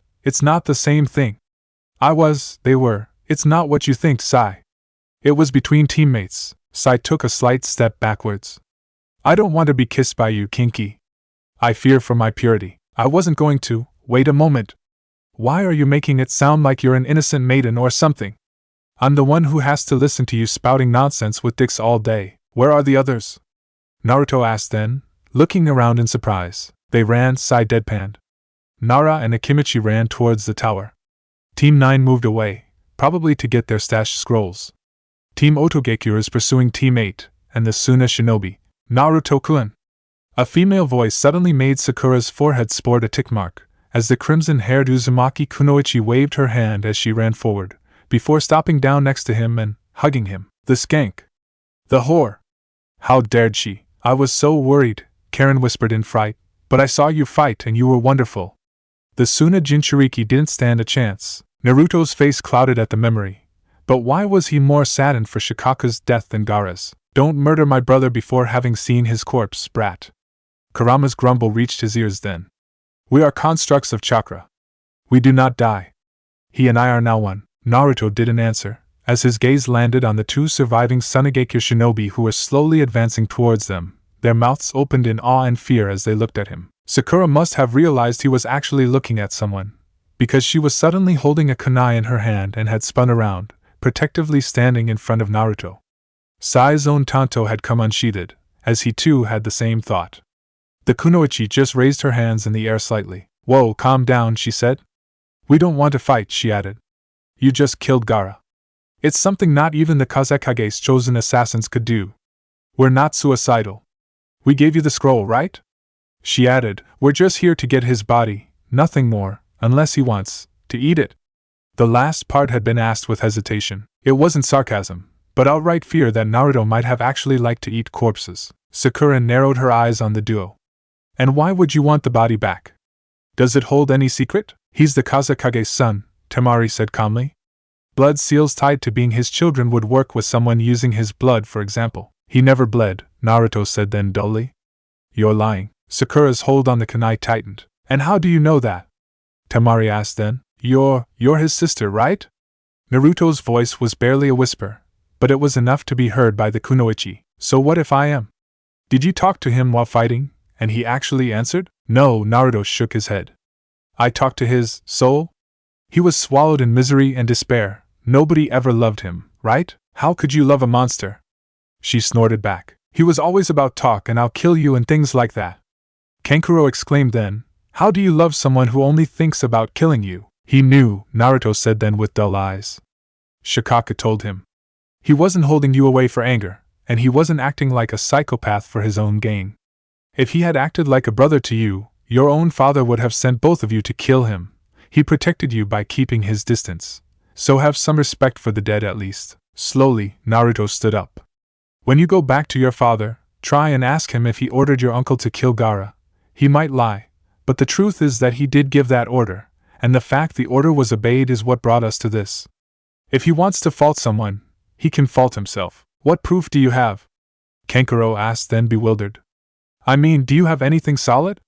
the same thing. They were, it's not what you think, Sai. It was between teammates." Sai took a slight step backwards. "I don't want to be kissed by you, Kinky. I fear for my purity." "I wasn't going to." "Wait a moment. Why are you making it sound like you're an innocent maiden or something? I'm the one who has to listen to you spouting nonsense with dicks all day." "Where are the others?" Naruto asked then, looking around in surprise. "They ran," Sai deadpanned. Nara and Akimichi ran towards the tower. Team 9 moved away, probably to get their stashed scrolls. Team Otogekure is pursuing Team 8, and the Suna shinobi. "Naruto-kun!" A female voice suddenly made Sakura's forehead sport a tick mark, as the crimson-haired Uzumaki Kunoichi waved her hand as she ran forward, before stopping down next to him and hugging him. "The skank! The whore! How dared she?" "I was so worried," Karen whispered in fright, "but I saw you fight and you were wonderful." The Suna jinchuriki didn't stand a chance. Naruto's face clouded at the memory. But why was he more saddened for Shikaku's death than Gaara's? "Don't murder my brother before having seen his corpse, brat." Kurama's grumble reached his ears then. "We are constructs of chakra. We do not die. He and I are now one." Naruto didn't answer, as his gaze landed on the two surviving Sunagekure shinobi who were slowly advancing towards them, their mouths opened in awe and fear as they looked at him. Sakura must have realized he was actually looking at someone, because she was suddenly holding a kunai in her hand and had spun around, protectively standing in front of Naruto. Sai's own tanto had come unsheathed, as he too had the same thought. The kunoichi just raised her hands in the air slightly. "Whoa, calm down," she said. "We don't want to fight," she added. "You just killed Gaara. It's something not even the Kazekage's chosen assassins could do. We're not suicidal. We gave you the scroll, right?" She added, "We're just here to get his body, nothing more, unless he wants to eat it." The last part had been asked with hesitation. It wasn't sarcasm, but outright fear that Naruto might have actually liked to eat corpses. Sakura narrowed her eyes on the duo. "And why would you want the body back? Does it hold any secret?" He's the Kazekage's son, Temari said calmly. Blood seals tied to being his children would work with someone using his blood, for example. He never bled, Naruto said then dully. You're lying. Sakura's hold on the kunai tightened. And how do you know that? Temari asked then. You're his sister, right? Naruto's voice was barely a whisper, but it was enough to be heard by the kunoichi. So what if I am? Did you talk to him while fighting, and he actually answered? No, Naruto shook his head. I talked to his soul? He was swallowed in misery and despair. Nobody ever loved him, right? How could you love a monster? She snorted back. He was always about talk and I'll kill you and things like that. Kankuro exclaimed then. How do you love someone who only thinks about killing you? He knew, Naruto said then with dull eyes. Shikaka told him. He wasn't holding you away for anger, and he wasn't acting like a psychopath for his own gain. If he had acted like a brother to you, your own father would have sent both of you to kill him. He protected you by keeping his distance. So have some respect for the dead at least. Slowly, Naruto stood up. When you go back to your father, try and ask him if he ordered your uncle to kill Gaara. He might lie, but the truth is that he did give that order, and the fact the order was obeyed is what brought us to this. If he wants to fault someone, he can fault himself. What proof do you have? Kankuro asked then bewildered. I mean, do you have anything solid?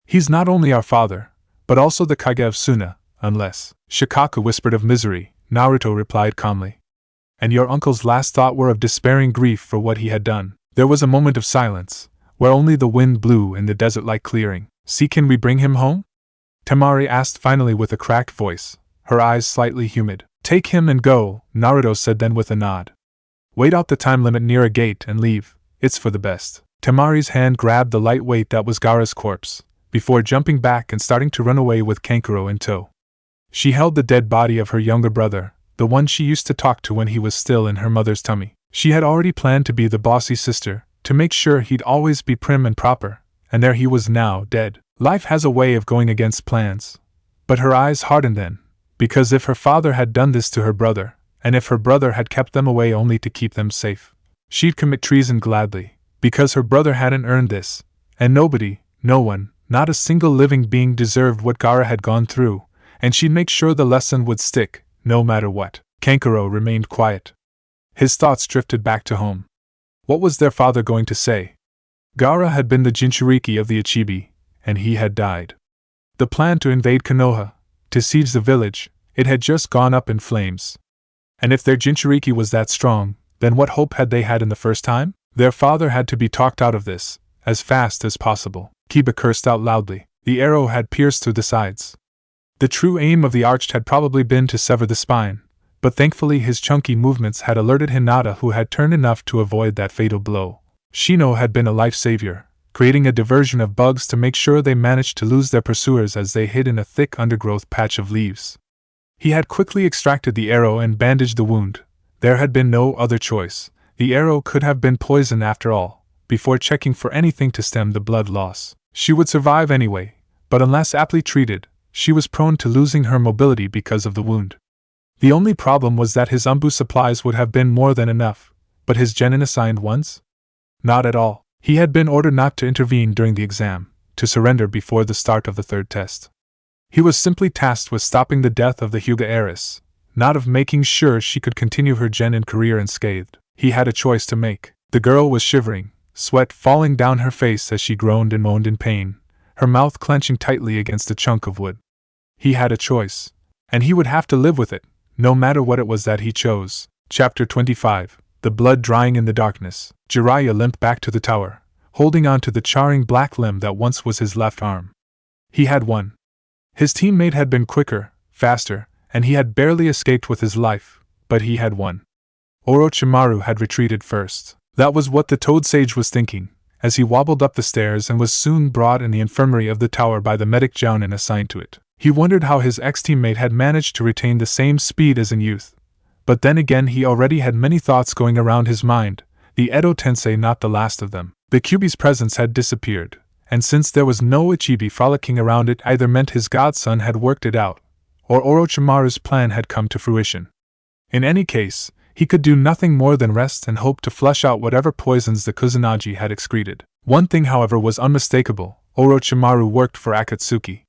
He's not only our father, but also the Kage of Suna, unless. Shikaka whispered of misery, Naruto replied calmly. And your uncle's last thought were of despairing grief for what he had done. There was a moment of silence, where only the wind blew in the desert-like clearing. See, can we bring him home? Temari asked finally with a cracked voice, her eyes slightly humid. Take him and go, Naruto said then with a nod. Wait out the time limit near a gate and leave, it's for the best. Temari's hand grabbed the light weight that was Gaara's corpse, before jumping back and starting to run away with Kankuro in tow. She held the dead body of her younger brother, the one she used to talk to when he was still in her mother's tummy. She had already planned to be the bossy sister, to make sure he'd always be prim and proper, and there he was now, dead. Life has a way of going against plans. But her eyes hardened then, because if her father had done this to her brother, and if her brother had kept them away only to keep them safe, she'd commit treason gladly, because her brother hadn't earned this, and nobody, no one, not a single living being deserved what Gaara had gone through, and she'd make sure the lesson would stick, no matter what. Kankuro remained quiet. His thoughts drifted back to home. What was their father going to say? Gaara had been the jinchuriki of the Ichibi, and he had died. The plan to invade Konoha, to siege the village, it had just gone up in flames. And if their jinchuriki was that strong, then what hope had they had in the first time? Their father had to be talked out of this, as fast as possible. Kiba cursed out loudly. The arrow had pierced through the sides. The true aim of the arch had probably been to sever the spine, but thankfully his chunky movements had alerted Hinata, who had turned enough to avoid that fatal blow. Shino had been a life savior, creating a diversion of bugs to make sure they managed to lose their pursuers as they hid in a thick undergrowth patch of leaves. He had quickly extracted the arrow and bandaged the wound. There had been no other choice. The arrow could have been poison after all. Before checking for anything to stem the blood loss, she would survive anyway, but unless aptly treated, she was prone to losing her mobility because of the wound. The only problem was that his umbu supplies would have been more than enough, but his genin assigned ones? Not at all. He had been ordered not to intervene during the exam, to surrender before the start of the third test. He was simply tasked with stopping the death of the Hyuga heiress, not of making sure she could continue her genin career unscathed. He had a choice to make. The girl was shivering, sweat falling down her face as she groaned and moaned in pain, her mouth clenching tightly against a chunk of wood. He had a choice, and he would have to live with it, no matter what it was that he chose. Chapter 25. The blood drying in the darkness. Jiraiya limped back to the tower, holding on to the charring black limb that once was his left arm. He had won. His teammate had been quicker, faster, and he had barely escaped with his life, but he had won. Orochimaru had retreated first. That was what the Toad Sage was thinking, as he wobbled up the stairs and was soon brought in the infirmary of the tower by the medic jounin assigned to it. He wondered how his ex-teammate had managed to retain the same speed as in youth. But then again he already had many thoughts going around his mind, the Edo Tensei not the last of them. The Kyuubi's presence had disappeared, and since there was no Ichibi frolicking around it either meant his godson had worked it out, or Orochimaru's plan had come to fruition. In any case, he could do nothing more than rest and hope to flush out whatever poisons the Kusanagi had excreted. One thing however was unmistakable, Orochimaru worked for Akatsuki.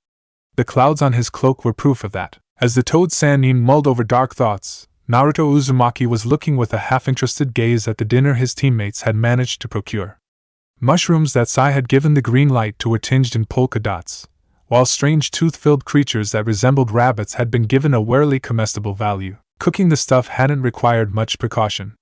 The clouds on his cloak were proof of that. As the toad Sannin mulled over dark thoughts, Naruto Uzumaki was looking with a half-interested gaze at the dinner his teammates had managed to procure. Mushrooms that Sai had given the green light to were tinged in polka dots, while strange tooth-filled creatures that resembled rabbits had been given a warily comestible value. Cooking the stuff hadn't required much precaution.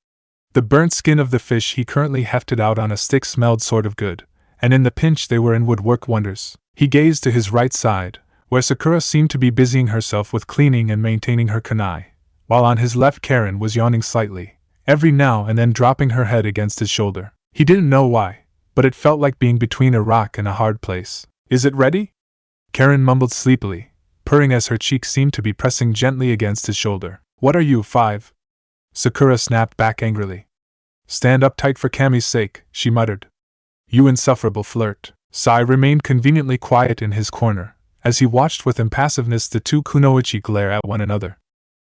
The burnt skin of the fish he currently hefted out on a stick smelled sort of good, and in the pinch they were and would work wonders. He gazed to his right side, where Sakura seemed to be busying herself with cleaning and maintaining her kunai, while on his left Karen was yawning slightly, every now and then dropping her head against his shoulder. He didn't know why, but it felt like being between a rock and a hard place. "Is it ready?" Karen mumbled sleepily, purring as her cheek seemed to be pressing gently against his shoulder. "What are you, 5?" Sakura snapped back angrily. "Stand up tight for Kami's sake," she muttered. "You insufferable flirt." Sai remained conveniently quiet in his corner, as he watched with impassiveness the two kunoichi glare at one another.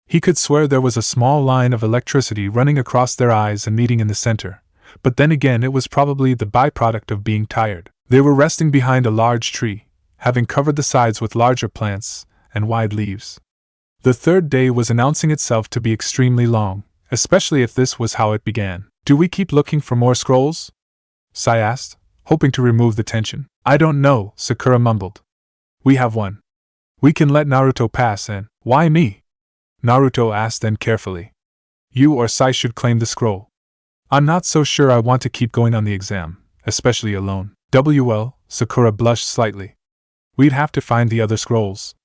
He could swear there was a small line of electricity running across their eyes and meeting in the center, but then again it was probably the byproduct of being tired. They were resting behind a large tree, having covered the sides with larger plants and wide leaves. The third day was announcing itself to be extremely long, especially if this was how it began. "Do we keep looking for more scrolls?" Sai asked, hoping to remove the tension. "I don't know," Sakura mumbled. "We have one. We can let Naruto pass and—" "Why me?" Naruto asked then carefully. "You or Sai should claim the scroll. I'm not so sure I want to keep going on the exam, especially alone." "Well," Sakura blushed slightly. "We'd have to find the other scrolls.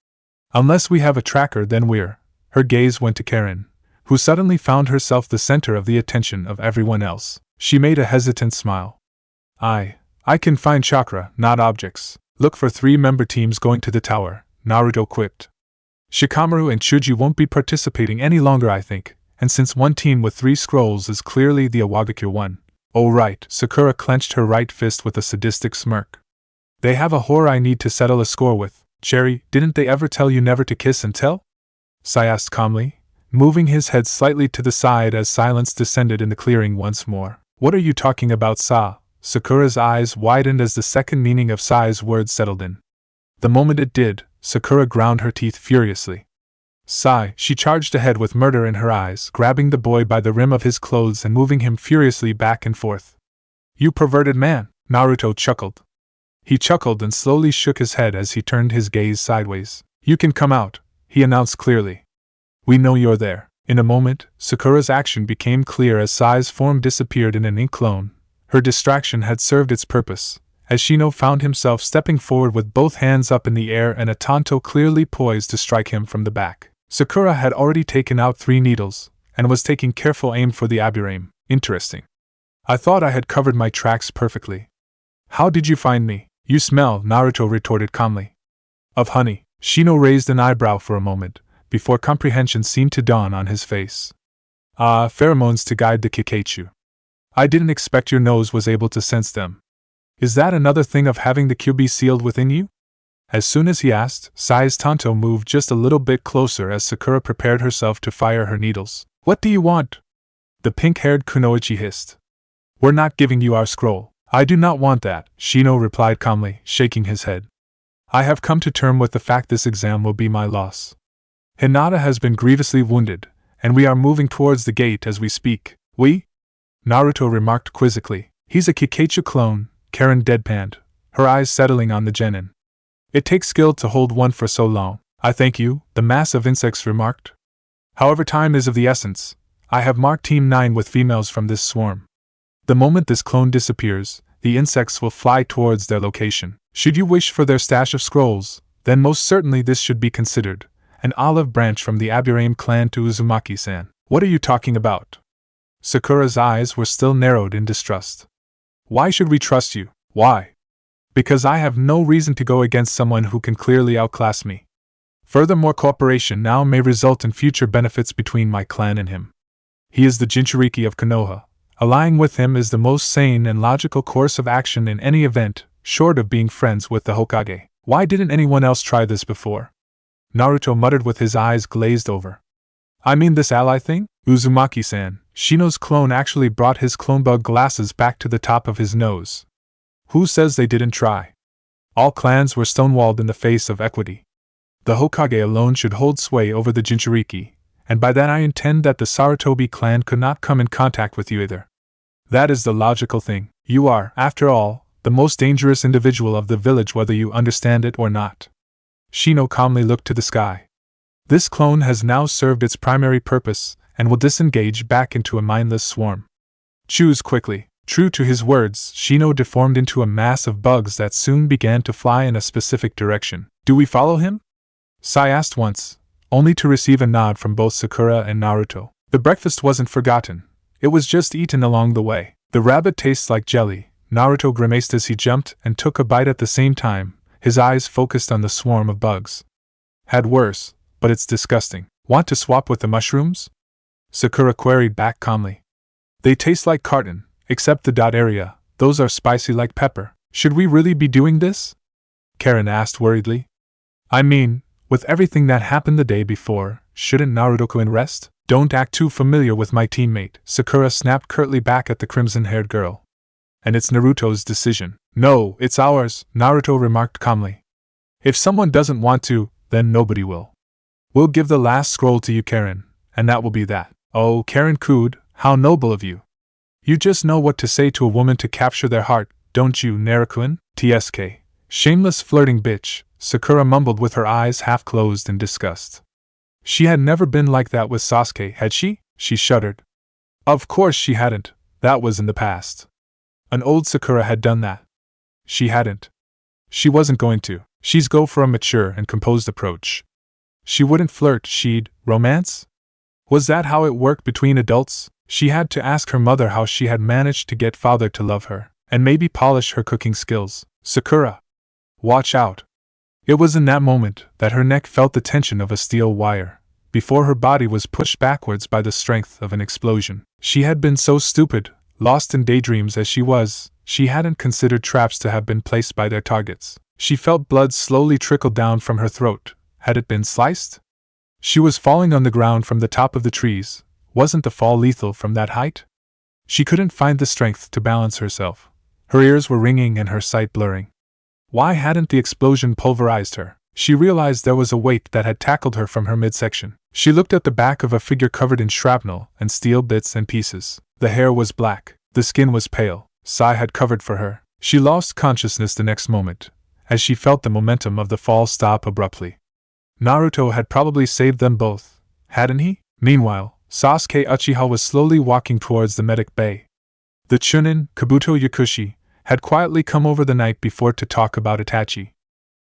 Unless we have a tracker, then we're—" Her gaze went to Karen, who suddenly found herself the center of the attention of everyone else. She made a hesitant smile. I can find chakra, not objects. Look for 3-member teams going to the tower," Naruto quipped. "Shikamaru and Chuji won't be participating any longer, I think, and since one team with 3 scrolls is clearly the Awagakure one." "Oh right," Sakura clenched her right fist with a sadistic smirk. "They have a whore I need to settle a score with." "Cherry, didn't they ever tell you never to kiss and tell?" Sai asked calmly, moving his head slightly to the side as silence descended in the clearing once more. "What are you talking about, Sa?" Sakura's eyes widened as the second meaning of Sai's words settled in. The moment it did, Sakura ground her teeth furiously. "Sai," she charged ahead with murder in her eyes, grabbing the boy by the rim of his clothes and moving him furiously back and forth. "You perverted man," Naruto chuckled. He chuckled and slowly shook his head as he turned his gaze sideways. "You can come out," he announced clearly. "We know you're there." In a moment, Sakura's action became clear as Sai's form disappeared in an ink clone. Her distraction had served its purpose, as Shino found himself stepping forward with both hands up in the air and a tanto clearly poised to strike him from the back. Sakura had already taken out 3 needles, and was taking careful aim for the aburame. "Interesting. I thought I had covered my tracks perfectly." "How did you find me?" "You smell," Naruto retorted calmly. "Of honey." Shino raised an eyebrow for a moment, before comprehension seemed to dawn on his face. "Ah, pheromones to guide the Kikaichu. I didn't expect your nose was able to sense them. Is that another thing of having the Kyuubi sealed within you?" As soon as he asked, Sai's tanto moved just a little bit closer as Sakura prepared herself to fire her needles. "What do you want?" the pink-haired kunoichi hissed. "We're not giving you our scroll." "I do not want that," Shino replied calmly, shaking his head. "I have come to terms with the fact this exam will be my loss. Hinata has been grievously wounded, and we are moving towards the gate as we speak." "We?" Naruto remarked quizzically. "He's a Kikaichu clone," Karen deadpanned, her eyes settling on the genin. "It takes skill to hold one for so long." "I thank you," the mass of insects remarked. "However, time is of the essence. I have marked Team 9 with females from this swarm. The moment this clone disappears, the insects will fly towards their location. Should you wish for their stash of scrolls, then most certainly this should be considered. An olive branch from the Aburame clan to Uzumaki-san." "What are you talking about?" Sakura's eyes were still narrowed in distrust. "Why should we trust you?" "Why? Because I have no reason to go against someone who can clearly outclass me. Furthermore, cooperation now may result in future benefits between my clan and him. He is the jinchuriki of Konoha. Allying with him is the most sane and logical course of action in any event, short of being friends with the Hokage. Why didn't anyone else try this before?" Naruto muttered with his eyes glazed over. "I mean this ally thing? Uzumaki-san." Shino's clone actually brought his clonebug glasses back to the top of his nose. "Who says they didn't try? All clans were stonewalled in the face of equity. The Hokage alone should hold sway over the jinchuriki, and by that I intend that the Sarutobi clan could not come in contact with you either. That is the logical thing. You are, after all, the most dangerous individual of the village whether you understand it or not. Shino calmly looked to the sky. This clone has now served its primary purpose, and will disengage back into a mindless swarm. Choose quickly. True to his words, Shino deformed into a mass of bugs that soon began to fly in a specific direction. Do we follow him? Sai asked once, only to receive a nod from both Sakura and Naruto. The breakfast wasn't forgotten. It was just eaten along the way. The rabbit tastes like jelly. Naruto grimaced as he jumped and took a bite at the same time, his eyes focused on the swarm of bugs. Had worse, but it's disgusting. Want to swap with the mushrooms? Sakura queried back calmly. They taste like carton, except the dot area, those are spicy like pepper. Should we really be doing this? Karen asked worriedly. I mean, with everything that happened the day before, shouldn't Naruto-kun rest? Don't act too familiar with my teammate, Sakura snapped curtly back at the crimson-haired girl. And it's Naruto's decision. No, it's ours, Naruto remarked calmly. If someone doesn't want to, then nobody will. We'll give the last scroll to you, Karen, and that will be that. Oh, Karen cooed, how noble of you. You just know what to say to a woman to capture their heart, don't you, Naruto-kun? TSK. Shameless flirting bitch, Sakura mumbled with her eyes half closed in disgust. She had never been like that with Sasuke, had she? She shuddered. Of course she hadn't, that was in the past. An old Sakura had done that. She hadn't. She wasn't going to. She'd go for a mature and composed approach. She wouldn't flirt, she'd romance? Was that how it worked between adults? She had to ask her mother how she had managed to get father to love her, and maybe polish her cooking skills. Sakura! Watch out! It was in that moment that her neck felt the tension of a steel wire, before her body was pushed backwards by the strength of an explosion. She had been so stupid, lost in daydreams as she was, she hadn't considered traps to have been placed by their targets. She felt blood slowly trickle down from her throat. Had it been sliced? She was falling on the ground from the top of the trees. Wasn't the fall lethal from that height? She couldn't find the strength to balance herself. Her ears were ringing and her sight blurring. Why hadn't the explosion pulverized her? She realized there was a weight that had tackled her from her midsection. She looked at the back of a figure covered in shrapnel and steel bits and pieces. The hair was black. The skin was pale. Sai had covered for her. She lost consciousness the next moment, as she felt the momentum of the fall stop abruptly. Naruto had probably saved them both, hadn't he? Meanwhile, Sasuke Uchiha was slowly walking towards the medic bay. The Chunin, Kabuto Yakushi, had quietly come over the night before to talk about Itachi.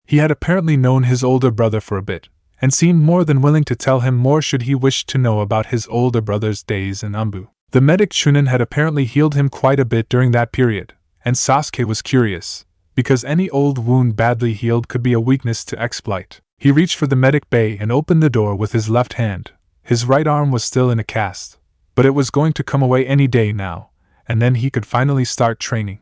He had apparently known his older brother for a bit, and seemed more than willing to tell him more should he wish to know about his older brother's days in Anbu. The medic Chunin had apparently healed him quite a bit during that period, and Sasuke was curious, because any old wound badly healed could be a weakness to exploit. He reached for the medic bay and opened the door with his left hand. His right arm was still in a cast, but it was going to come away any day now, and then he could finally start training.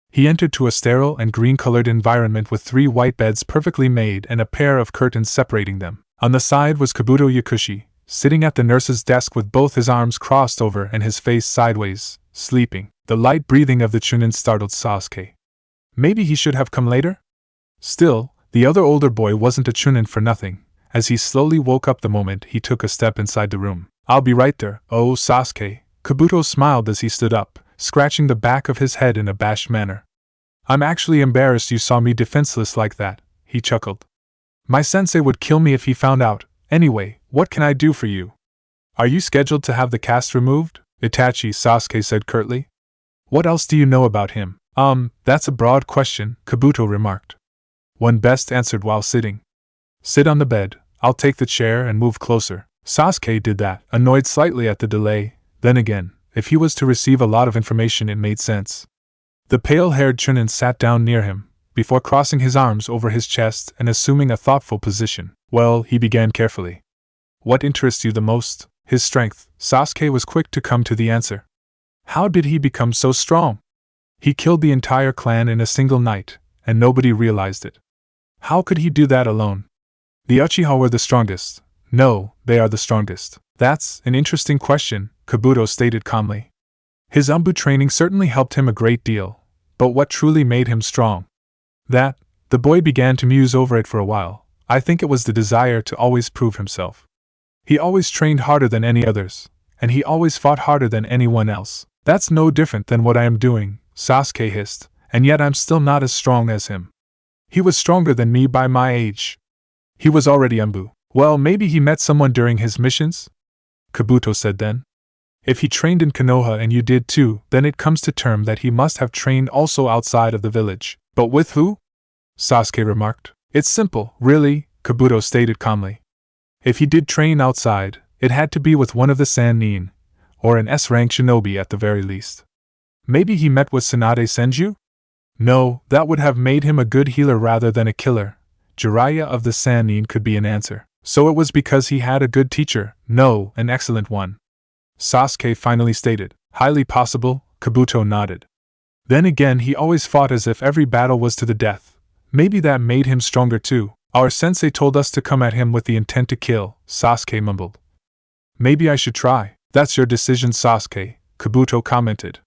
He entered to a sterile and green-colored environment with 3 white beds perfectly made and a pair of curtains separating them. On the side was Kabuto Yakushi, sitting at the nurse's desk with both his arms crossed over and his face sideways, sleeping. The light breathing of the Chunin startled Sasuke. Maybe he should have come later? Still, the other older boy wasn't a Chunin for nothing, as he slowly woke up the moment he took a step inside the room. I'll be right there, oh Sasuke, Kabuto smiled as he stood up, scratching the back of his head in a bashed manner. I'm actually embarrassed you saw me defenseless like that, he chuckled. My sensei would kill me if he found out. Anyway, what can I do for you? Are you scheduled to have the cast removed? Itachi, Sasuke said curtly. What else do you know about him? That's a broad question, Kabuto remarked. One best answered while sitting. Sit on the bed, I'll take the chair and move closer. Sasuke did that, annoyed slightly at the delay. Then again, if he was to receive a lot of information it made sense. The pale-haired Chunin sat down near him, before crossing his arms over his chest and assuming a thoughtful position. Well, he began carefully. What interests you the most? His strength. Sasuke was quick to come to the answer. How did he become so strong? He killed the entire clan in a single night, and nobody realized it. How could he do that alone? The Uchiha were the strongest. No, they are the strongest. That's an interesting question, Kabuto stated calmly. His Anbu training certainly helped him a great deal, but what truly made him strong? That, the boy began to muse over it for a while, I think it was the desire to always prove himself. He always trained harder than any others, and he always fought harder than anyone else. That's no different than what I am doing, Sasuke hissed, and yet I'm still not as strong as him. He was stronger than me by my age. He was already Anbu. Well, maybe he met someone during his missions? Kabuto said then. If he trained in Konoha and you did too, then it comes to term that he must have trained also outside of the village. But with who? Sasuke remarked. It's simple, really, Kabuto stated calmly. If he did train outside, it had to be with one of the Sannin, or an S-rank shinobi at the very least. Maybe he met with Tsunade Senju? No, that would have made him a good healer rather than a killer. Jiraiya of the Sannin could be an answer. So it was because he had a good teacher, no, an excellent one. Sasuke finally stated. Highly possible, Kabuto nodded. Then again, he always fought as if every battle was to the death. Maybe that made him stronger too. Our sensei told us to come at him with the intent to kill, Sasuke mumbled. Maybe I should try. That's your decision, Sasuke, Kabuto commented.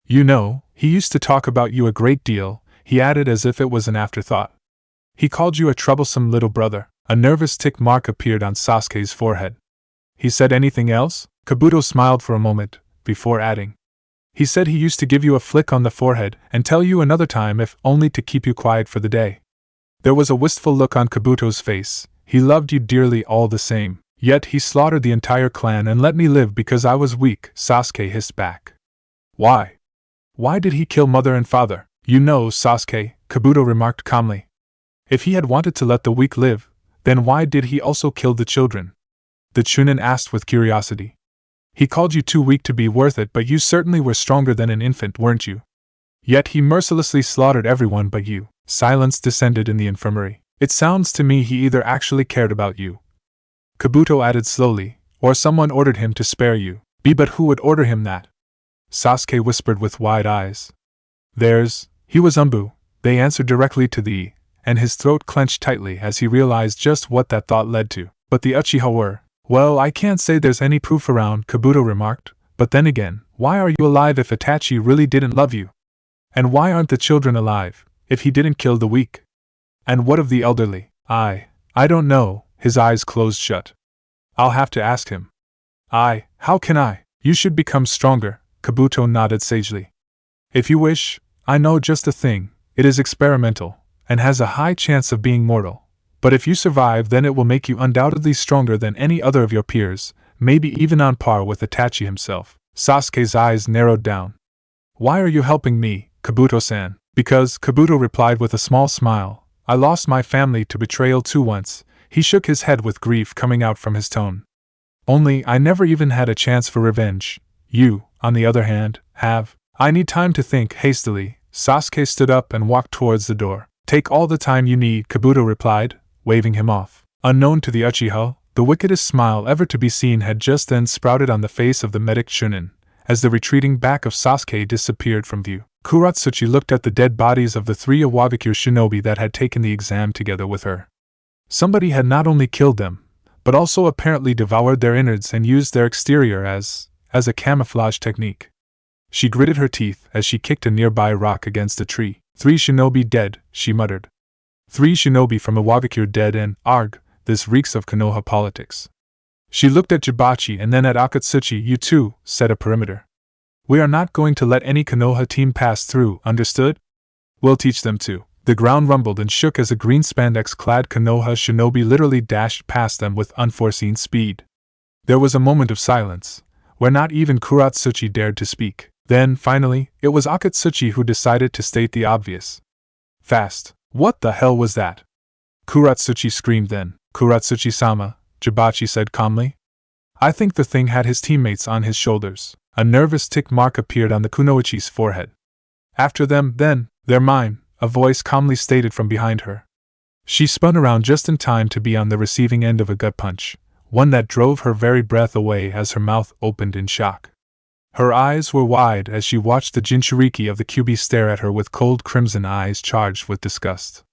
You know, he used to talk about you a great deal, he added as if it was an afterthought. He called you a troublesome little brother. A nervous tick mark appeared on Sasuke's forehead. He said anything else? Kabuto smiled for a moment, before adding. He said he used to give you a flick on the forehead and tell you another time if only to keep you quiet for the day. There was a wistful look on Kabuto's face. He loved you dearly all the same. Yet he slaughtered the entire clan and let me live because I was weak, Sasuke hissed back. Why? Why did he kill mother and father? You know, Sasuke, Kabuto remarked calmly. If he had wanted to let the weak live, then why did he also kill the children? The Chunin asked with curiosity. He called you too weak to be worth it, but you certainly were stronger than an infant, weren't you? Yet he mercilessly slaughtered everyone but you. Silence descended in the infirmary. It sounds to me he either actually cared about you, Kabuto added slowly, or someone ordered him to spare you. But who would order him that? Sasuke whispered with wide eyes. He was Anbu, they answered directly to the and his throat clenched tightly as he realized just what that thought led to. But the Uchiha were. Well, I can't say there's any proof around, Kabuto remarked, but then again, why are you alive if Itachi really didn't love you? And why aren't the children alive, if he didn't kill the weak? And what of the elderly? I don't know, his eyes closed shut. I'll have to ask him. How can I? You should become stronger, Kabuto nodded sagely. If you wish, I know just the thing, it is experimental, and has a high chance of being mortal. But if you survive, then it will make you undoubtedly stronger than any other of your peers, maybe even on par with Itachi himself. Sasuke's eyes narrowed down. Why are you helping me, Kabuto-san? Because, Kabuto replied with a small smile, I lost my family to betrayal too once. He shook his head with grief coming out from his tone. Only, I never even had a chance for revenge. You, on the other hand, have. I need time to think. Hastily, Sasuke stood up and walked towards the door. Take all the time you need, Kabuto replied, waving him off. Unknown to the Uchiha, the wickedest smile ever to be seen had just then sprouted on the face of the medic Chunin, as the retreating back of Sasuke disappeared from view. Kuratsuchi looked at the dead bodies of the 3 Iwagakure shinobi that had taken the exam together with her. Somebody had not only killed them, but also apparently devoured their innards and used their exterior as a camouflage technique. She gritted her teeth as she kicked a nearby rock against a tree. 3 shinobi dead, she muttered. 3 shinobi from Iwagakure dead and, arg, this reeks of Konoha politics. She looked at Jibachi and then at Akatsuchi. You too, said a perimeter. We are not going to let any Konoha team pass through, understood? We'll teach them to. The ground rumbled and shook as a green spandex-clad Konoha shinobi literally dashed past them with unforeseen speed. There was a moment of silence, where not even Kuratsuchi dared to speak. Then, finally, it was Akatsuchi who decided to state the obvious. Fast. What the hell was that? Kuratsuchi screamed then. Kuratsuchi-sama, Jibachi said calmly. I think the thing had his teammates on his shoulders. A nervous tick mark appeared on the kunoichi's forehead. After them, then, they're mine, a voice calmly stated from behind her. She spun around just in time to be on the receiving end of a gut punch, one that drove her very breath away as her mouth opened in shock. Her eyes were wide as she watched the jinchuriki of the Kyuubi stare at her with cold crimson eyes charged with disgust.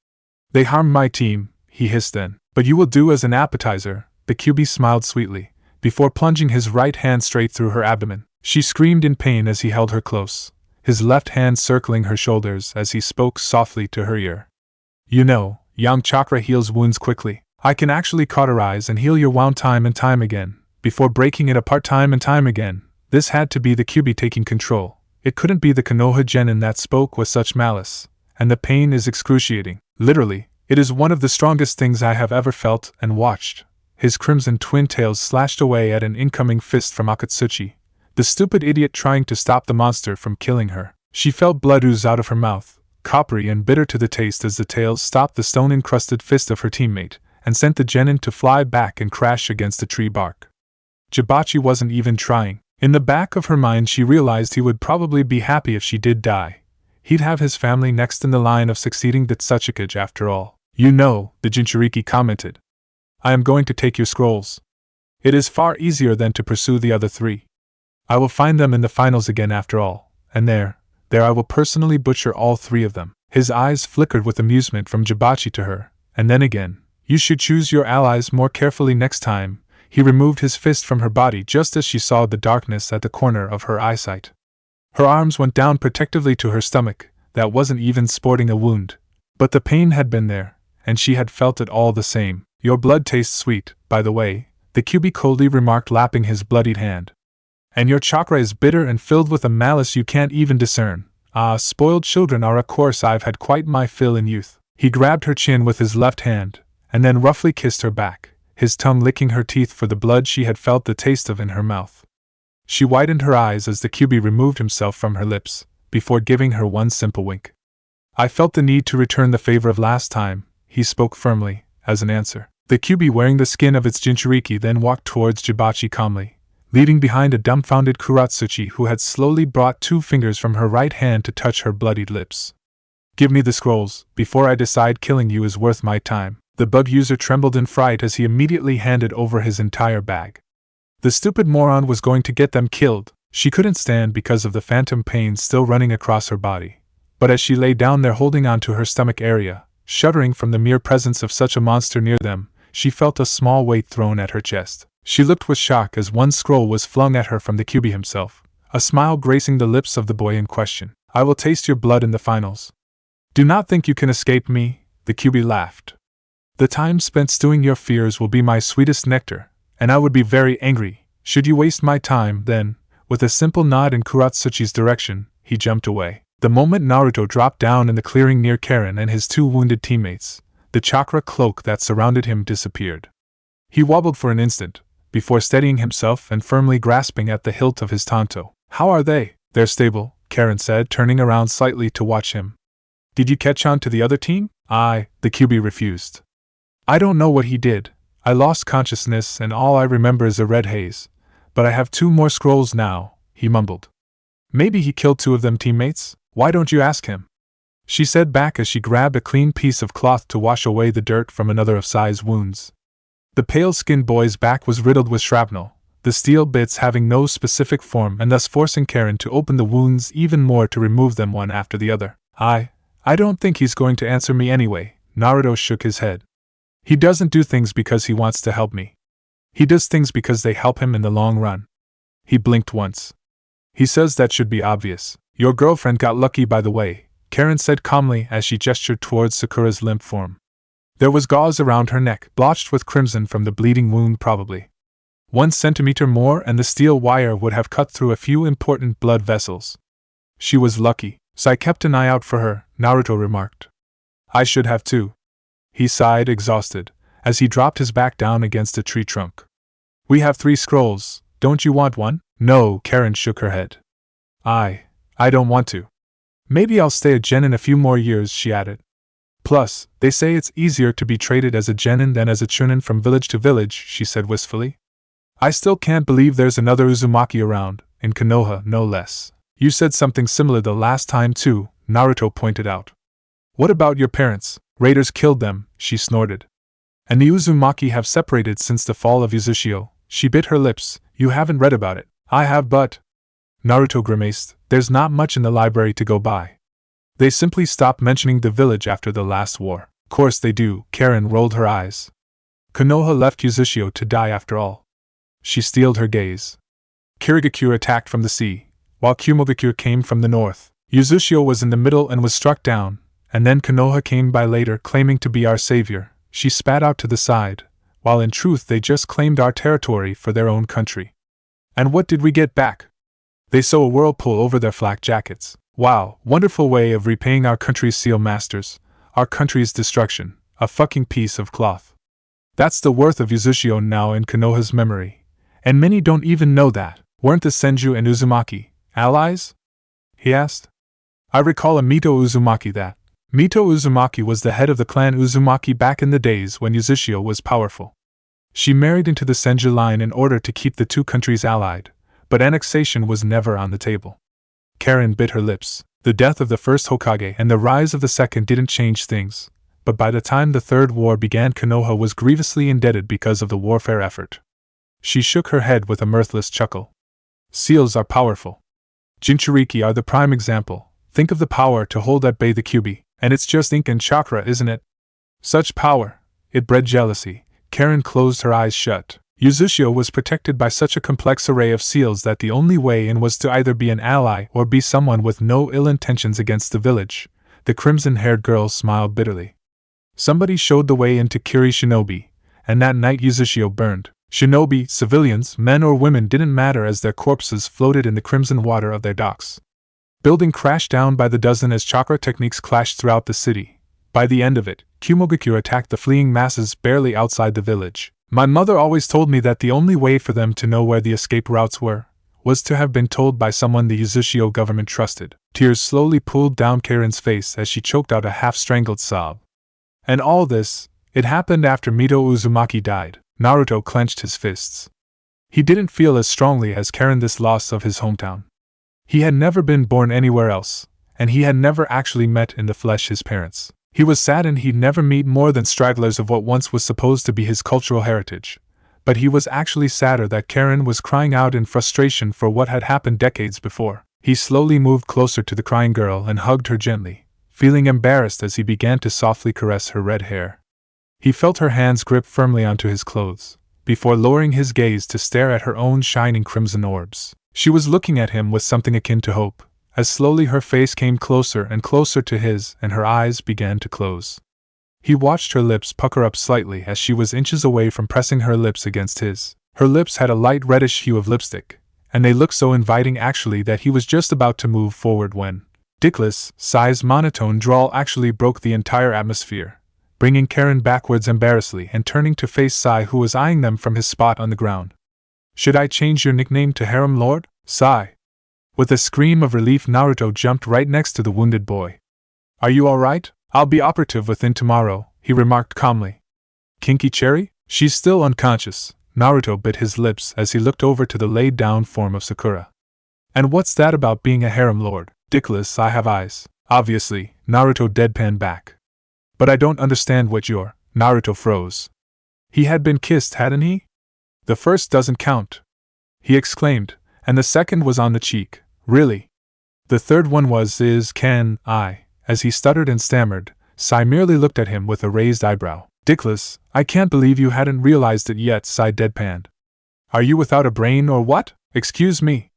They harmed my team, he hissed then. But you will do as an appetizer, the Kyuubi smiled sweetly, before plunging his right hand straight through her abdomen. She screamed in pain as he held her close, his left hand circling her shoulders as he spoke softly to her ear. You know, yang chakra heals wounds quickly. I can actually cauterize and heal your wound time and time again, before breaking it apart time and time again. This had to be the Kyuubi taking control. It couldn't be the Konoha genin that spoke with such malice. And the pain is excruciating. Literally, it is one of the strongest things I have ever felt and watched. His crimson twin tails slashed away at an incoming fist from Akatsuchi, the stupid idiot trying to stop the monster from killing her. She felt blood ooze out of her mouth, coppery and bitter to the taste as the tails stopped the stone-encrusted fist of her teammate, and sent the genin to fly back and crash against the tree bark. Jibachi wasn't even trying. In the back of her mind she realized he would probably be happy if she did die. He'd have his family next in the line of succeeding the Tsuchikage after all. You know, the Jinchuriki commented. I am going to take your scrolls. It is far easier than to pursue the other three. I will find them in the finals again after all, and there I will personally butcher all three of them. His eyes flickered with amusement from Jibachi to her, and then again. You should choose your allies more carefully next time. He removed his fist from her body just as she saw the darkness at the corner of her eyesight. Her arms went down protectively to her stomach, that wasn't even sporting a wound. But the pain had been there, and she had felt it all the same. Your blood tastes sweet, by the way, the Kyuubi coldly remarked, lapping his bloodied hand. And your chakra is bitter and filled with a malice you can't even discern. Ah, spoiled children are a course I've had quite my fill in youth. He grabbed her chin with his left hand, and then roughly kissed her back, his tongue licking her teeth for the blood she had felt the taste of in her mouth. She widened her eyes as the Kyuubi removed himself from her lips, before giving her one simple wink. I felt the need to return the favor of last time, he spoke firmly, as an answer. The Kyuubi wearing the skin of its jinchuriki then walked towards Jibachi calmly, leaving behind a dumbfounded Kuratsuchi who had slowly brought 2 fingers from her right hand to touch her bloodied lips. Give me the scrolls, before I decide killing you is worth my time. The bug user trembled in fright as he immediately handed over his entire bag. The stupid moron was going to get them killed. She couldn't stand because of the phantom pain still running across her body. But as she lay down there holding on to her stomach area, shuddering from the mere presence of such a monster near them, she felt a small weight thrown at her chest. She looked with shock as one scroll was flung at her from the Kyuubi himself, a smile gracing the lips of the boy in question. I will taste your blood in the finals. Do not think you can escape me, the Kyuubi laughed. The time spent stewing your fears will be my sweetest nectar, and I would be very angry should you waste my time. Then, with a simple nod in Kuratsuchi's direction, he jumped away. The moment Naruto dropped down in the clearing near Karen and his 2 wounded teammates, the chakra cloak that surrounded him disappeared. He wobbled for an instant, before steadying himself and firmly grasping at the hilt of his tanto. How are they? They're stable, Karen said, turning around slightly to watch him. Did you catch on to the other team? The Kyuubi refused. I don't know what he did. I lost consciousness and all I remember is a red haze. But I have 2 more scrolls now, he mumbled. Maybe he killed 2 of them teammates? Why don't you ask him? She said back as she grabbed a clean piece of cloth to wash away the dirt from another of Sai's wounds. The pale-skinned boy's back was riddled with shrapnel, the steel bits having no specific form and thus forcing Karen to open the wounds even more to remove them one after the other. I don't think he's going to answer me anyway, Naruto shook his head. He doesn't do things because he wants to help me. He does things because they help him in the long run. He blinked once. He says that should be obvious. Your girlfriend got lucky, by the way, Karen said calmly as she gestured towards Sakura's limp form. There was gauze around her neck, blotched with crimson from the bleeding wound probably. 1 centimeter more and the steel wire would have cut through a few important blood vessels. She was lucky. So I kept an eye out for her, Naruto remarked. I should have too. He sighed, exhausted, as he dropped his back down against a tree trunk. We have 3 scrolls, don't you want one? No, Karen shook her head. I don't want to. Maybe I'll stay a genin a few more years, she added. Plus, they say it's easier to be traded as a genin than as a chunin from village to village, she said wistfully. I still can't believe there's another Uzumaki around, in Konoha no less. You said something similar the last time too, Naruto pointed out. What about your parents? Raiders killed them, she snorted. And the Uzumaki have separated since the fall of Uzushio. She bit her lips. You haven't read about it. I have, but... Naruto grimaced. There's not much in the library to go by. They simply stopped mentioning the village after the last war. Course they do, Karen rolled her eyes. Konoha left Uzushio to die after all. She steeled her gaze. Kirigakure attacked from the sea, while Kumogakure came from the north. Uzushio was in the middle and was struck down, and then Konoha came by later claiming to be our savior, she spat out to the side, while in truth they just claimed our territory for their own country. And what did we get back? They sew a whirlpool over their flak jackets. Wow, wonderful way of repaying our country's seal masters, our country's destruction, a fucking piece of cloth. That's the worth of Uzushio now in Konoha's memory. And many don't even know that. Weren't the Senju and Uzumaki allies? He asked. I recall a Mito Uzumaki that. Mito Uzumaki was the head of the clan Uzumaki back in the days when Uzushio was powerful. She married into the Senju line in order to keep the two countries allied, but annexation was never on the table. Karen bit her lips. The death of the first Hokage and the rise of the second didn't change things, but by the time the Third War began, Konoha was grievously indebted because of the warfare effort. She shook her head with a mirthless chuckle. Seals are powerful. Jinchuriki are the prime example. Think of the power to hold at bay the Kyuubi, and it's just ink and chakra, isn't it? Such power, it bred jealousy. Karen closed her eyes shut. Uzushio was protected by such a complex array of seals that the only way in was to either be an ally or be someone with no ill intentions against the village. The crimson-haired girl smiled bitterly. Somebody showed the way into Kiri Shinobi, and that night Uzushio burned. Shinobi, civilians, men or women didn't matter as their corpses floated in the crimson water of their docks. Building crashed down by the dozen as chakra techniques clashed throughout the city. By the end of it, Kumogakure attacked the fleeing masses barely outside the village. My mother always told me that the only way for them to know where the escape routes were was to have been told by someone the Uzushio government trusted. Tears slowly pooled down Karen's face as she choked out a half-strangled sob. And all this, it happened after Mito Uzumaki died. Naruto clenched his fists. He didn't feel as strongly as Karen this loss of his hometown. He had never been born anywhere else, and he had never actually met in the flesh his parents. He was saddened he'd never meet more than stragglers of what once was supposed to be his cultural heritage, but he was actually sadder that Karen was crying out in frustration for what had happened decades before. He slowly moved closer to the crying girl and hugged her gently, feeling embarrassed as he began to softly caress her red hair. He felt her hands grip firmly onto his clothes, before lowering his gaze to stare at her own shining crimson orbs. She was looking at him with something akin to hope, as slowly her face came closer and closer to his and her eyes began to close. He watched her lips pucker up slightly as she was inches away from pressing her lips against his. Her lips had a light reddish hue of lipstick, and they looked so inviting actually that he was just about to move forward when Dickless, Sai's monotone drawl actually broke the entire atmosphere, bringing Karen backwards embarrassedly and turning to face Sai, who was eyeing them from his spot on the ground. Should I change your nickname to Harem Lord, Sai? With a scream of relief, Naruto jumped right next to the wounded boy. Are you alright? I'll be operative within tomorrow, he remarked calmly. Kinky Cherry? She's still unconscious. Naruto bit his lips as he looked over to the laid-down form of Sakura. And what's that about being a harem lord? Dickless, I have eyes. Obviously, Naruto deadpanned back. But I don't understand what you're. Naruto froze. He had been kissed, hadn't he? The first doesn't count, he exclaimed, and the second was on the cheek. Really? The third one can I? As he stuttered and stammered, Sai merely looked at him with a raised eyebrow. Dickless, I can't believe you hadn't realized it yet, Sai deadpanned. Are you without a brain or what? Excuse me.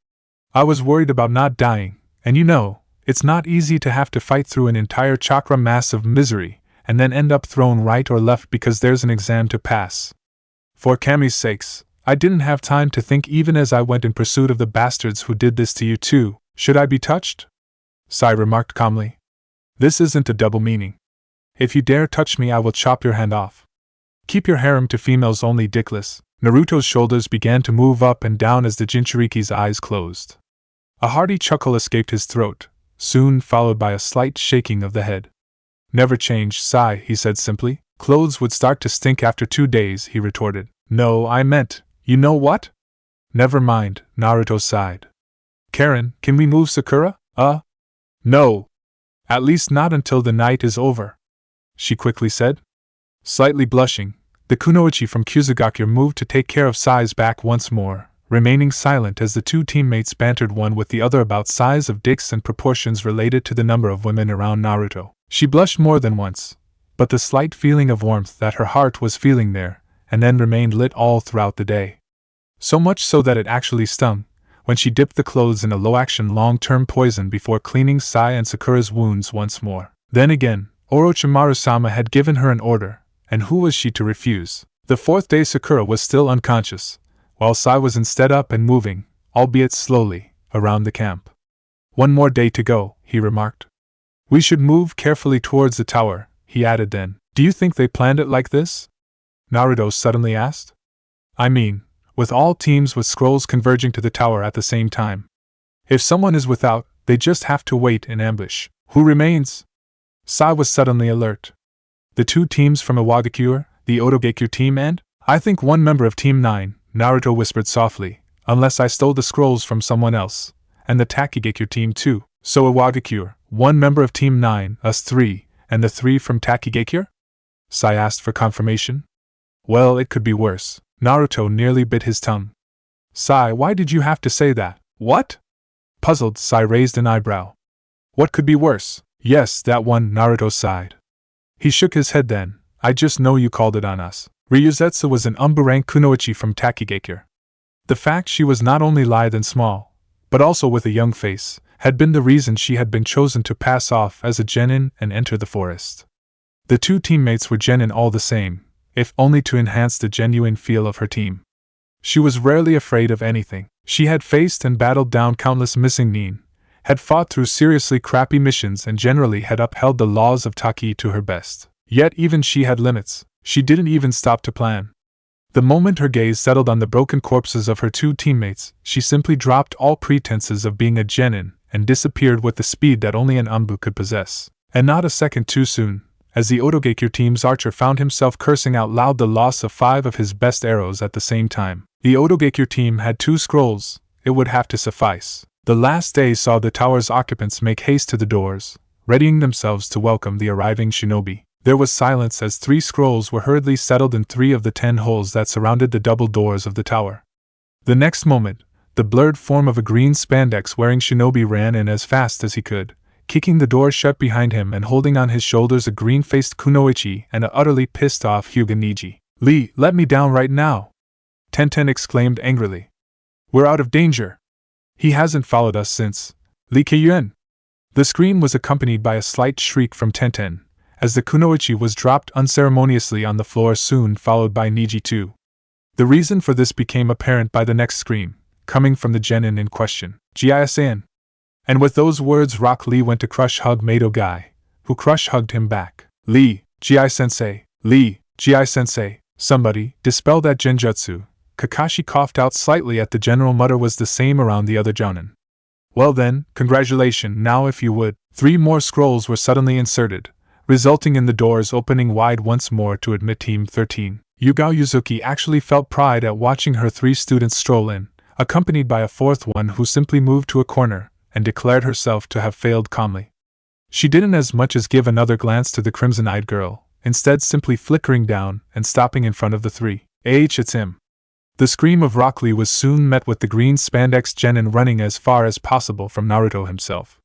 I was worried about not dying, and you know, it's not easy to have to fight through an entire chakra mass of misery, and then end up thrown right or left because there's an exam to pass. For Kami's sakes, I didn't have time to think even as I went in pursuit of the bastards who did this to you too. Should I be touched? Sai remarked calmly. This isn't a double meaning. If you dare touch me, I will chop your hand off. Keep your harem to females only, Dickless. Naruto's shoulders began to move up and down as the Jinchuriki's eyes closed. A hearty chuckle escaped his throat, soon followed by a slight shaking of the head. Never change, Sai, he said simply. Clothes would start to stink after 2 days, he retorted. No, I meant, you know what? Never mind, Naruto sighed. Karen, can we move Sakura? No. At least not until the night is over, she quickly said. Slightly blushing, the kunoichi from Kusugakure moved to take care of Sai's back once more, remaining silent as the two teammates bantered one with the other about size of dicks and proportions related to the number of women around Naruto. She blushed more than once, but the slight feeling of warmth that her heart was feeling there, and then remained lit all throughout the day. So much so that it actually stung, when she dipped the clothes in a low-action long-term poison before cleaning Sai and Sakura's wounds once more. Then again, Orochimaru-sama had given her an order, and who was she to refuse? The fourth day Sakura was still unconscious, while Sai was instead up and moving, albeit slowly, around the camp. One more day to go, he remarked. We should move carefully towards the tower, he added then. Do you think they planned it like this? Naruto suddenly asked. I mean, with all teams with scrolls converging to the tower at the same time. If someone is without, they just have to wait in ambush. Who remains? Sai was suddenly alert. The two teams from Iwagakure, the Otogekure team and, I think one member of Team 9, Naruto whispered softly, unless I stole the scrolls from someone else, and the Takigekure team too. So Iwagakure, one member of Team 9, us three, and the three from Takigekure? Sai asked for confirmation. Well, it could be worse. Naruto nearly bit his tongue. Sai, why did you have to say that? What? Puzzled, Sai raised an eyebrow. What could be worse? Yes, that one, Naruto sighed. He shook his head then. I just know you called it on us. Ryuzetsu was an umbu-rank kunoichi from Takigekure. The fact she was not only lithe and small, but also with a young face, had been the reason she had been chosen to pass off as a genin and enter the forest. The two teammates were genin all the same, if only to enhance the genuine feel of her team. She was rarely afraid of anything. She had faced and battled down countless missing nin, had fought through seriously crappy missions and generally had upheld the laws of Taki to her best. Yet even she had limits. She didn't even stop to plan. The moment her gaze settled on the broken corpses of her two teammates, she simply dropped all pretenses of being a genin and disappeared with the speed that only an Anbu could possess. And not a second too soon, as the Otogekure team's archer found himself cursing out loud the loss of 5 of his best arrows at the same time. The Otogekure team had 2 scrolls, it would have to suffice. The last day saw the tower's occupants make haste to the doors, readying themselves to welcome the arriving shinobi. There was silence as 3 scrolls were hurriedly settled in 3 of the 10 holes that surrounded the double doors of the tower. The next moment, the blurred form of a green spandex-wearing shinobi ran in as fast as he could, kicking the door shut behind him and holding on his shoulders a green-faced kunoichi and a utterly pissed-off Hyuga Niji. Lee, let me down right now! Tenten exclaimed angrily. We're out of danger! He hasn't followed us since. Lee Keiyuan! The scream was accompanied by a slight shriek from Tenten, as the kunoichi was dropped unceremoniously on the floor, soon followed by Niji too. The reason for this became apparent by the next scream, coming from the genin in question. Jiasan! And with those words Rock Lee went to crush-hug Mado Guy, who crush-hugged him back. Lee, Ji-sensei, Lee, Ji-sensei, somebody, dispel that genjutsu. Kakashi coughed out slightly at the general mutter was the same around the other jounin. Well then, congratulations, now if you would. 3 more scrolls were suddenly inserted, resulting in the doors opening wide once more to admit Team 13. Yugao Yuzuki actually felt pride at watching her 3 students stroll in, accompanied by a 4th one who simply moved to a corner and declared herself to have failed calmly. She didn't as much as give another glance to the crimson-eyed girl, instead simply flickering down and stopping in front of the 3. It's him. The scream of Rock Lee was soon met with the green spandex genin running as far as possible from Naruto himself.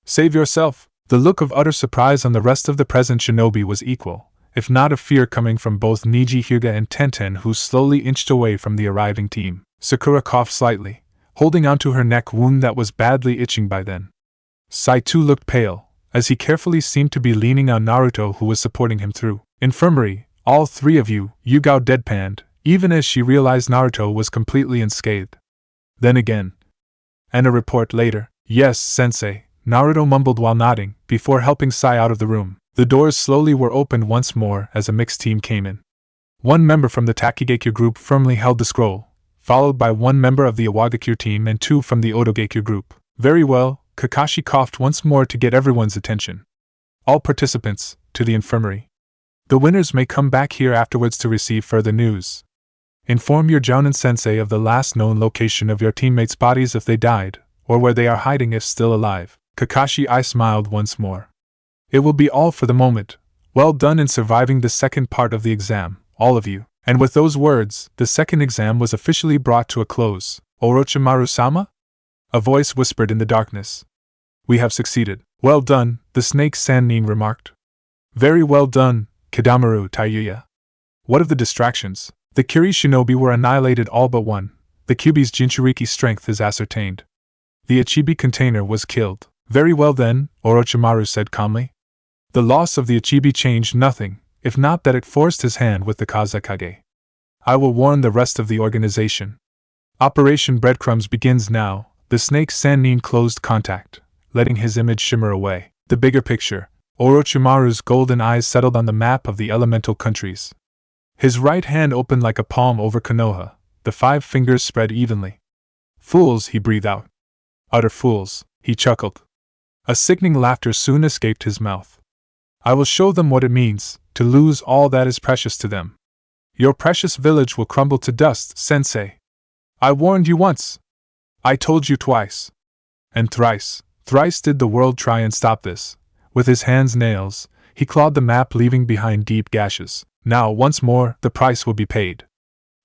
Save yourself! The look of utter surprise on the rest of the present shinobi was equal, if not of fear, coming from both Niji, Hyuga and Tenten, who slowly inched away from the arriving team. Sakura coughed slightly, holding onto her neck wound that was badly itching by then. Sai too looked pale, as he carefully seemed to be leaning on Naruto, who was supporting him through. Infirmary, all 3 of you, Yugao deadpanned, even as she realized Naruto was completely unscathed. Then again. And a report later. Yes, sensei, Naruto mumbled while nodding, before helping Sai out of the room. The doors slowly were opened once more as a mixed team came in. 1 member from the Takigekure group firmly held the scroll, followed by 1 member of the Iwagakure team and 2 from the Otogekure group. Very well, Kakashi coughed once more to get everyone's attention. All participants, to the infirmary. The winners may come back here afterwards to receive further news. Inform your jounin sensei of the last known location of your teammates' bodies if they died, or where they are hiding if still alive. Kakashi smiled once more. It will be all for the moment. Well done in surviving the second part of the exam, all of you. And with those words, the second exam was officially brought to a close. Orochimaru-sama? A voice whispered in the darkness. We have succeeded. Well done, the snake Sannin remarked. Very well done, Kidamaru Taiyuya. What of the distractions? The Kiri shinobi were annihilated all but 1. The Kyuubi's jinchuriki strength is ascertained. The Ichibi container was killed. Very well then, Orochimaru said calmly. The loss of the Ichibi changed nothing, if not that it forced his hand with the Kazekage. I will warn the rest of the organization. Operation Breadcrumbs begins now. The snake Sannin closed contact, letting his image shimmer away. The bigger picture. Orochimaru's golden eyes settled on the map of the elemental countries. His right hand opened like a palm over Konoha, the 5 fingers spread evenly. Fools, he breathed out. Utter fools, he chuckled. A sickening laughter soon escaped his mouth. I will show them what it means to lose all that is precious to them. Your precious village will crumble to dust, sensei. I warned you once. I told you twice. And thrice did the world try and stop this. With his hands nails, he clawed the map, leaving behind deep gashes. Now, once more, the price will be paid.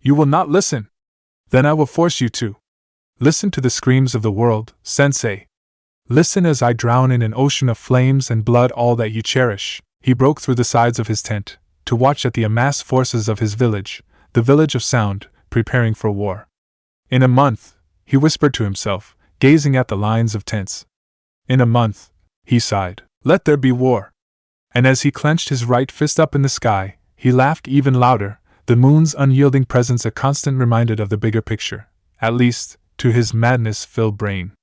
You will not listen. Then I will force you to. Listen to the screams of the world, sensei. Listen as I drown in an ocean of flames and blood all that you cherish. He broke through the sides of his tent, to watch at the amassed forces of his village, the village of sound, preparing for war. In a month, he whispered to himself, gazing at the lines of tents. In a month, he sighed, let there be war. And as he clenched his right fist up in the sky, he laughed even louder, the moon's unyielding presence a constant reminder of the bigger picture, at least, to his madness-filled brain.